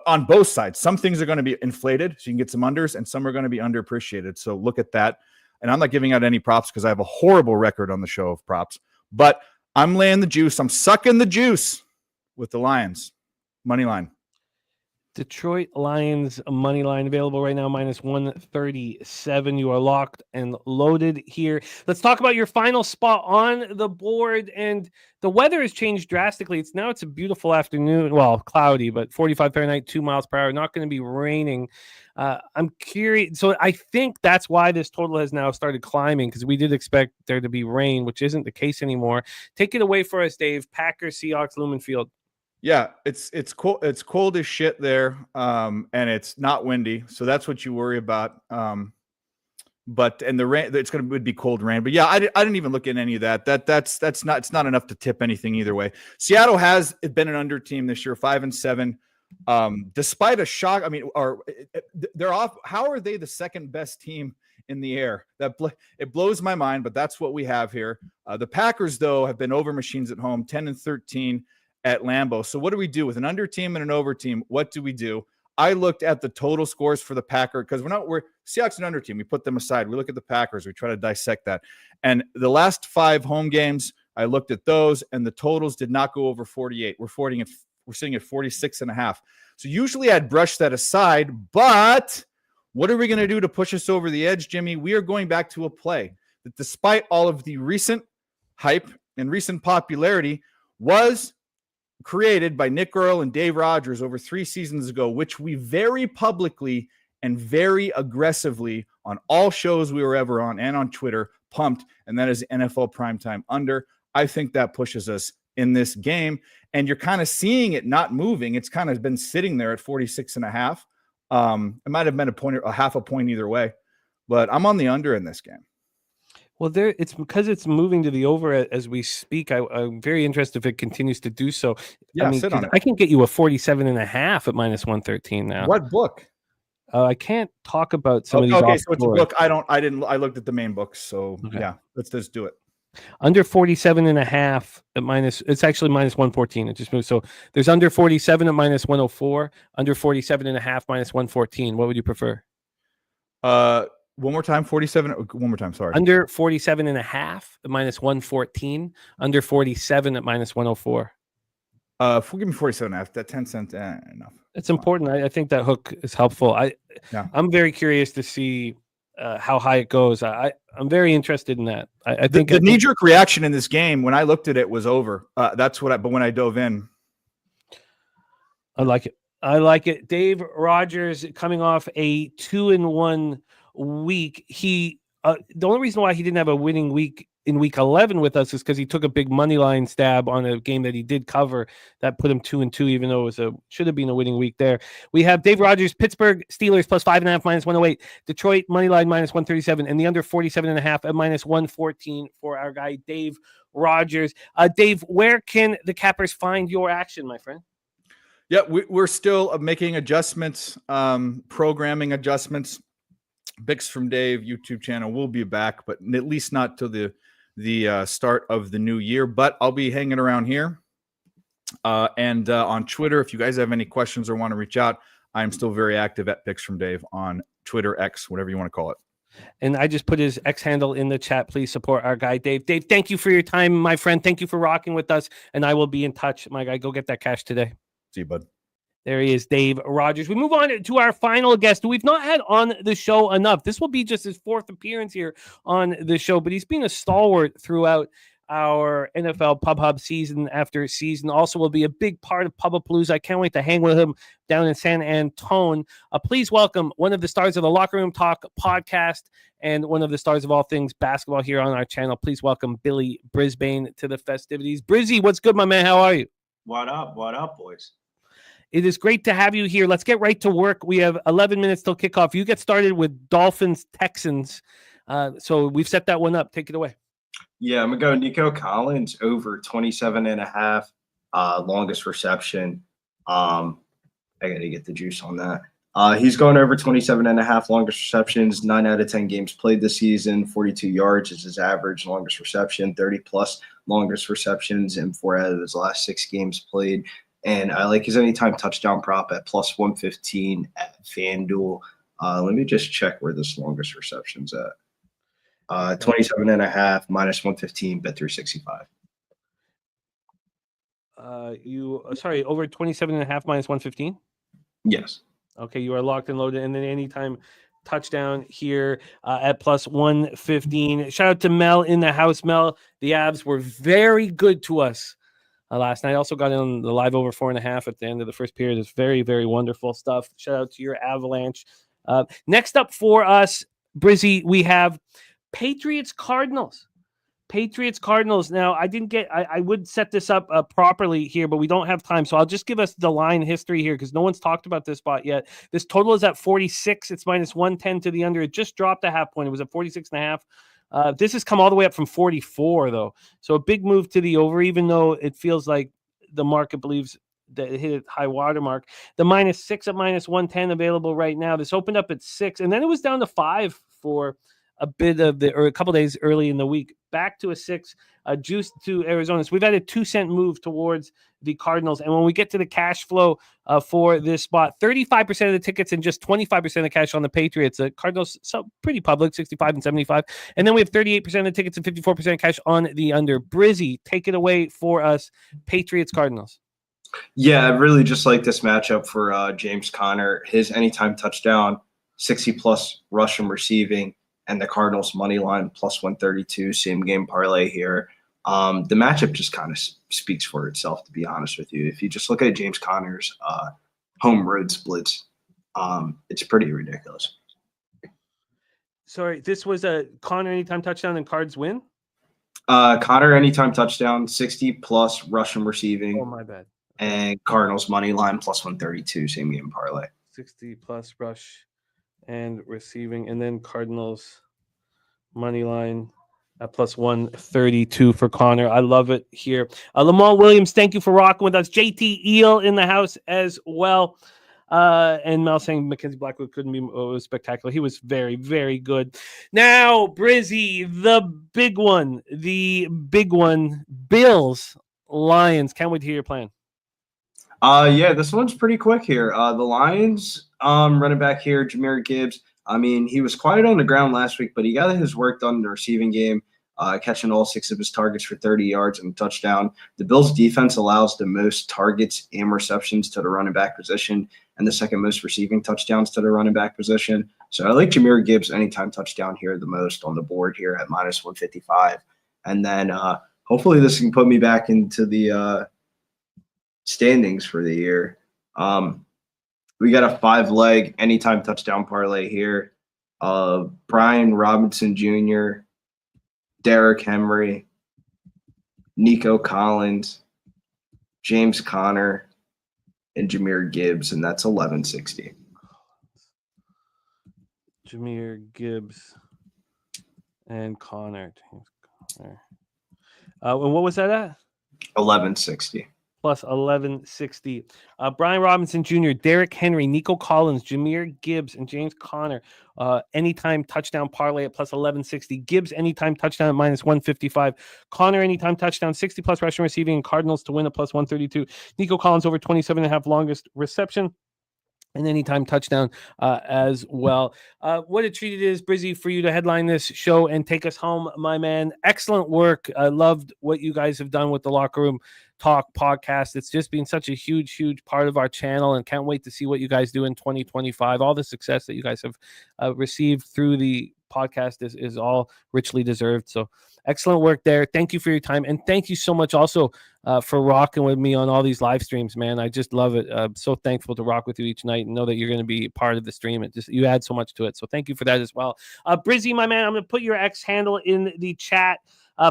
on both sides. Some things are going to be inflated, so you can get some unders, and some are going to be underappreciated. So look at that. And I'm not giving out any props because I have a horrible record on the show of props. But I'm laying the juice. I'm sucking the juice with the Lions. Money line. Detroit Lions money line available right now, minus 137. You are locked and loaded here. Let's talk about your final spot on the board. And the weather has changed drastically. It's a beautiful afternoon. Well, cloudy, but 45 Fahrenheit, 2 miles per hour. Not going to be raining. I'm curious. So I think that's why this total has now started climbing, because we did expect there to be rain, which isn't the case anymore. Take it away for us, Dave. Packers, Seahawks, Lumen Field. Yeah, it's cold. It's cold as shit there, and it's not windy, so that's what you worry about. But the rain, would be cold rain. But yeah, I didn't even look at any of that. It's not enough to tip anything either way. Seattle has been an under team this year, 5-7, despite a shock. I mean, they're off. How are they the second best team in the air? It blows my mind, but that's what we have here. The Packers, though, have been over machines at home, 10-13. At Lambeau. So what do we do with an under team and an over team? What do we do? I looked at the total scores for the Packers, because we're Seahawks an under team. We put them aside. We look at the Packers. We try to dissect that. And the last 5 home games, I looked at those, and the totals did not go over 48. We're sitting at 46.5. So usually I'd brush that aside, but what are we going to do to push us over the edge, Jimmy? We are going back to a play that, despite all of the recent hype and recent popularity, was created by Nick Earl and Dave Rogers over 3 seasons ago, which we very publicly and very aggressively on all shows we were ever on and on Twitter pumped, and that is NFL primetime under. I think that pushes us in this game, and you're kind of seeing it not moving. It's kind of been sitting there at 46.5. It might have been a point or a half a point either way, but I'm on the under in this game. Well, it's because it's moving to the over as we speak. I'm very interested if it continues to do so. Yeah, I mean, sit on it. I can get you a 47.5 at minus 113 now. What book? I can't talk about some of these. Okay, so it's a book. I looked at the main books. So okay. Yeah, let's just do it. Under 47.5 at minus. It's actually minus 114. It just moved. So there's under 47 at minus 104. Under 47.5 minus 114. What would you prefer? One more time, 47. One more time, sorry. Under 47.5 at minus 114. Under 47 at minus 104. Give me 47.5. That 10 cent enough. It's important. I think that hook is helpful. I'm very curious to see how high it goes. I'm very interested in that. I think the knee-jerk reaction in this game when I looked at it was over. But when I dove in, I like it. Dave Rogers coming off a 2-1 week. He the only reason why he didn't have a winning week in week 11 with us is because he took a big money line stab on a game that he did cover that put him 2-2, even though it should have been a winning week there. We have Dave Rogers, Pittsburgh Steelers plus 5.5 minus 108, Detroit money line minus 137, and the under 47.5 at minus 114 for our guy Dave Rogers. Dave, where can the Cappers find your action, my friend? Yeah, we're still making adjustments, programming adjustments. Bix from Dave YouTube channel will be back, but at least not till the start of the new year. But I'll be hanging around here and on Twitter. If you guys have any questions or want to reach out, I'm still very active at Bix from Dave on Twitter, X, whatever you want to call it. And I just put his X handle in the chat. Please support our guy, Dave. Dave, thank you for your time, my friend. Thank you for rocking with us. And I will be in touch, my guy. Go get that cash today. See you, bud. There he is, Dave Rogers. We move on to our final guest, who we've not had on the show enough. This will be just his 4th appearance here on the show, but he's been a stalwart throughout our NFL Pub Hub season after season. Also will be a big part of Pub-A-Palooza. I can't wait to hang with him down in San Antone. Please welcome one of the stars of the Locker Room Talk podcast and one of the stars of all things basketball here on our channel. Please welcome Billy Brisbane to the festivities. Brizzy, what's good, my man? How are you? What up? What up, boys? It is great to have you here. Let's get right to work. We have 11 minutes till kickoff. You get started with Dolphins, Texans. So we've set that one up. Take it away. Yeah, I'm going to go Nico Collins over 27.5, longest reception. I got to get the juice on that. He's going over 27.5 longest receptions, 9 out of 10 games played this season, 42 yards is his average longest reception, 30-plus longest receptions in 4 out of his last 6 games played. And I like his anytime touchdown prop at plus 115 at FanDuel. Let me just check where this longest reception's at. 27.5 minus 115, bet 365. Over 27.5 minus 115? Yes. Okay, you are locked and loaded. And then anytime touchdown here at plus 115. Shout out to Mel in the house. Mel, the Avs were very good to us last night. Also got in the live over 4.5 at the end of the first period. It's very, very wonderful stuff. Shout out to your Avalanche. Next up for us, Brizzy, we have Patriots Cardinals. Patriots Cardinals. Now, I would set this up properly here, but we don't have time. So I'll just give us the line history here because no one's talked about this spot yet. This total is at 46. It's minus 110 to the under. It just dropped a half point. It was at 46.5. This has come all the way up from 44, though. So a big move to the over, even though it feels like the market believes that it hit a high water mark. The -6 at minus 110 available right now. This opened up at 6, and then it was down to 5 for a bit of a couple days early in the week, back to a 6, juice to Arizona. So we've had a 2-cent move towards the Cardinals. And when we get to the cash flow for this spot, 35% of the tickets and just 25% of cash on the Patriots. The Cardinals, so pretty public, 65 and 75. And then we have 38% of the tickets and 54% of cash on the under. Brizzy, take it away for us, Patriots Cardinals. Yeah, I really just like this matchup for James Conner. His anytime touchdown, 60-plus rushing receiving, and the Cardinals money line plus 132, same game parlay here. The matchup just kind of speaks for itself, to be honest with you. If you just look at James Conner's home road splits, it's pretty ridiculous. Sorry, this was a Conner anytime touchdown and Cards win? Conner anytime touchdown, 60-plus rushing receiving. Oh, my bad. And Cardinals money line plus 132, same game parlay. 60-plus rush and receiving, and then Cardinals money line at plus 132 for Conner. I love it here. Lamar Williams, thank you for rocking with us. JT Eel in the house as well. And Mel saying Mackenzie Blackwood couldn't be spectacular. He was very, very good. Now, Brizzy, the big one, Bills, Lions. Can't wait to hear your plan. Yeah, this one's pretty quick here. The Lions, running back here, Jahmyr Gibbs. I mean, he was quiet on the ground last week, but he got his work done in the receiving game, catching all 6 of his targets for 30 yards and a touchdown. The Bills' defense allows the most targets and receptions to the running back position and the second most receiving touchdowns to the running back position. So I like Jahmyr Gibbs anytime touchdown here the most on the board here at minus 155. And then hopefully this can put me back into the standings for the year. We got a 5-leg anytime touchdown parlay here. Brian Robinson Jr., Derrick Henry, Nico Collins, James Conner, and Jahmyr Gibbs, and that's 1160. Jahmyr Gibbs and Conner. And what was that at? 1160. Plus 1160. Brian Robinson Jr., Derrick Henry, Nico Collins, Jahmyr Gibbs, and James Conner. Anytime touchdown parlay at plus 1160. Gibbs anytime touchdown at minus 155. Conner anytime touchdown, 60-plus rushing receiving, and Cardinals to win at plus 132. Nico Collins over 27.5 longest reception. And anytime touchdown as well. What a treat it is, Brizzy, for you to headline this show and take us home, my man. Excellent work. I loved what you guys have done with the Locker Room Talk podcast. It's just been such a huge, huge part of our channel, and can't wait to see what you guys do in 2025. All the success that you guys have received through the podcast is all richly deserved. So excellent work there. Thank you for your time. And thank you so much also for rocking with me on all these live streams, man. I just love it. I'm so thankful to rock with you each night and know that you're going to be part of the stream. You add so much to it. So thank you for that as well. Brizzy, my man, I'm going to put your X handle in the chat.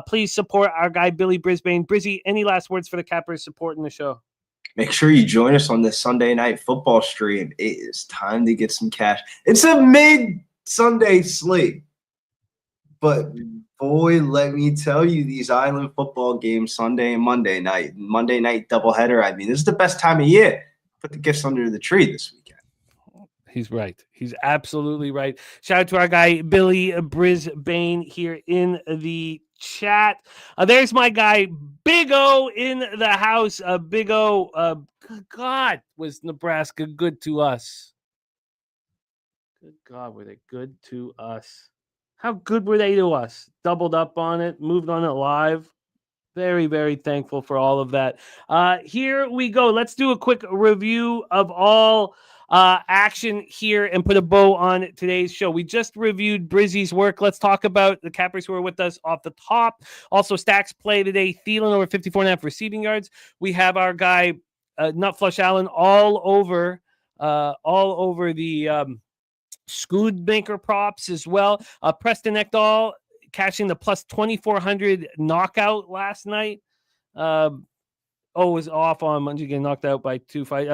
Please support our guy, Billy Brisbane. Brizzy, any last words for the Cappers supporting the show? Make sure you join us on this Sunday night football stream. It is time to get some cash. It's a mid-Sunday slate. But, boy, let me tell you, these island football games Sunday and Monday night doubleheader. I mean, this is the best time of year. Put the gifts under the tree this weekend. He's right. He's absolutely right. Shout out to our guy, Billy Brisbane, here in the chat. There's my guy, Big O, in the house. Big O, God, was Nebraska good to us? Good God, were they good to us? How good were they to us? Doubled up on it, moved on it live. Very, very thankful for all of that. Here we go. Let's do a quick review of all action here and put a bow on today's show. We just reviewed Brizzy's work. Let's talk about the cappers who are with us off the top. Also, Stacks play today. Thielen over 54.5 receiving yards. We have our guy, Nutflush Allen, all over the Scoodmaker props as well. Preston Ekdahl cashing the plus 2,400 knockout last night. Was off on Monday, getting knocked out by 2 fight.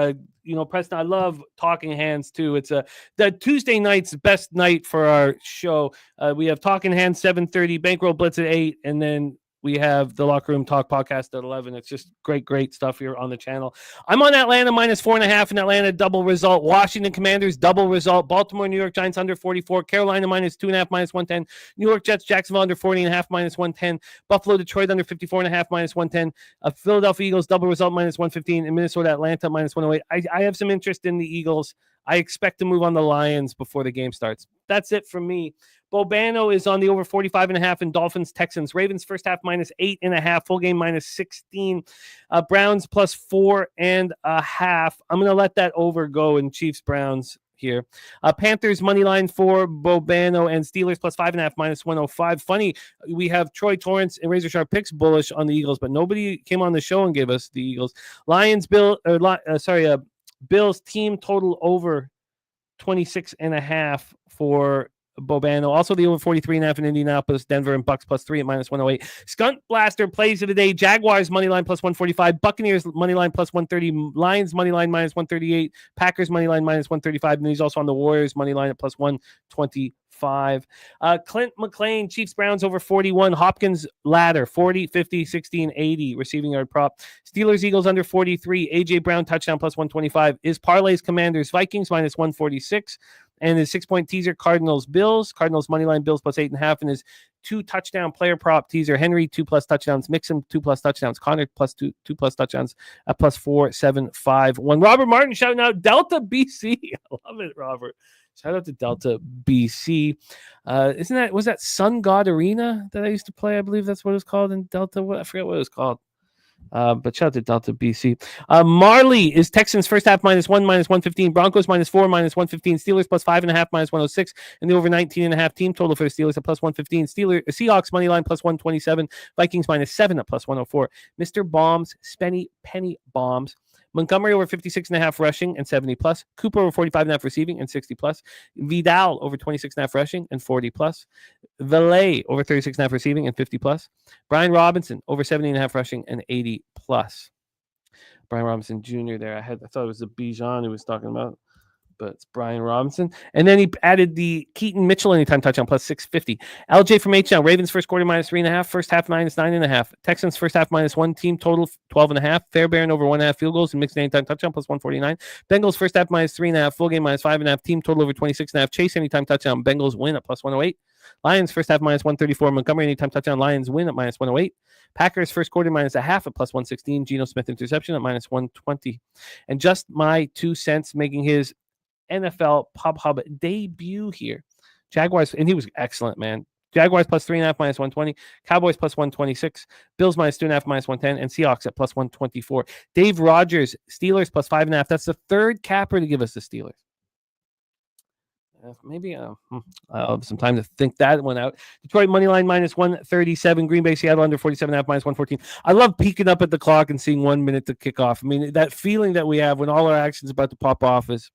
Preston, I love talking hands too. It's the Tuesday night's best night for our show. We have Talking Hands 7:30, Bankroll Blitz at 8, and then we have the Locker Room Talk podcast at 11. It's just great stuff here on the channel. I'm on Atlanta minus 4.5 in Atlanta, double result. Washington Commanders, double result. Baltimore, New York Giants under 44. Carolina minus 2.5, minus 110. New York Jets, Jacksonville under 40.5, minus 110. Buffalo, Detroit under 54.5, minus 110. Philadelphia Eagles, double result, minus 115. And Minnesota, Atlanta, minus 108. I have some interest in the Eagles. I expect to move on the Lions before the game starts. That's it from me. Bobano is on the over 45.5 in Dolphins, Texans. Ravens first half minus 8.5, full game minus 16. Browns plus 4.5. I'm going to let that over go in Chiefs Browns here. Panthers money line for Bobano and Steelers plus 5.5 minus 105. Funny, we have Troy Torrance and Razor Sharp picks bullish on the Eagles, but nobody came on the show and gave us the Eagles. Bills team total over 26.5 for Bobano. Also the over 43.5 in Indianapolis, Denver, and Bucks plus 3 at minus 108. Skunt Blaster plays of the day. Jaguars money line plus 145. Buccaneers money line plus 130. Lions money line minus 138. Packers money line minus 135. And he's also on the Warriors money line at plus 125. Clint McLean, Chiefs Browns over 41. Hopkins ladder 40, 50, 16, 80 receiving yard prop. Steelers Eagles under 43. AJ Brown touchdown plus 125. Is parlays Commanders Vikings minus 146. And his 6-point teaser, Cardinals money line Bills plus 8.5, and his 2 touchdown player prop teaser, Henry 2+ touchdowns, Mixon 2+ touchdowns, Connor plus 2+ touchdowns at plus 4.751. Robert Martin shouting out Delta BC. I love it, Robert. Shout out to Delta BC. Was that Sun God Arena that I used to play? I believe that's what it was called in Delta. I forget what it was called. But shout out to Delta BC. Marley is Texans first half minus 1, minus 115. Broncos minus 4, minus 115. Steelers plus 5.5, minus 106. And the over 19.5 team total for the Steelers at plus 115. Seahawks money line plus 127. Vikings minus 7 at plus 104. Mr. Bombs, Spenny Penny Bombs. Montgomery over 56.5 rushing and 70 plus. Cooper over 45.5 receiving and 60 plus. Vidal over 26.5 rushing and 40 plus. Valet over 36.5 receiving and 50 plus. Brian Robinson over 70.5 rushing and 80 plus. Brian Robinson Jr. there. I thought it was the Bijan who was talking about, but it's Brian Robinson. And then he added the Keaton Mitchell anytime touchdown plus 650. LJ from Htown. Ravens first quarter minus 3.5. First half minus 9.5. Texans first half minus 1. Team total 12.5. Fairbairn over 1.5 field goals and mixed anytime touchdown plus 149. Bengals first half minus 3.5. Full game minus 5.5. Team total over 26.5. Chase anytime touchdown. Bengals win at plus 108. Lions first half minus 134. Montgomery anytime touchdown. Lions win at minus 108. Packers first quarter minus 0.5 at plus 116. Geno Smith interception at minus 120. And just my 2 cents making his NFL Pub Hub debut here. Jaguars, and he was excellent, man. Jaguars plus 3.5 minus 120. Cowboys plus 126. Bills minus 2.5 minus 110. And Seahawks at plus 124. Dave Rogers, Steelers plus 5.5. That's the third capper to give us the Steelers. Maybe I'll have some time to think that one out. Detroit money line minus 137. Green Bay, Seattle under 47.5 minus 114. I love peeking up at the clock and seeing 1 minute to kick off. I mean, that feeling that we have when all our action's about to pop off is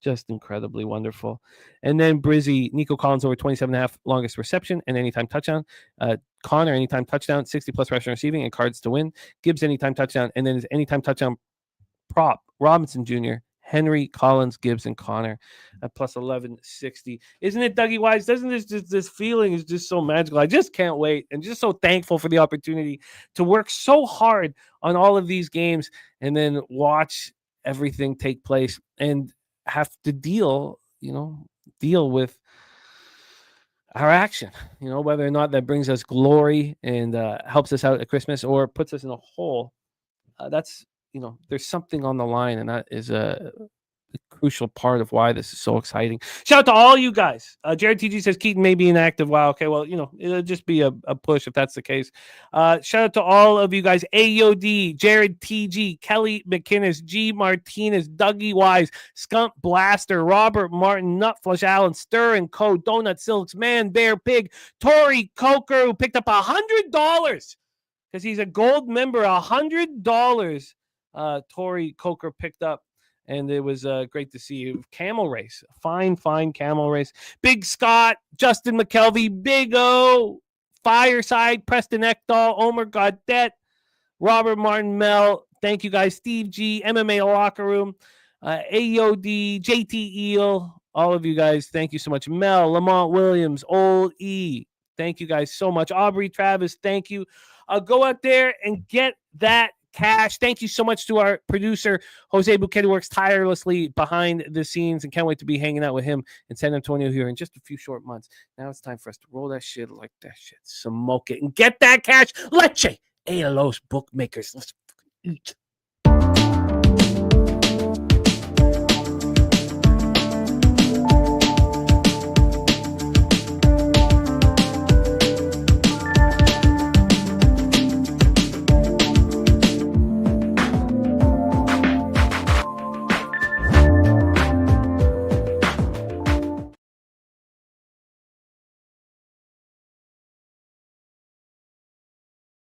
just incredibly wonderful. And then Brizzy, Nico Collins over 27.5 longest reception and anytime touchdown. Connor, anytime touchdown, 60 plus rushing receiving and cards to win. Gibbs, anytime touchdown. And then his anytime touchdown prop, Robinson Jr., Henry, Collins, Gibbs, and Connor at plus 1160. Isn't it, Dougie Wise? Doesn't this feeling is just so magical? I just can't wait, and just so thankful for the opportunity to work so hard on all of these games and then watch everything take place and have to deal with our action, whether or not that brings us glory and helps us out at Christmas or puts us in a hole. That's there's something on the line, and that is crucial part of why this is so exciting. Shout out to all you guys. Jared TG says Keaton may be inactive. Wow. Okay. Well, it'll just be a push if that's the case. Shout out to all of you guys. AOD, Jared TG, Kelly McInnes, G Martinez, Dougie Wise, Skunk Blaster, Robert Martin, Nutflush Allen, Stir and Co, Donut Silks, Man Bear Pig, Tori Coker, who picked up $100 because he's a gold member. $100 Tori Coker picked up. And it was great to see you. Camel race. Fine camel race. Big Scott, Justin McKelvey, Big O, Fireside, Preston Ekdahl, Omer Gaudet, Robert Martin, Mel. Thank you guys. Steve G, MMA Locker Room, AOD, JT Eel. All of you guys, thank you so much. Mel, Lamont Williams, Old E. Thank you guys so much. Aubrey Travis, thank you. Go out there and get that cash. Thank you so much to our producer, Jose Buquet, who works tirelessly behind the scenes, and can't wait to be hanging out with him in San Antonio here in just a few short months. Now it's time for us to roll that shit like that shit, smoke it, and get that cash. Leche, a los bookmakers. Let's eat.